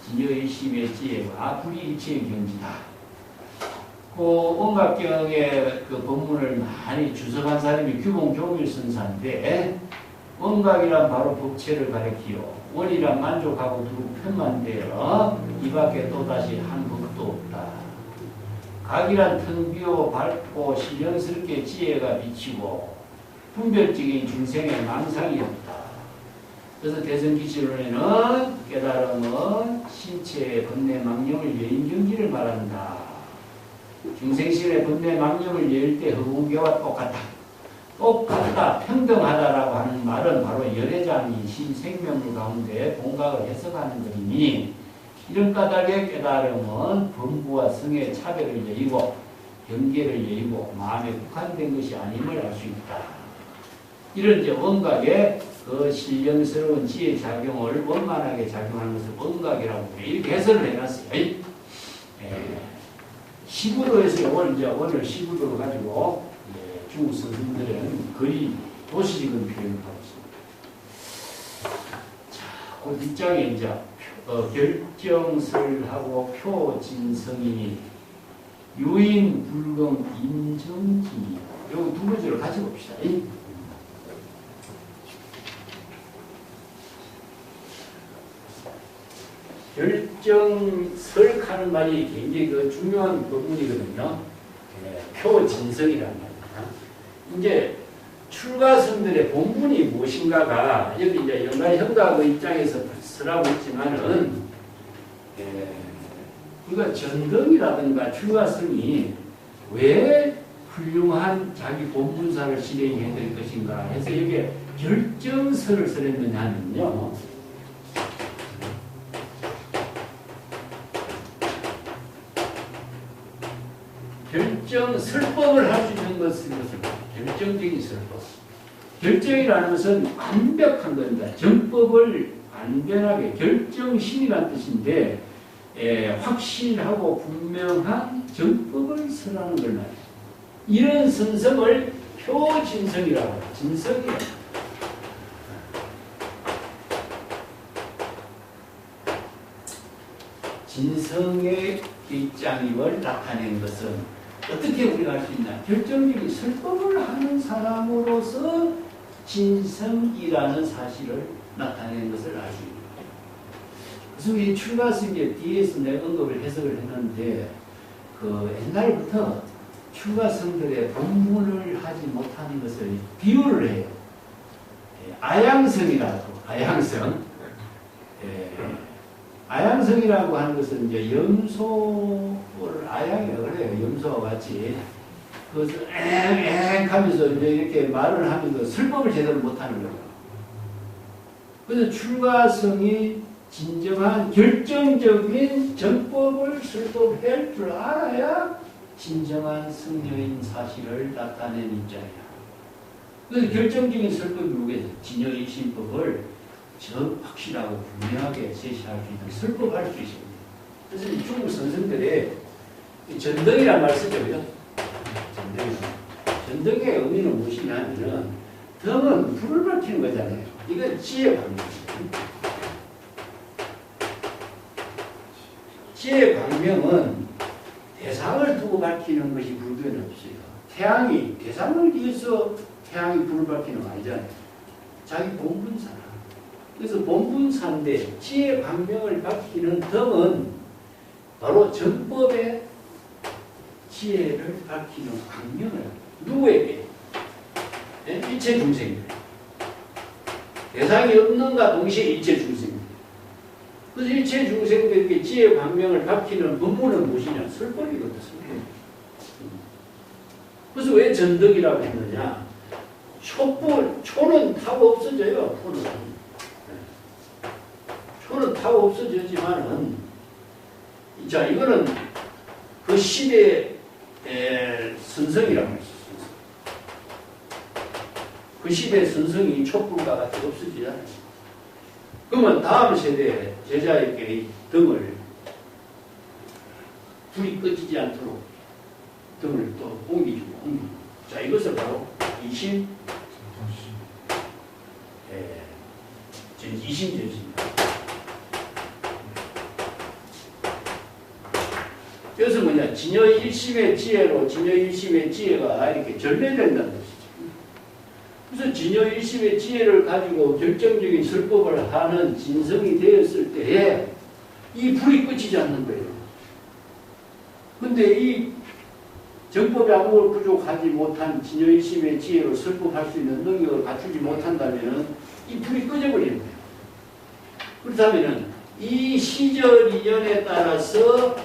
진여의 심의 지혜와 불이일체의 경지다. 그 원각경의 그 본문을 많이 주석한 사람이 규봉종일 선사인데 원각이란 바로 법체를 가리키요. 원이란 만족하고 두고 편만되어 이 밖에 또다시 한 법도 없다. 각이란 텅 비어 밝고 신령스럽게 지혜가 비치고 분별적인 중생의 망상이 없다. 그래서 대성기치론에는 깨달음은 신체의 번뇌망령을 여인 경지를 말한다. 중생신의 번뇌망령을 여일 때 허공계와 똑같다. 똑같다, 평등하다라고 하는 말은 바로 열애장이 신생명물 가운데 공각을 해석하는 것이니 이런 까닭의 깨달음은 범부와 성의 차별을 여의고 경계를 여의고 마음에 국한된 것이 아님을 알 수 있다. 이런 이제 원각의 그 신령스러운 지혜 작용을 원만하게 작용하는 것을 원각이라고 이렇게 해설을 해놨어요. 시구로 해서 이걸 이제 오늘 시구도로 가지고 중국 선생들은 거의 도시적인 표현을 하고 있습니다. 자, 그 뒷장에 이제 결정설하고 표진성이니 유인 불경 인정진이 여기 두 번째로 같이 봅시다. 결정설하는 말이 굉장히 그 중요한 부분이거든요. 표진성이라는 말. 이제 출가성들의 본분이 무엇인가가 여기 이제 연가형과의 입장에서 설하고 있지만은 우리가 전등이라든가 출가성이 왜 훌륭한 자기 본분사를 실행해야 될 것인가 해서 여기에 결정서를 써냈느냐 하면요. 설법을 할 수 있는 것은 결정적인 설법. 결정이라는 것은 완벽한 겁니다. 정법을 완전하게 결정심이라는 뜻인데 확실하고 분명한 정법을 설하는 걸 말이에요. 이런 선성을 표진성이라고 해요. 진성이에요. 진성의 입장임을 나타낸 것은 어떻게 우리가 할 수 있나? 결정적인 설법을 하는 사람으로서 진성이라는 사실을 나타낸 것을 알 수 있는 거예요. 그래서 이 출가성의 뒤에서 내가 언급을 해석을 했는데 옛날부터 출가성들의 본문을 하지 못하는 것을 비유를 해요. 아양성이라고, 아양성. 아양성이라고 하는 것은 이제 염소를 아양이라고 그래요. 염소와 같이. 그것을 엥 하면서 이제 이렇게 말을 하면서 설법을 제대로 못하는 거예요. 그래서 출가성이 진정한 결정적인 정법을 설법할 줄 알아야 진정한 성녀인 사실을 나타낸 입장이야. 그래서 결정적인 설법이 뭐겠어요? 진여일신법을 확실하고 분명하게 제시할 수 있는 설법할 수 있습니다. 그래서 이 중국 선생들의 전등이란 말 쓰죠. 전등의 의미는 무엇이냐면은 등은 불을 밝히는 거잖아요. 이건 지혜 광명이에요. 지혜 광명은 대상을 두고 밝히는 것이 불교에는 없어요. 태양이 대상을 위해서 태양이 불을 밝히는 거 아니잖아요. 자기 본분사. 그래서 본분사인데 지혜 광명을 밝히는 등은 바로 정법의 지혜를 밝히는 광명을 누구에게? 일체 중생입니다. 대상이 없는가 동시에 일체 중생입니다. 그래서 일체 중생들에게 지혜 광명을 밝히는 본문은 무엇이냐? 설법이거든요. 설법. 그래서 왜 전덕이라고 했느냐? 초는 타고 없어져요. 초는 타고 없어지지만은, 자, 이거는 그 시대의 선성이라고 했어요. 그 시대의 선성이 촛불과 같이 없어지잖아요. 그러면 다음 세대에 제자에게 이 등을 불이 꺼지지 않도록 등을 또 옮기고. 자, 이것을 바로 이심전시입니다. 여기서 뭐냐? 진여일심의 지혜로 진여일심의 지혜가 이렇게 전래된다는 것이죠. 그래서 진여일심의 지혜를 가지고 결정적인 설법을 하는 진성이 되었을 때에 이 불이 꺼지지 않는 거예요. 근데 이 정법이 아무걸 부족하지 못한 진여일심의 지혜로 설법할 수 있는 능력을 갖추지 못한다면 이 불이 꺼져버리는 거예요. 그렇다면 이 시절 인연에 따라서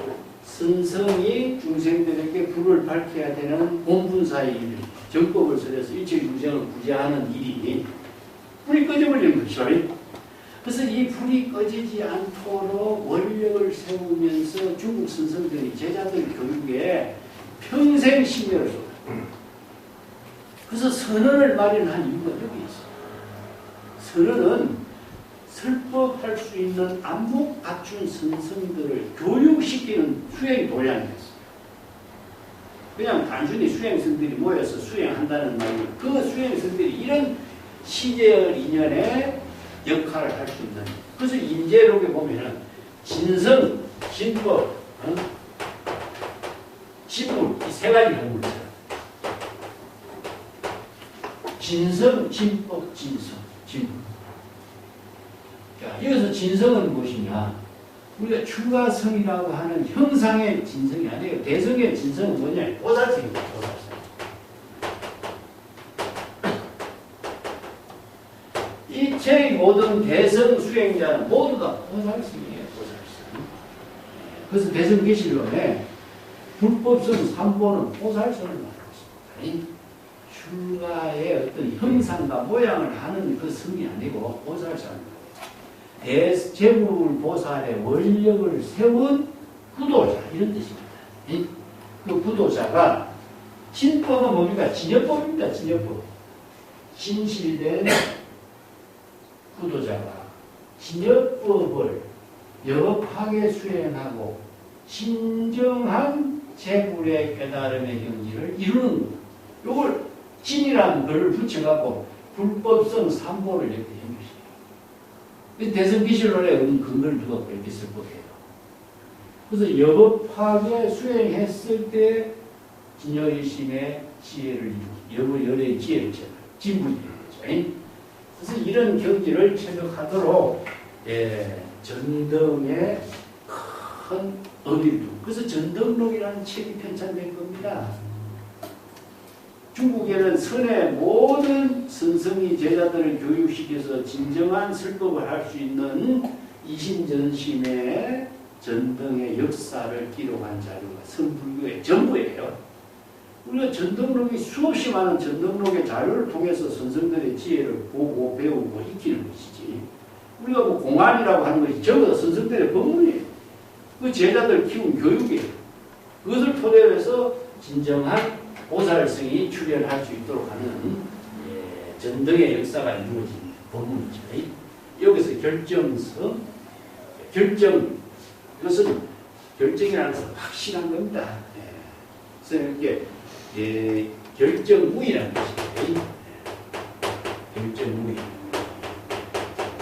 선성이 중생들에게 불을 밝혀야 되는 본분사의 일, 정법을 써서 일체 중생을 구제하는 일이 불이 꺼져버리는 거죠. 그래서 이 불이 꺼지지 않도록 원력을 세우면서 중국 선성들이 제자들 교육에 평생 신경을 쏟아요. 그래서 선언을 마련한 이유가 여기 있어요. 선언은 설법할 수 있는 안목 갖춘 선성들을 교육시키는 수행 도량이었어요. 그냥 단순히 수행성들이 모여서 수행한다는 말이고 그 수행성들이 이런 시제의 인연에 역할을 할 수 있는. 그래서 인재록에 보면은 진성, 진법, 진물 이 세 가지 공부를 해요. 진성, 진법, 진성, 진물. 자, 여기서 진성은 무엇이냐? 우리가 출가성이라고 하는 형상의 진성이 아니에요. 대성의 진성은 뭐냐? 보살성입니다. 보살성. 모든 대성 수행자는 모두 다 보살승이에요. 보살승. 그래서 대성계실론에 불법성 삼보는 보살성을 말하고 있습니다. 출가의 어떤 형상과 모양을 하는 그 성이 아니고 보살성입니다. 대제불보살의 원력을 세운 구도자 이런 뜻입니다. 그 구도자가 진법은 뭡니까? 진여법입니다. 진여법. 진실된 구도자가 진여법을 여법하게 수행하고 진정한 제불의 깨달음의 경지를 이루는 겁니다. 이걸 진이라는 글을 붙여갖고 불법성 삼보를 이렇게 해주시죠. 대성기실론에 근거를 두고 이렇게 쓸 거예요. 그래서 여법하게 수행했을 때 진여일심의 지혜를 이루고 열의 지혜를 진부지는 거죠. 그래서 이런 경지를 체득하도록 전등의 큰 의미를 두고 그래서 전등록이라는 책이 편찬된 겁니다. 중국에는 선의 모든 선성이 제자들을 교육시켜서 진정한 설법을 할 수 있는 이심전심의 전등의 역사를 기록한 자료가 선불교의 전부예요. 우리가 전등록이 수없이 많은 전등록의 자료를 통해서 선생들의 지혜를 보고 배우고 익히는 것이지. 우리가 뭐 공안이라고 하는 것이 전부 다 선생들의 법문이에요. 그 제자들 키운 교육이에요. 그것을 토대로 해서 진정한 보살성이 출현할 수 있도록 하는 전등의 역사가 이루어진 법문이죠. 여기서 결정성, 이것은 결정이라는 것은 확실한 겁니다. 그래서 이렇게 결정무이라는 것이에요. 결정무이.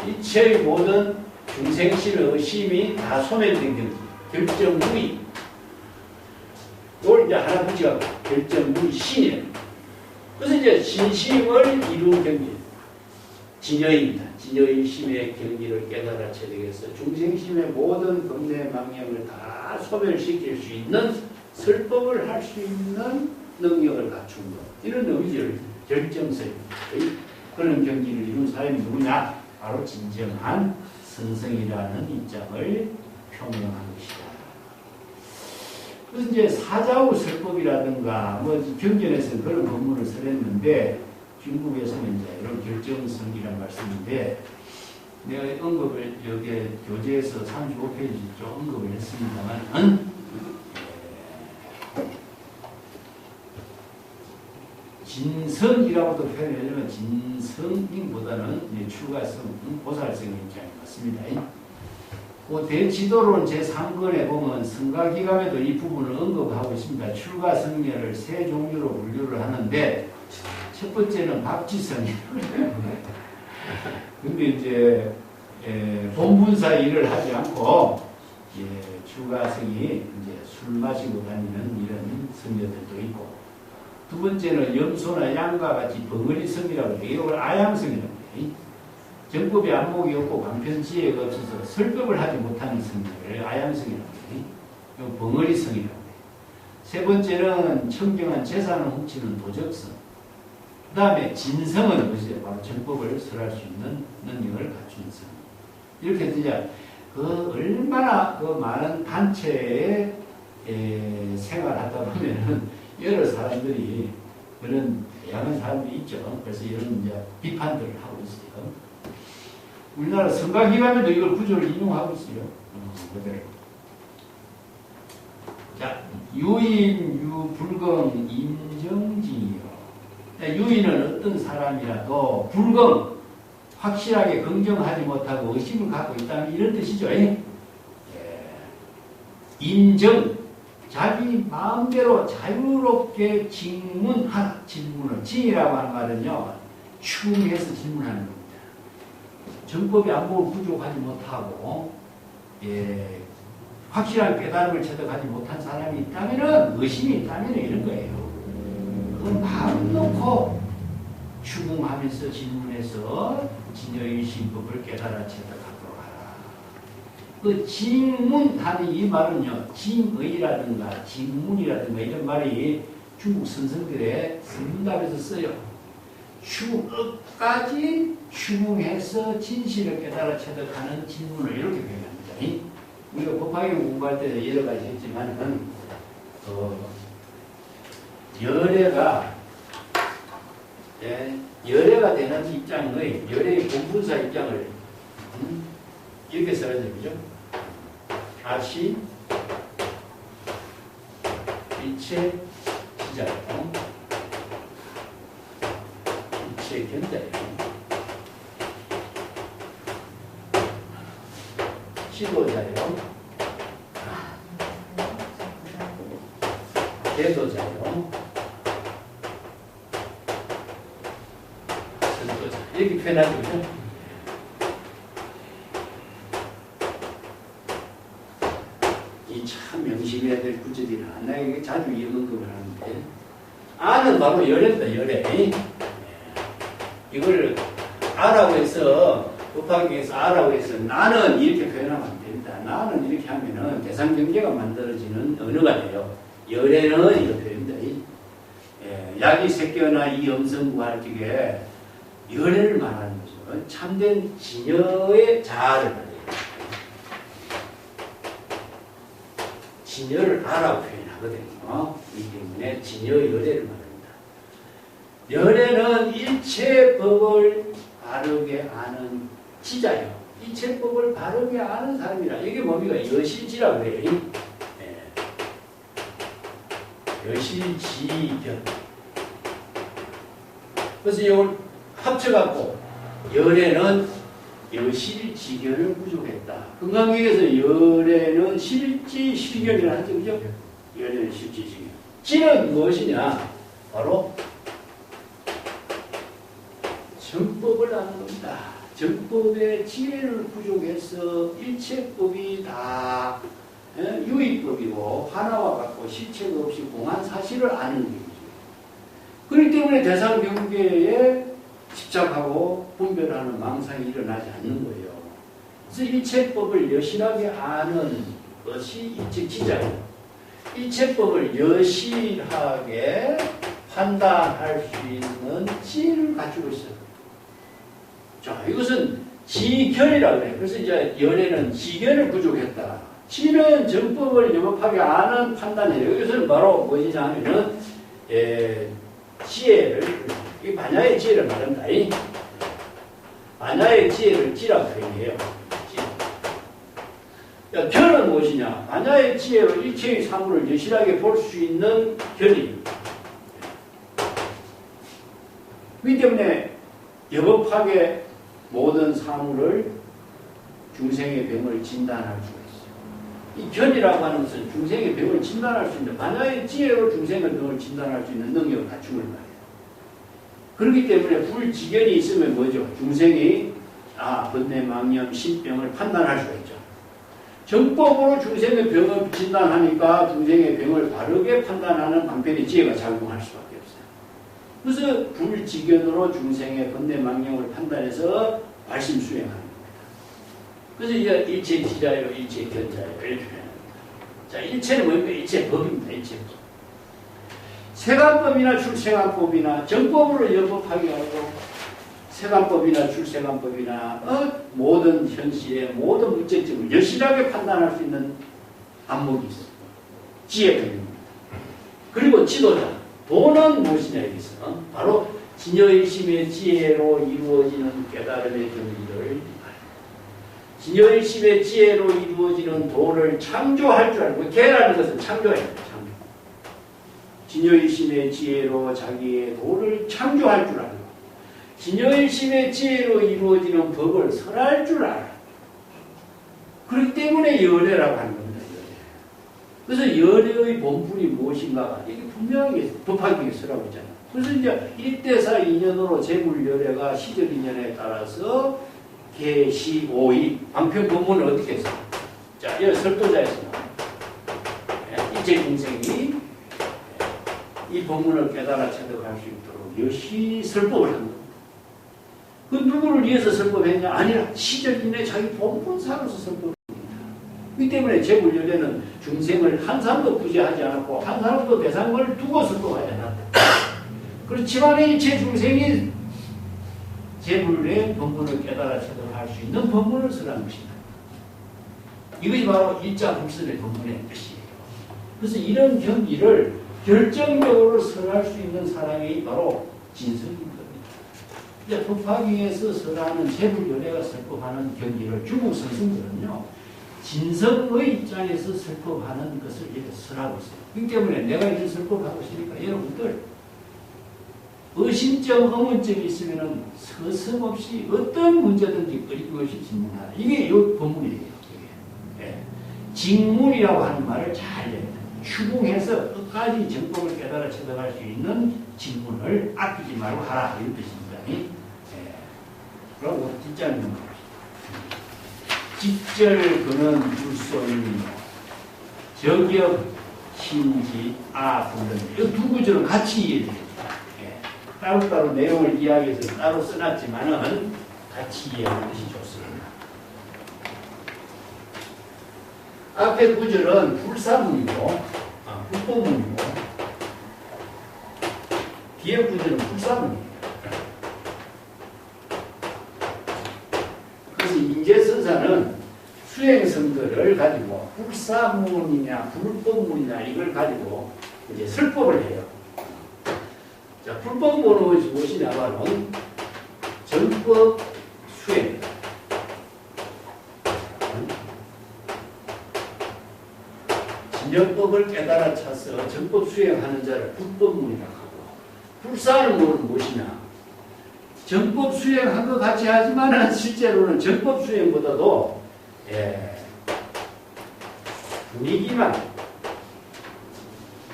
이체의 모든 중생심의 의심이 다 소멸된 경지. 결정무이. 이걸 이제 하나 붙여갖고 결정무이 신이에요. 그래서 이제 진심을 이룬 경지. 진여입니다. 진여의 심의 경지를 깨달아 체득해서 중생심의 모든 겁내 망념을 다 소멸시킬 수 있는 설법을 할 수 있는 능력을 갖춘 것. 이런 의미를 결정성입니다. 그런 경지를 이룬 사람이 누구냐? 바로 진정한 선성이라는 입장을 표명한 것이다. 그래서 이제 사자후 설법이라든가 뭐 경전에서는 그런 법문을 설했는데 중국에서는 이제 이런 결정성이라는 말씀인데 내가 언급을 여기에 교재에서 35페이지 쪽 언급을 했습니다만 진성이라고도 표현하려면 진성보다는 출가성, 보살성의 입장이 맞습니다. 그 대지도론 제3권에 보면 성가기감에도 이 부분을 언급하고 있습니다. 출가성녀를 세 종류로 분류를 하는데 첫 번째는 박지성이라고 해요. 근데 이제 본분사 일을 하지 않고 출가성이 이제 술 마시고 다니는 이런 성녀들도 있고 두 번째는 염소나 양과 같이 벙어리성이라고 해요. 이걸 아양성이라고 해요. 정법에 안목이 없고 강편지혜가 없어서 설법을 하지 못하는 성녀를 아양성이라고 해요. 이거 벙어리성이라고 해요. 세 번째는 청정한 재산을 훔치는 도적성. 그 다음에 진성은 무엇이죠? 바로 정법을 설할 수 있는 능력을 갖춘 성. 이렇게 이제 그 얼마나 그 많은 단체에 생활하다 보면은 여러 사람들이 그런 다양한 사람들이 있죠. 그래서 이런 이제 비판들을 하고 있어요. 우리나라 성가기관에도 이걸 구조를 인용하고 있어요. 그대로. 자, 유인, 유불경, 임정지요. 유인은 어떤 사람이라도 불경, 확실하게 긍정하지 못하고 의심을 갖고 있다는 이런 뜻이죠. 임정, 자기 마음대로 자유롭게 질문하라. 질문을. 징이라고 하는 말은요, 추궁해서 질문하는 겁니다. 정법이 안목을 부족하지 못하고, 확실한 깨달음을 체득하지 못한 사람이 있다면은, 의심이 있다면 이런 거예요. 그건 마음 놓고 추궁하면서 질문해서 진여의심법을 깨달아 체득하도록 하라. 그 징문하는 이 말은요, 징의라든가 징문이라든가 이런 말이 중국 선생들의 선문답에서 써요. 끝까지 추궁해서 진실을 깨달아 체득하는 진문을 이렇게 표현합니다. 우리가 법화경 공부할 때 여러 가지 했지만은 열애가 되는 입장의 열애의 본분사 입장을 이렇게 써야 되죠. 아시 일체 지자요, 일체 견자요, 지도자요, 대도자요, 선도자 이렇게 표현하죠. 그죠? 참 명심해야 될 구절이라 나 이게 자주 이 언급을 하는데 아는 바로 열애다. 열애. 이걸 아라고 해서 법화경에서 아라고 해서 나는 이렇게 표현하면 안 됩니다. 나는 이렇게 하면은 대상 경계가 만들어지는 언어가 돼요. 열애는 이렇게 표현입니다. 약이 새끼나 이 음성구할 적에 열애를 말하는 거죠. 참된 진여의 자아를 말해요. 진여를 아라고 표현하거든요. 이 때문에 진여 열애를 말합니다. 열애는 일체법을 바르게 아는 지자요. 일체법을 바르게 아는 사람이라. 이게 뭡니까? 여실지라고 그래요. 여실지견. 그래서 이걸 합쳐갖고 열애는 여실지견을 부족했다. 금강경에서 열애는 실지실견이라 하죠. 그죠? 열애는 실지실견. 지는 무엇이냐? 바로 정법을 아는 겁니다. 정법의 지혜를 부족해서 일체법이 다 유의법이고 하나와 같고 실체가 없이 공한 사실을 아는 것이죠. 그렇기 때문에 대상 경계에 집착하고 분별하는 망상이 일어나지 않는 거예요. 그래서 일체법을 여실하게 아는 것이 일체지자예요. 일체법을 여실하게 판단할 수 있는 지혜를 가지고 있어요. 자, 이것은 지견이라고 해요. 그래서 이제 열애는 지견을 부족했다. 지는 정법을 영업하게 아는 판단이에요. 이것은 바로 무엇이냐 하면은 지혜를, 이 만야의 지혜를 말한다. 만야의 지혜를 지라고 표현해요. 견은 무엇이냐? 만야의 지혜로 일체의 사물을 여실하게 볼 수 있는 견이. 그렇기 때문에 여법하게 모든 사물을 중생의 병을 진단할 수가 있어요. 이 견이라고 하는 것은 중생의 병을 진단할 수 있는, 만야의 지혜로 중생의 병을 진단할 수 있는 능력을 갖춘 걸 말이에요. 그렇기 때문에 불지견이 있으면 뭐죠? 중생이 번뇌, 망념, 신병을 판단할 수가 있죠. 정법으로 중생의 병을 진단하니까 중생의 병을 바르게 판단하는 방편의 지혜가 작용할 수밖에 없어요. 그래서 불지견으로 중생의 번뇌, 망념을 판단해서 발심 수행하는 겁니다. 그래서 이제 일체지자요, 일체견자요 이렇게 표현합니다. 자, 일체는 뭡니까? 일체법입니다. 일체법. 세간법이나 출세간법이나 정법으로 여법하게 하고 세간법이나 출세간법이나 모든 현실의 모든 문제점을 여실하게 판단할 수 있는 안목이 있습니다. 지혜가 있습니다. 그리고 지도자. 도는 무엇이냐 여기서 바로 진여일심의 지혜로 이루어지는 깨달음의 경리를 진여일심의 지혜로 이루어지는 도를 창조할 줄 알고 개라는 것은 창조예요. 진여일심의 지혜로 자기의 도를 창조할 줄 알고 진여일심의 지혜로 이루어지는 법을 설할 줄 알아. 그렇기 때문에 열애라고 하는 겁니다. 열애. 그래서 열애의 본분이 무엇인가 이게 분명하게 법화경에 서라고 있잖아요. 그래서 이제 1대사 인연으로 재물열애가 시절 인연에 따라서 개시 오이 방편 본문을 어떻게 했어요? 자, 여기 설도자에서 나와요. 일체 중생이 이 본문을 깨달아 체득할 수 있도록 여시 설법을 한 겁니다. 그 누구를 위해서 설법했냐? 아니라 시절인의 자기 본분사로서 설법합니다. 이 때문에 재물열애는 중생을 한 사람도 구제하지 않았고 한 사람도 대상을 두고 설법하지 않았다. 그렇지만 일체 중생이 재물의 법문을 깨달아 체득할 수 있는 법문을 설한 것이다. 이것이 바로 일자불설의 법문의 뜻이에요. 그래서 이런 경기를 결정적으로 설할 수 있는 사람이 바로 진성인 겁니다. 이제 법화경에서 설하는 재물연회가 설법하는 경기를 중국 선생들은요, 진성의 입장에서 설법하는 것을 이렇게 설하고 있어요. 그렇기 때문에 내가 이런 설법하고 있으니까 여러분들 의심점, 의문점이 있으면 서슴없이 어떤 문제든지 끊임없이 질문하라. 이게 이 법문이에요. 이게. 예. 직문이라고 하는 말을 잘 해야 돼요. 추궁해서 끝까지 정법을 깨달아 체득할 수 있는 직문을 아끼지 말고 하라. 이런 뜻입니다. 예. 그리고 뒷자는 직절 그는 불소인 저격 신지 분론. 이 두 구절은 같이 이해돼요. 따로따로 내용을 이야기해서 따로 써놨지만은 같이 이해하는 것이 좋습니다. 앞에 구절은 불사문이고, 불법문이고, 뒤에 구절은 불사문이에요. 그래서 인재선사는 수행성들을 가지고 불사문이냐 불법문이냐 이걸 가지고 이제 설법을 해요. 자, 불법문은 무엇이냐면 정법 수행. 진여법을 깨달아 차서 정법 수행하는 자를 불법문이라고 하고, 불사문은 무엇이냐? 정법 수행한 것 같이 하지만 실제로는 정법 수행보다도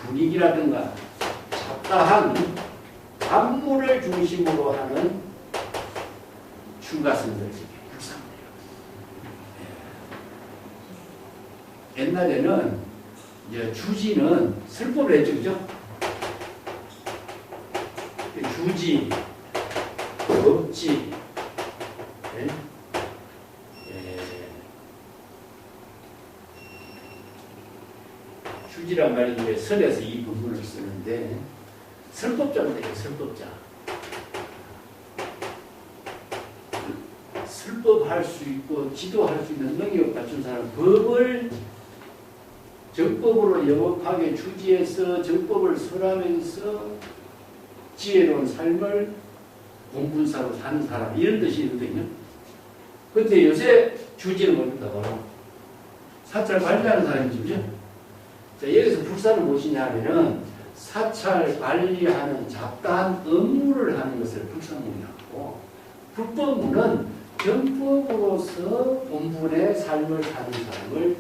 분위기라든가 잡다한 안무를 중심으로 하는 충가성들에게 불사문이에요. 옛날에는 이제 주지는 설법을 했죠, 그죠? 주지, 법지, 주지란 말이 이제 선에서 이 부분을 쓰는데. 설법자가 돼요, 설법자. 설법할 수 있고 지도할 수 있는 능력 갖춘 사람, 법을 정법으로 영업하게 주지해서 정법을 설하면서 지혜로운 삶을 공분사로 사는 사람, 이런 뜻이거든요. 근데 요새 주지는 뭡니까? 바로 사찰 관리하는 사람이죠, 그죠? 자, 여기서 불사는 무엇이냐 하면은 사찰 관리하는 잡다한 업무를 하는 것을 불사문이라고, 불법문은 정법으로서 본분의 삶을 사는 사람을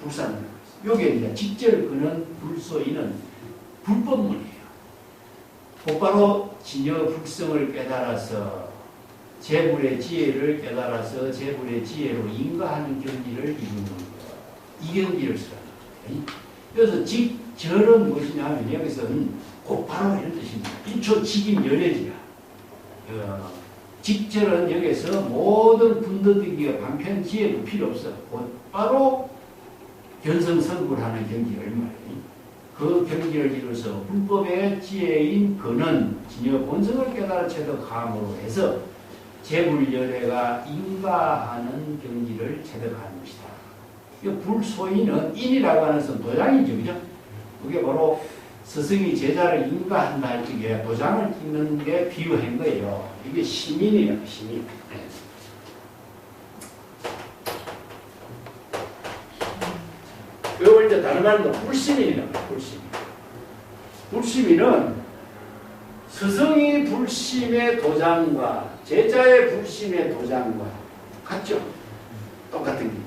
불사문이라고 했어요. 요게 이제 직절 그는 불소이는 불법문이에요. 곧바로 진여 불성을 깨달아서 재불의 지혜를 깨달아서 재불의 지혜로 인가하는 경지를 이루는 것, 이 경지를 쓰라는 거예요. 그래서 직절은 무엇이냐 하면 여기서는 곧바로 이런 뜻입니다. 일초직임 열애지야. 직절은 여기서 모든 분더기가 방편 지혜도 필요 없어. 곧바로 견성성불하는 경지를 말이에요. 그 경지를 이루어서 불법의 지혜인 그는 진여 본성을 깨달아 체득함으로 해서 재불열애가 인가하는 경지를 체득하는 것이다. 이 불소인은 인이라고 하는 것은 도장이죠, 그죠? 그게 바로 스승이 제자를 인가한다 할 적에 도장을 찍는 게 비유한 거예요. 이게 시민이에요, 시민. 그걸 이제 다른 말로 불시민이라고 해요, 불시민. 불시민은 스승이 불심의 도장과 제자의 불심의 도장과 같죠? 똑같은 게.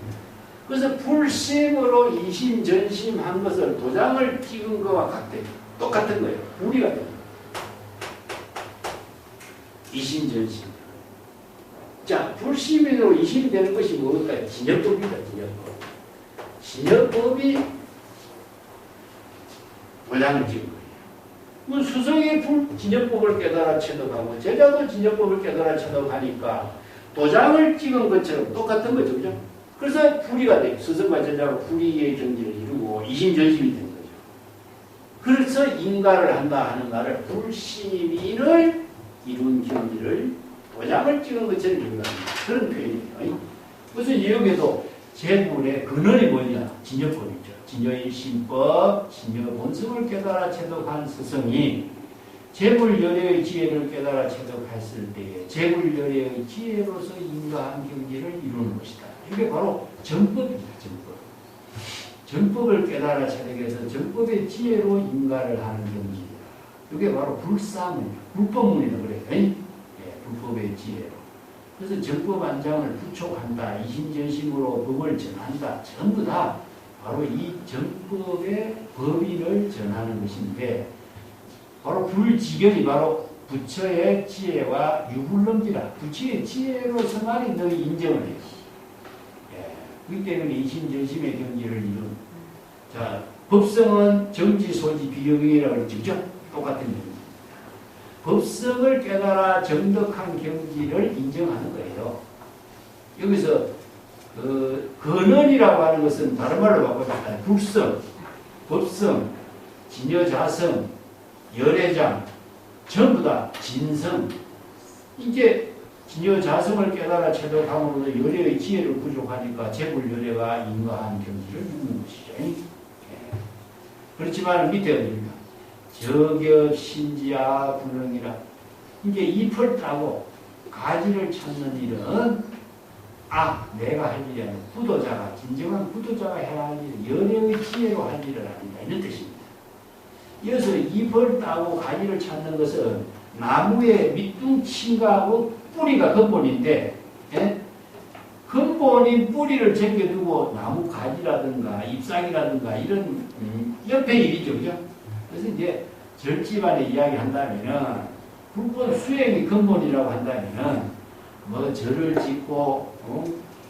그래서 불심으로 이심전심한 것을 도장을 찍은 것과 같아요. 똑같은 거예요. 불이가 됩니다. 이심전심. 자, 불심으로 이심되는 것이 무엇일까요? 진여법이다, 진여법. 진여법이 도장을 찍은 거예요. 수성이 진여법을 깨달아 체득하고 제자도 진여법을 깨달아 체득하니까 도장을 찍은 것처럼 똑같은 거죠, 그죠? 그래서 불이가 돼요. 스승과 제자가 불이의 경지를 이루고 이심전심이 된 거죠. 그래서 인가를 한다 하는 말을 불심인을 이룬 경지를 도장을 찍은 것처럼 기억합니다. 그런 표현이에요. 그래서 여기에도 재물의 근원이 뭐냐? 진여법이죠. 진여일심법, 진여본성을 깨달아 체득한 스승이 재물열애의 지혜를 깨달아 체득했을 때에 재물열애의 지혜로서 인가한 경지를 이루는 것이다. 이게 바로 정법입니다. 정법. 정법을 깨달아 체득해서 정법의 지혜로 인가를 하는 경지다. 이게 바로 불사문이다. 불법문이다 그래요. 예, 불법의 지혜로. 그래서 정법 안장을 부촉한다. 이심전심으로 법을 전한다. 전부 다 바로 이 정법의 법인을 전하는 것인데 바로 불지견이 바로 부처의 지혜와 유불론지라. 부처의 지혜로서만 너희 인정을 해요. 예, 그렇기 때문에 이심전심의 경지를 이룬. 자, 법성은 정지, 소지, 비경이라고 그랬죠. 그죠? 똑같은 얘기입니다. 법성을 깨달아 정덕한 경지를 인정하는 거예요. 여기서 근원이라고 하는 것은 다른 말로 바꿔봤다. 불성, 법성, 진여자성, 열애장, 전부 다 진성. 이게 진여자성을 깨달아 체득함으로써 열애의 지혜를 부족하니까 재불열애가 인가한 경지를 이루는 것이죠. 예. 그렇지만 밑에 어디입니까? 저격 신지야 불능이라. 이게 잎을 따고 가지를 찾는 일은 내가 할 일이 아니라 구도자가 진정한 구도자가 해야 할 일, 열애의 지혜로 할 일을 아니다 이런 뜻입니다. 이어서 잎을 따고 가지를 찾는 것은 나무의 밑둥친가하고 뿌리가 근본인데, 예? 근본인 뿌리를 제껴두고 나무 가지라든가 잎사귀라든가 이런 옆에 일이죠, 그죠? 그래서 이제 절집안에 이야기한다면은 불법 수행이 근본이라고 한다면은 뭐 절을 짓고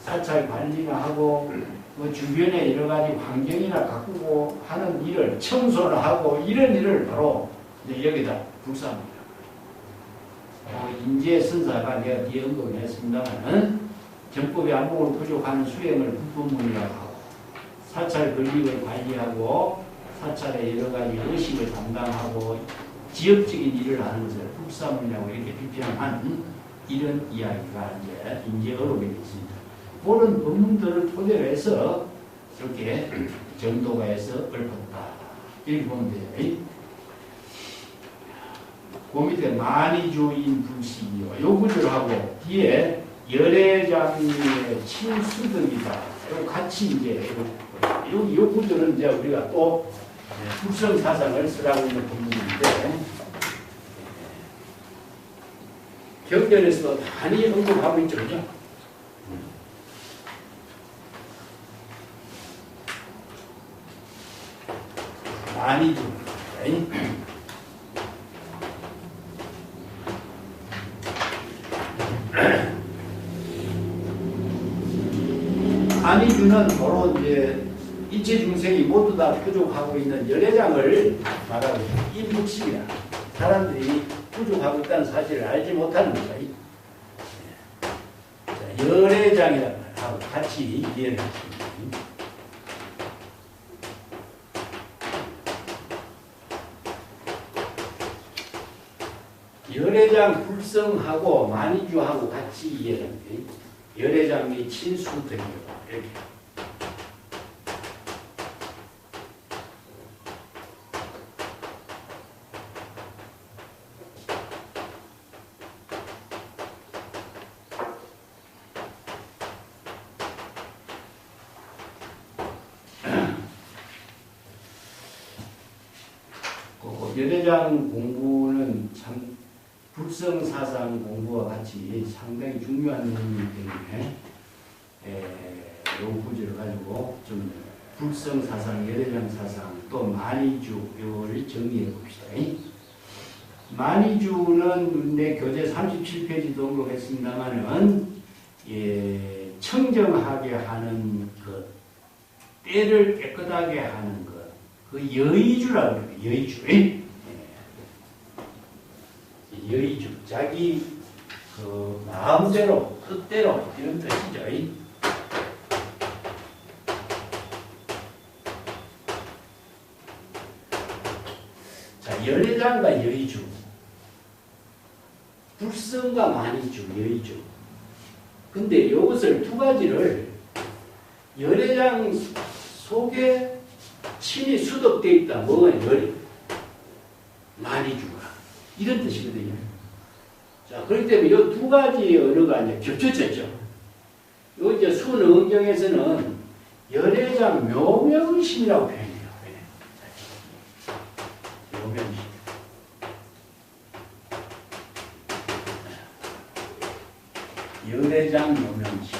사찰 관리나 하고 뭐 주변에 여러 가지 환경이나 가꾸고 하는 일을 청소를 하고 이런 일을 바로 이제 여기다 불사합니다. 인재 선사가 내가 뒤에 언급을 했습니다만은 정법의 안목을 부족하는 수행을 불법문이라고 하고 사찰 건립을 관리하고 사찰의 여러 가지 의식을 담당하고 지역적인 일을 하는 것을 불사문이라고 이렇게 비평한 이런 이야기가 이제 인재어록에 있습니다. 그런 법문들을 토대로 해서 이렇게 정도가에서 읊었다. 이렇게 보면 돼요. 그 밑에 만이주인 불식이요. 요 구절하고 뒤에 열애장님의 친수덕이다. 요 같이 이제 요 구절은 이제 우리가 또 불성사상을 쓰라고 있는 부분인데 경전에서도 많이 언급하고 있죠. 그죠? 많이 좀 안이주는 바로 이제 이체 중생이 모두 다 부족하고 있는 열애장을 말하고 이 묵심이야. 사람들이 부족하고 있다는 사실을 알지 못하는 거죠. 열애장이라고 하고 같이 이해를 하십니다. 열애장 불성하고 만이주하고 같이 이해를 합니다. 열애장이 친수덕이요. 이렇게. 열애장 공부는 참 불성사상 공부와 같이 상당히 중요한 부분이기 때문에 이 구절을 가지고 좀 불성사상, 열애장사상, 또 만이주를 정리해 봅시다. 만이주는 내 교재 37페이지도 언급했습니다만은 청정하게 하는 것, 때를 깨끗하게 하는 것, 그 여의주라고 그래요. 여의주. 여의주, 자기 그 마음대로, 뜻대로 이런 뜻이죠. 자, 열애장과 여의주. 불성과 만이주, 여의주. 근데 이것을 두 가지를 열애장 속에 침이 수독되어 있다. 뭐가 만이주가. 이런 뜻이거든요. 자, 그렇기 때문에 이 두 가지 언어가 이제 겹쳐졌죠. 요 이제 순응경에서는 열애장 묘명심이라고 표현해요. 묘명심. 열애장 묘명심.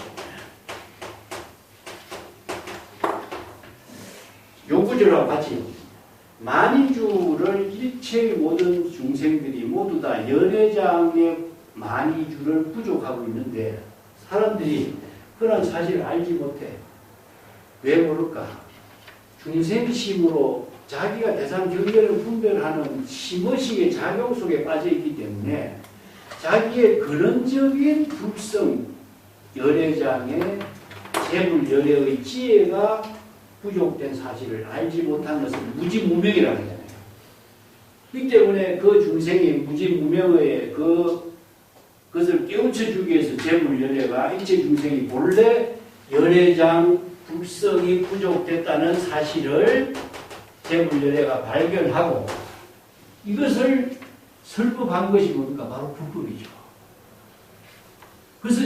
요 구절하고 같이 만이주를 일체의 모든 중생들이 모두 다 열애장의 만이주를 부족하고 있는데 사람들이 그런 사실을 알지 못해. 왜 모를까? 중생심으로 자기가 대상 경계를 분별하는 심의식의 작용 속에 빠져 있기 때문에 자기의 근원적인 불성 열애장의 재물 열애의 지혜가 부족된 사실을 알지 못한 것은 무지무명이라고 하잖아요. 그렇기 때문에 그 중생이 무지무명의 그것을 깨우쳐주기 위해서 재물열애가 일체 중생이 본래 열애장 불성이 부족됐다는 사실을 재물열애가 발견하고 이것을 설법한 것이 뭡니까? 바로 불법이죠. 그래서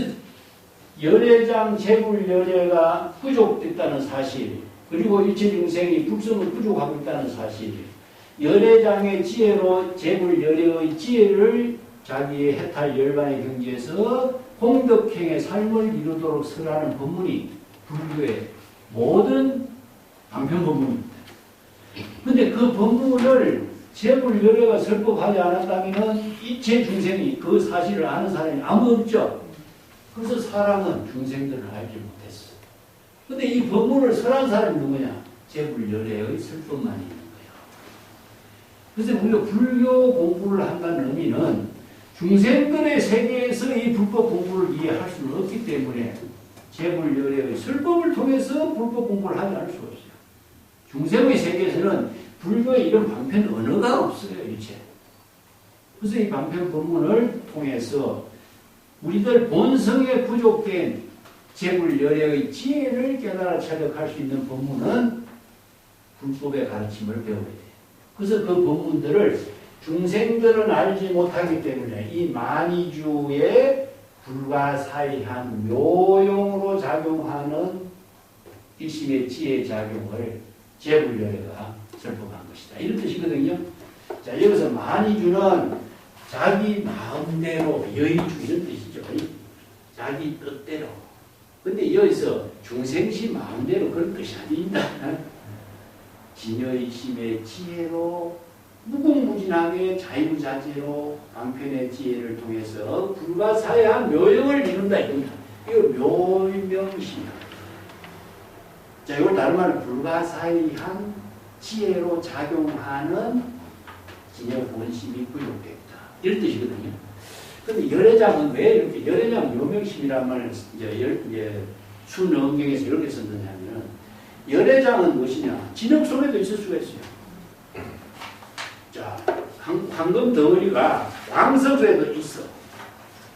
열애장 재물열애가 부족됐다는 사실 그리고 일체 중생이 불성을 부족하고 있다는 사실 열애장의 지혜로 재물열애의 지혜를 자기의 해탈 열반의 경지에서 공덕행의 삶을 이루도록 설하는 법문이 불교의 모든 방편 법문입니다. 그런데 그 법문을 재물열애가 설법하지 않았다면 이체 중생이 그 사실을 아는 사람이 아무도 없죠. 그래서 사람은 중생들을 알지 못했어. 그런데 이 법문을 설한 사람이 누구냐? 재물열애의 설법만 있는 거예요. 그래서 우리가 불교 공부를 한다는 의미는 중생들의 세계에서 이 불법 공부를 이해할 수는 없기 때문에 재물열애의 설법을 통해서 불법 공부를 하지 않을 수가 없어요. 중생의 세계에서는 불교의 이런 방편 언어가 없어요. 일체. 그래서 이 방편 법문을 통해서 우리들 본성에 부족된 재물열애의 지혜를 깨달아 체득할 수 있는 법문은 불법의 가르침을 배워야 돼요. 그래서 그 법문들을 중생들은 알지 못하기 때문에 이 만이주의 불가사의한 묘용으로 작용하는 일심의 지혜 작용을 재물열애가 설법한 것이다. 이런 뜻이거든요. 자, 여기서 만이주는 자기 마음대로 여의주 이런 뜻이죠. 자기 뜻대로. 근데 여기서 중생시 마음대로 그런 뜻이 아닙니다. 진여의심의 지혜로 무궁무진하게 자유자재로 방편의 지혜를 통해서 불가사의한 묘용을 이룬다 이겁니다. 이거 묘명심이다. 자, 이걸 다른 말로 불가사의한 지혜로 작용하는 진여 본심이 부족됐다. 이런 뜻이거든요. 근데 열애장은 왜 이렇게 열애장 묘명심이란 말을 이제 순응경에서 이렇게 썼느냐면 열애장은 무엇이냐? 진흙 속에도 있을 수가 있어요. 자, 황금 덩어리가 광석 속에도 있어.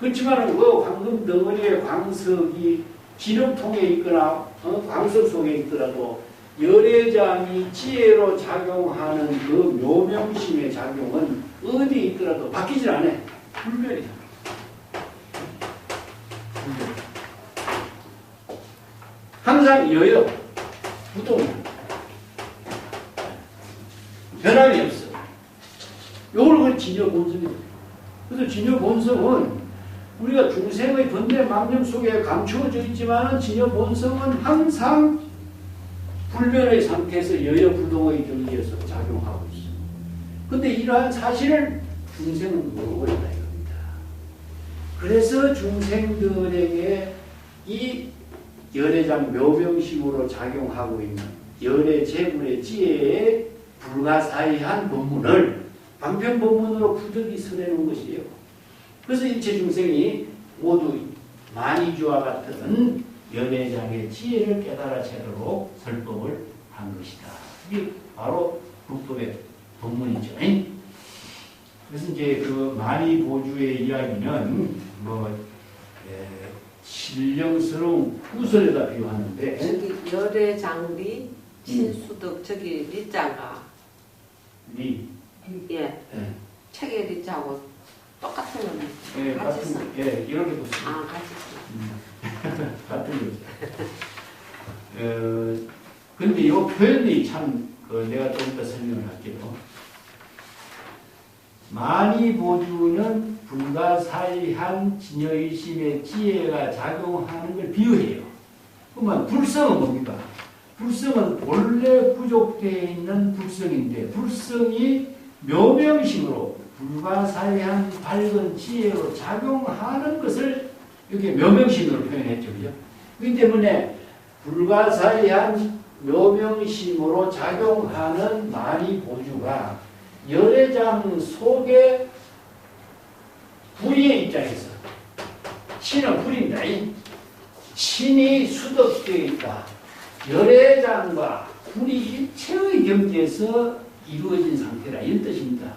그렇지만 그 황금 덩어리의 광석이 진흙통에 있거나 광석 속에 있더라도 열애장이 지혜로 작용하는 그 묘명심의 작용은 어디 있더라도 바뀌질 않아. 불변이다. 항상 여여 무동이야. 변함이 없어. 요걸 진여 본성이다. 그래서 진여 본성은 우리가 중생의 번뇌 망념 속에 감추어져 있지만 진여 본성은 항상 불변의 상태에서 여여불동의 경지에서 작용하고 있어. 근데 이러한 사실을 중생은 모르고 있다 이겁니다. 그래서 중생들에게 이 열애장 묘명식으로 작용하고 있는 열애 재물의 지혜의 불가사의한 법문을 방편 법문으로 부득이 설해놓은 것이에요. 그래서 일체 중생이 모두 만이주와 같은 열애장의 지혜를 깨달아 채도록 설법을 한 것이다. 이게 바로 불법의 법문이죠. 그래서 이제 그 만이보주의 이야기는 뭐 신령스러운 구설에다 비유하는데 저기 열애장리 친수덕 저기 리자가 리 예 예. 책의 리자하고 똑같은 거네. 예, 같이 같은 써. 예 이렇게 보시면 아 같이 써. 같은 거죠. 근데 이 표현이 참 내가 좀 이따 설명을 할게요. 만이보주는 불가사의한 진여의심의 지혜가 작용하는 걸 비유해요. 그러면 불성은 뭡니까? 불성은 본래 부족되어 있는 불성인데 불성이 묘명심으로 불가사의한 밝은 지혜로 작용하는 것을 여기 묘명심으로 표현했죠. 그죠? 그렇기 때문에 불가사의한 묘명심으로 작용하는 만이보주가 열애장 속에 불의의 입장에서 신은 불입니다. 신이 수덕되어 있다. 열애장과 불이 일체의 경지에서 이루어진 상태라 이런 뜻입니다.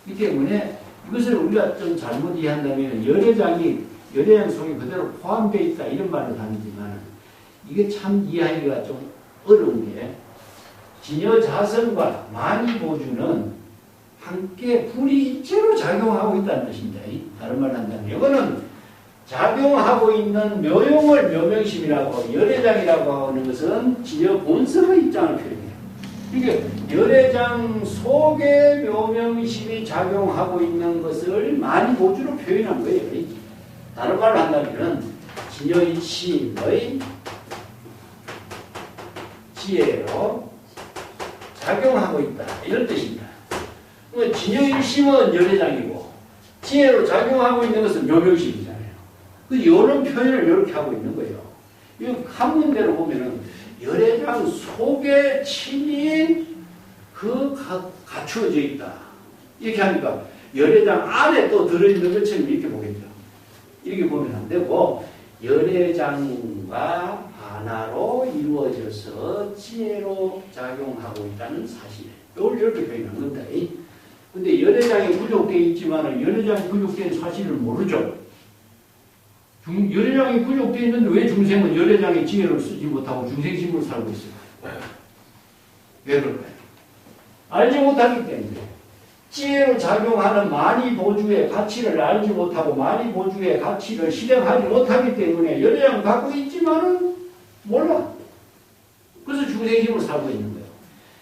이 때문에 이것을 우리가 좀 잘못 이해한다면 열애장 속에 그대로 포함되어 있다 이런 말을 하지만 이게 참 이해하기가 좀 어려운 게 진여자성과 만이보주는 함께 불이 일체로 작용하고 있다는 뜻입니다. 다른 말로 한다면 이거는 작용하고 있는 묘용을 묘명심이라고 열애장이라고 하는 것은 진여 본성의 입장을 표현해요. 이게 열애장 속에 묘명심이 작용하고 있는 것을 만이보주로 표현한 거예요. 다른 말로 한다면 진여의 심의 지혜로 작용하고 있다 이런 뜻입니다. 진여일심은 열애장이고 지혜로 작용하고 있는 것은 묘명심이잖아요. 이런 표현을 이렇게 하고 있는 거예요. 이 한문대로 보면은 열애장 속에 침이 갖추어져 있다. 이렇게 하니까 열애장 안에 또 들어있는 것처럼 이렇게 보겠죠. 이렇게 보면 안 되고 열애장과 하나로 이루어져서 지혜로 작용하고 있다는 사실. 이걸 이렇게 표현한 겁니다. 근데 열애장이 부족되어 있지만 열애장이 부족된 사실을 모르죠. 열애장이 부족되어 있는데 왜 중생은 열애장의 지혜를 쓰지 못하고 중생심으로 살고 있어요? 왜 그럴까요? 알지 못하기 때문에. 지혜로 작용하는 만이보주의 가치를 알지 못하고 만이보주의 가치를 실행하지 못하기 때문에 열애장 갖고 있지만은 몰라. 그래서 중생심으로 살고 있는 거예요.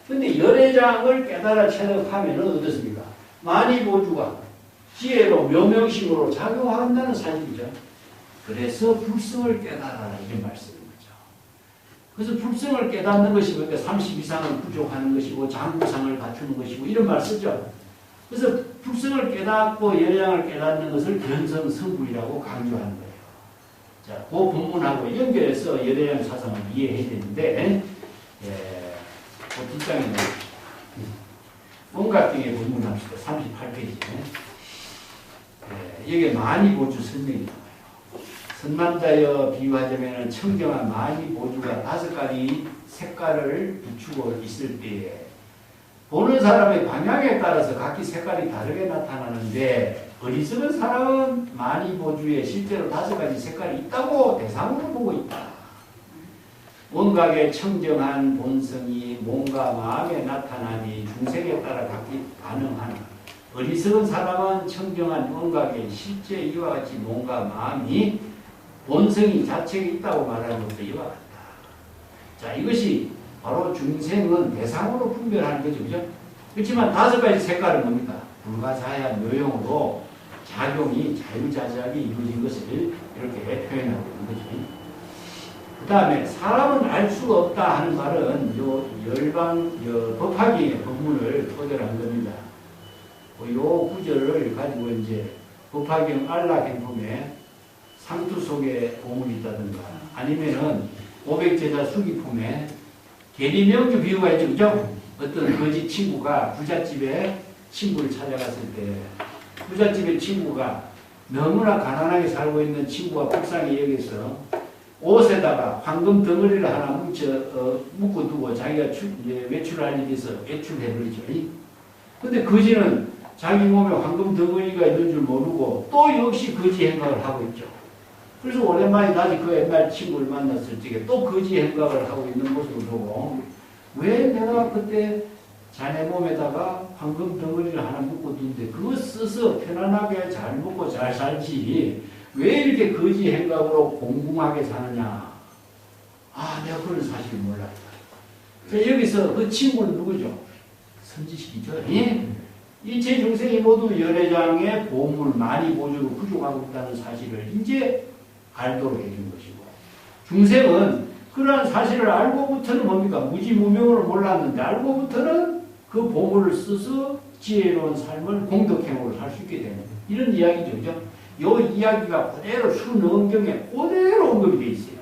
근데 열애장을 깨달아 체득하면 어떻습니까? 만이보주가 지혜로 묘명심으로 작용한다는 사실이죠. 그래서 불성을 깨달아라 이런 말씀인 거죠. 그래서 불성을 깨닫는 것이 그러니까 30 이상은 부족하는 것이고 장구상을 갖추는 것이고 이런 말 쓰죠. 그래서 불성을 깨닫고 열애장을 깨닫는 것을 견성성불이라고 강조하는 거예요. 자, 그 본문하고 연결해서 열애장 사상을 이해해야 되는데 그 뒷장에 온각경의 본문 합시다. 38페이지. 여기에 만이보주 설명이 나와요. 선만자여 비유하자면 청정한 만이보주가 5가지 색깔을 비추고 있을 때에 보는 사람의 방향에 따라서 각기 색깔이 다르게 나타나는데 어리석은 사람은 만이보주에 실제로 5가지 색깔이 있다고 대상으로 보고 있다. 온각의 청정한 본성이 몸과 마음에 나타나니 중생에 따라 각기 반응하나 어리석은 사람은 청정한 온각의 실제 이와 같이 몸과 마음이 본성이 자체에 있다고 말하는 것도 이와 같다. 자, 이것이 바로 중생은 대상으로 분별하는 거죠. 그죠? 그렇지만 5가지 색깔은 뭡니까? 불가사의한 묘용으로 작용이 자유자재하게 이루어진 것을 이렇게 표현하고 있는 거죠. 그 다음에 사람은 알 수가 없다 하는 말은 법화기의 법문을 토대로 한 겁니다. 요 구절을 가지고 이제 법화경 안락행품에 상투 속에 보물이 있다든가 아니면은 500제자 수기품에 계리명주 비유가 있죠. 그죠? 어떤 거지 친구가 부잣집에 친구를 찾아갔을 때 부잣집의 친구가 너무나 가난하게 살고 있는 친구가 불쌍히 여기서 옷에다가 황금 덩어리를 하나 묶어두고 자기가 외출할 일이 있어 외출해버리죠. 근데 거지는 자기 몸에 황금 덩어리가 있는 줄 모르고 또 역시 거지 행각을 하고 있죠. 그래서 오랜만에 다시 그 옛날 친구를 만났을 적에 또 거지 행각을 하고 있는 모습을 보고 왜 내가 그때 자네 몸에다가 황금 덩어리를 하나 묶어둔데 그거 써서 편안하게 잘 먹고 잘 살지 왜 이렇게 거지 행각으로 공공하게 사느냐. 아, 내가 그런 사실을 몰랐다. 여기서 그 친구는 누구죠? 선지식이죠. 예? 일체 중생이 모두 열애장의 보물 많이 보주로 부족하고 있다는 사실을 이제 알도록 해준 것이고, 중생은 그러한 사실을 알고부터는 뭡니까? 무지무명으로 몰랐는데 알고부터는 그 보물을 써서 지혜로운 삶을 공덕행으로 살 수 있게 되는 이런 이야기죠. 그죠? 이 이야기가 그대로 수능경에 그대로 언급이 되어 있어요.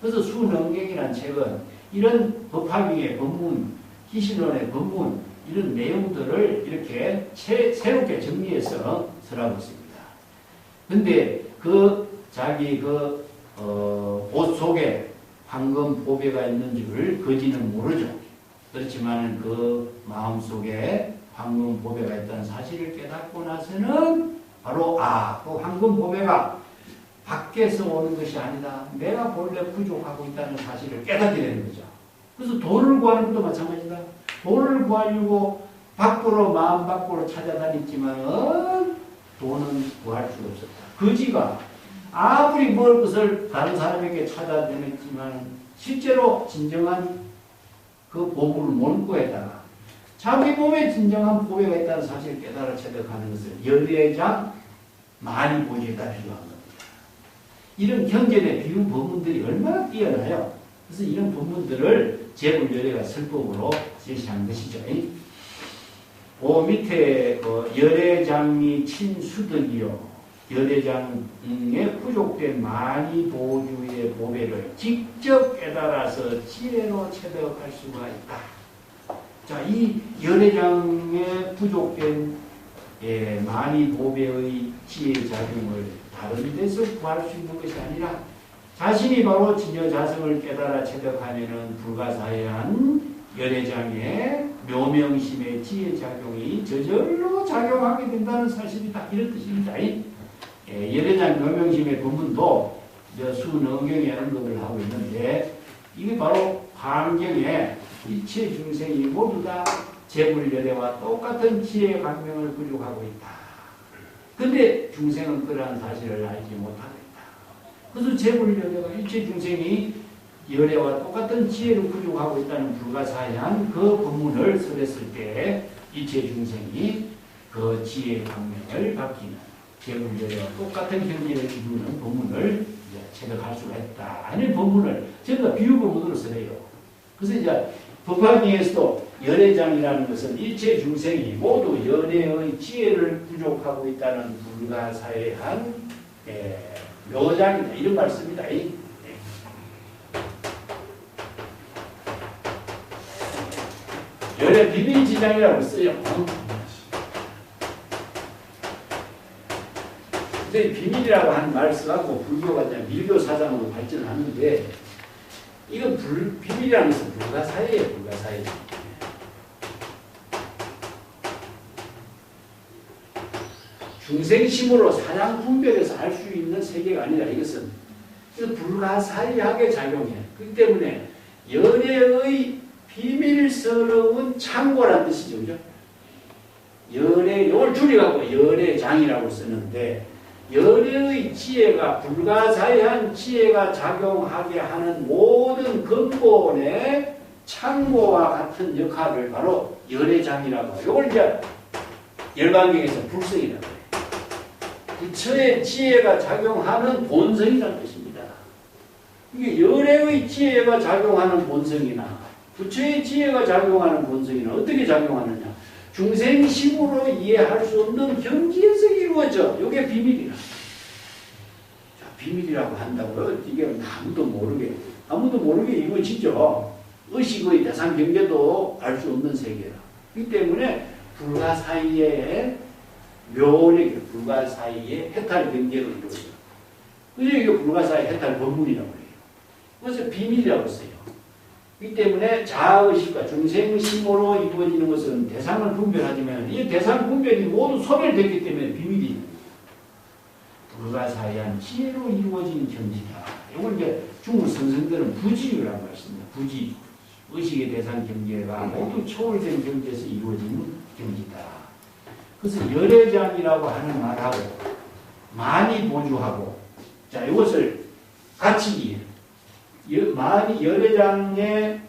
그래서 수능경이라는 책은 이런 법화경의 법문, 희신론의 법문 이런 내용들을 이렇게 새롭게 정리해서 설하고 있습니다. 근데 자기 옷 속에 황금 보배가 있는 줄 거지는 모르죠. 그렇지만 그 마음 속에 황금 보배가 있다는 사실을 깨닫고 나서는 바로 그 황금 보배가 밖에서 오는 것이 아니다. 내가 본래 부족하고 있다는 사실을 깨닫게 되는 거죠. 그래서 돈을 구하는 것도 마찬가지다. 돈을 구하려고 마음 밖으로 찾아다녔지만 돈은 구할 수 없었다. 거지가 아무리 먹을 것을 다른 사람에게 찾아다녔지만 실제로 진정한 그 보물을 못 구했다가 자기 몸에 진정한 보배가 있다는 사실을 깨달아 체득하는 것을 열애장 많이 보지에 따라 필요한 겁니다. 이런 경전의 비유 법문들이 얼마나 뛰어나요. 그래서 이런 법문들을 제불열애가 설법으로 제시한 것이죠. 그 밑에 열애장이 친수덕이요. 열애장에 부족된 많이 보주의 보배를 직접 깨달아서 지혜로 체득할 수가 있다. 자, 이 열애장에 부족된 많이 보배의 지혜 작용을 다른 데서 구할 수 있는 것이 아니라 자신이 바로 진여자성을 깨달아 체득하면은 불가사의한 열애장의 묘명심의 지혜 작용이 저절로 작용하게 된다는 사실이다. 이런 뜻입니다. 열애장 묘명심의 본문도 수능경에 언급을 하고 있는데 이게 바로 환경에 일체 중생이 모두 다 재불열애와 똑같은 지혜 강명을 부족하고 있다. 근데 중생은 그러한 사실을 알지 못하고 있다. 그래서 재불열애가 일체 중생이 열애와 똑같은 지혜를 부족하고 있다는 불가사의한 그 법문을 설했을 때 일체 중생이 그 지혜 강명을 받기는 재불열애와 똑같은 경지를 이루는 법문을 체득할 수가 있다 하는 법문을 전부 다 비유 법문으로 설해요. 그래서 이제 법화경에서도 열애장이라는 것은 일체 중생이 모두 열애의 지혜를 부족하고 있다는 불가사의한 묘장이다. 이런 말씀입니다. 열애 비밀지장이라고 써요. 근데 비밀이라고 하는 말을 써갖고 불교가 이제 밀교 사상으로 발전하는데 이건 비밀이라는 것은 불가사의예요. 불가사의. 중생심으로 사량 분별해서 알 수 있는 세계가 아니라 이것은 불가사의하게 작용해. 그렇기 때문에 열애의 비밀스러운 창고란 뜻이죠. 그죠? 열애, 이걸 줄여갖고 열애장이라고 쓰는데 열애의 지혜가 불가사의한 지혜가 작용하게 하는 모든 근본의 창고와 같은 역할을 바로 열애장이라고 해요. 이걸 이제 열반경에서 불성이라고 해요. 부처의 지혜가 작용하는 본성이라는 뜻입니다. 이게 열애의 지혜가 작용하는 본성이나 부처의 지혜가 작용하는 본성이나 어떻게 작용하느냐? 중생심으로 이해할 수 없는 경지에서 이루어져. 이게 비밀이라. 자, 비밀이라고 한다고요? 이게 아무도 모르게 이루어지죠. 의식의 대상 경계도 알 수 없는 세계라. 그렇기 때문에 불가사의의 묘력이 불가사의의 해탈 경계로 이루어져요. 그래서 이게 불가사의 해탈 법문이라고 해요. 그래서 비밀이라고 써요. 이 때문에 자아의식과 중생심으로 이루어지는 것은 대상을 분별하지만 이 대상 분별이 모두 소멸됐기 때문에 비밀이 불가사의한 지혜로 이루어진 경지다. 이걸 이제 중국 선생들은 부지유라고 했습니다. 부지. 의식의 대상 경계가 모두 초월된 경지에서 이루어지는 경지다. 그래서 열애장이라고 하는 말하고 많이 보주하고 자 이것을 같이 많이 열애장에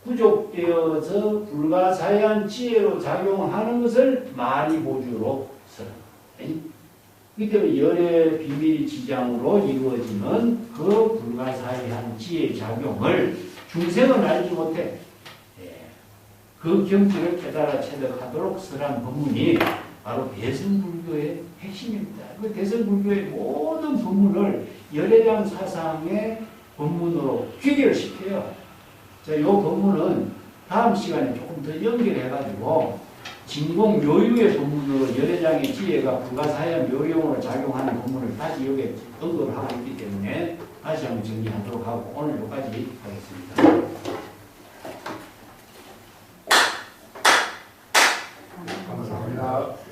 구족되어서 불가사의한 지혜로 작용하는 것을 많이 보주로 써라. 이 때문에 열의 비밀 지장으로 이루어지는 그 불가사의한 지혜 작용을 중생은 알지 못해. 그 경지를 깨달아 체득하도록 설한 법문이 바로 대승불교의 핵심입니다. 그 대승불교의 모든 법문을 열애장 사상의 법문으로 귀결시켜요. 자, 이 법문은 다음 시간에 조금 더 연결해가지고 진공 묘유의 법문으로 열애장의 지혜가 불가사의한 묘용으로 작용하는 법문을 다시 여기에 언급을 하고 있기 때문에 다시 한번 정리하도록 하고 오늘 여기까지 하겠습니다. 감사합니다.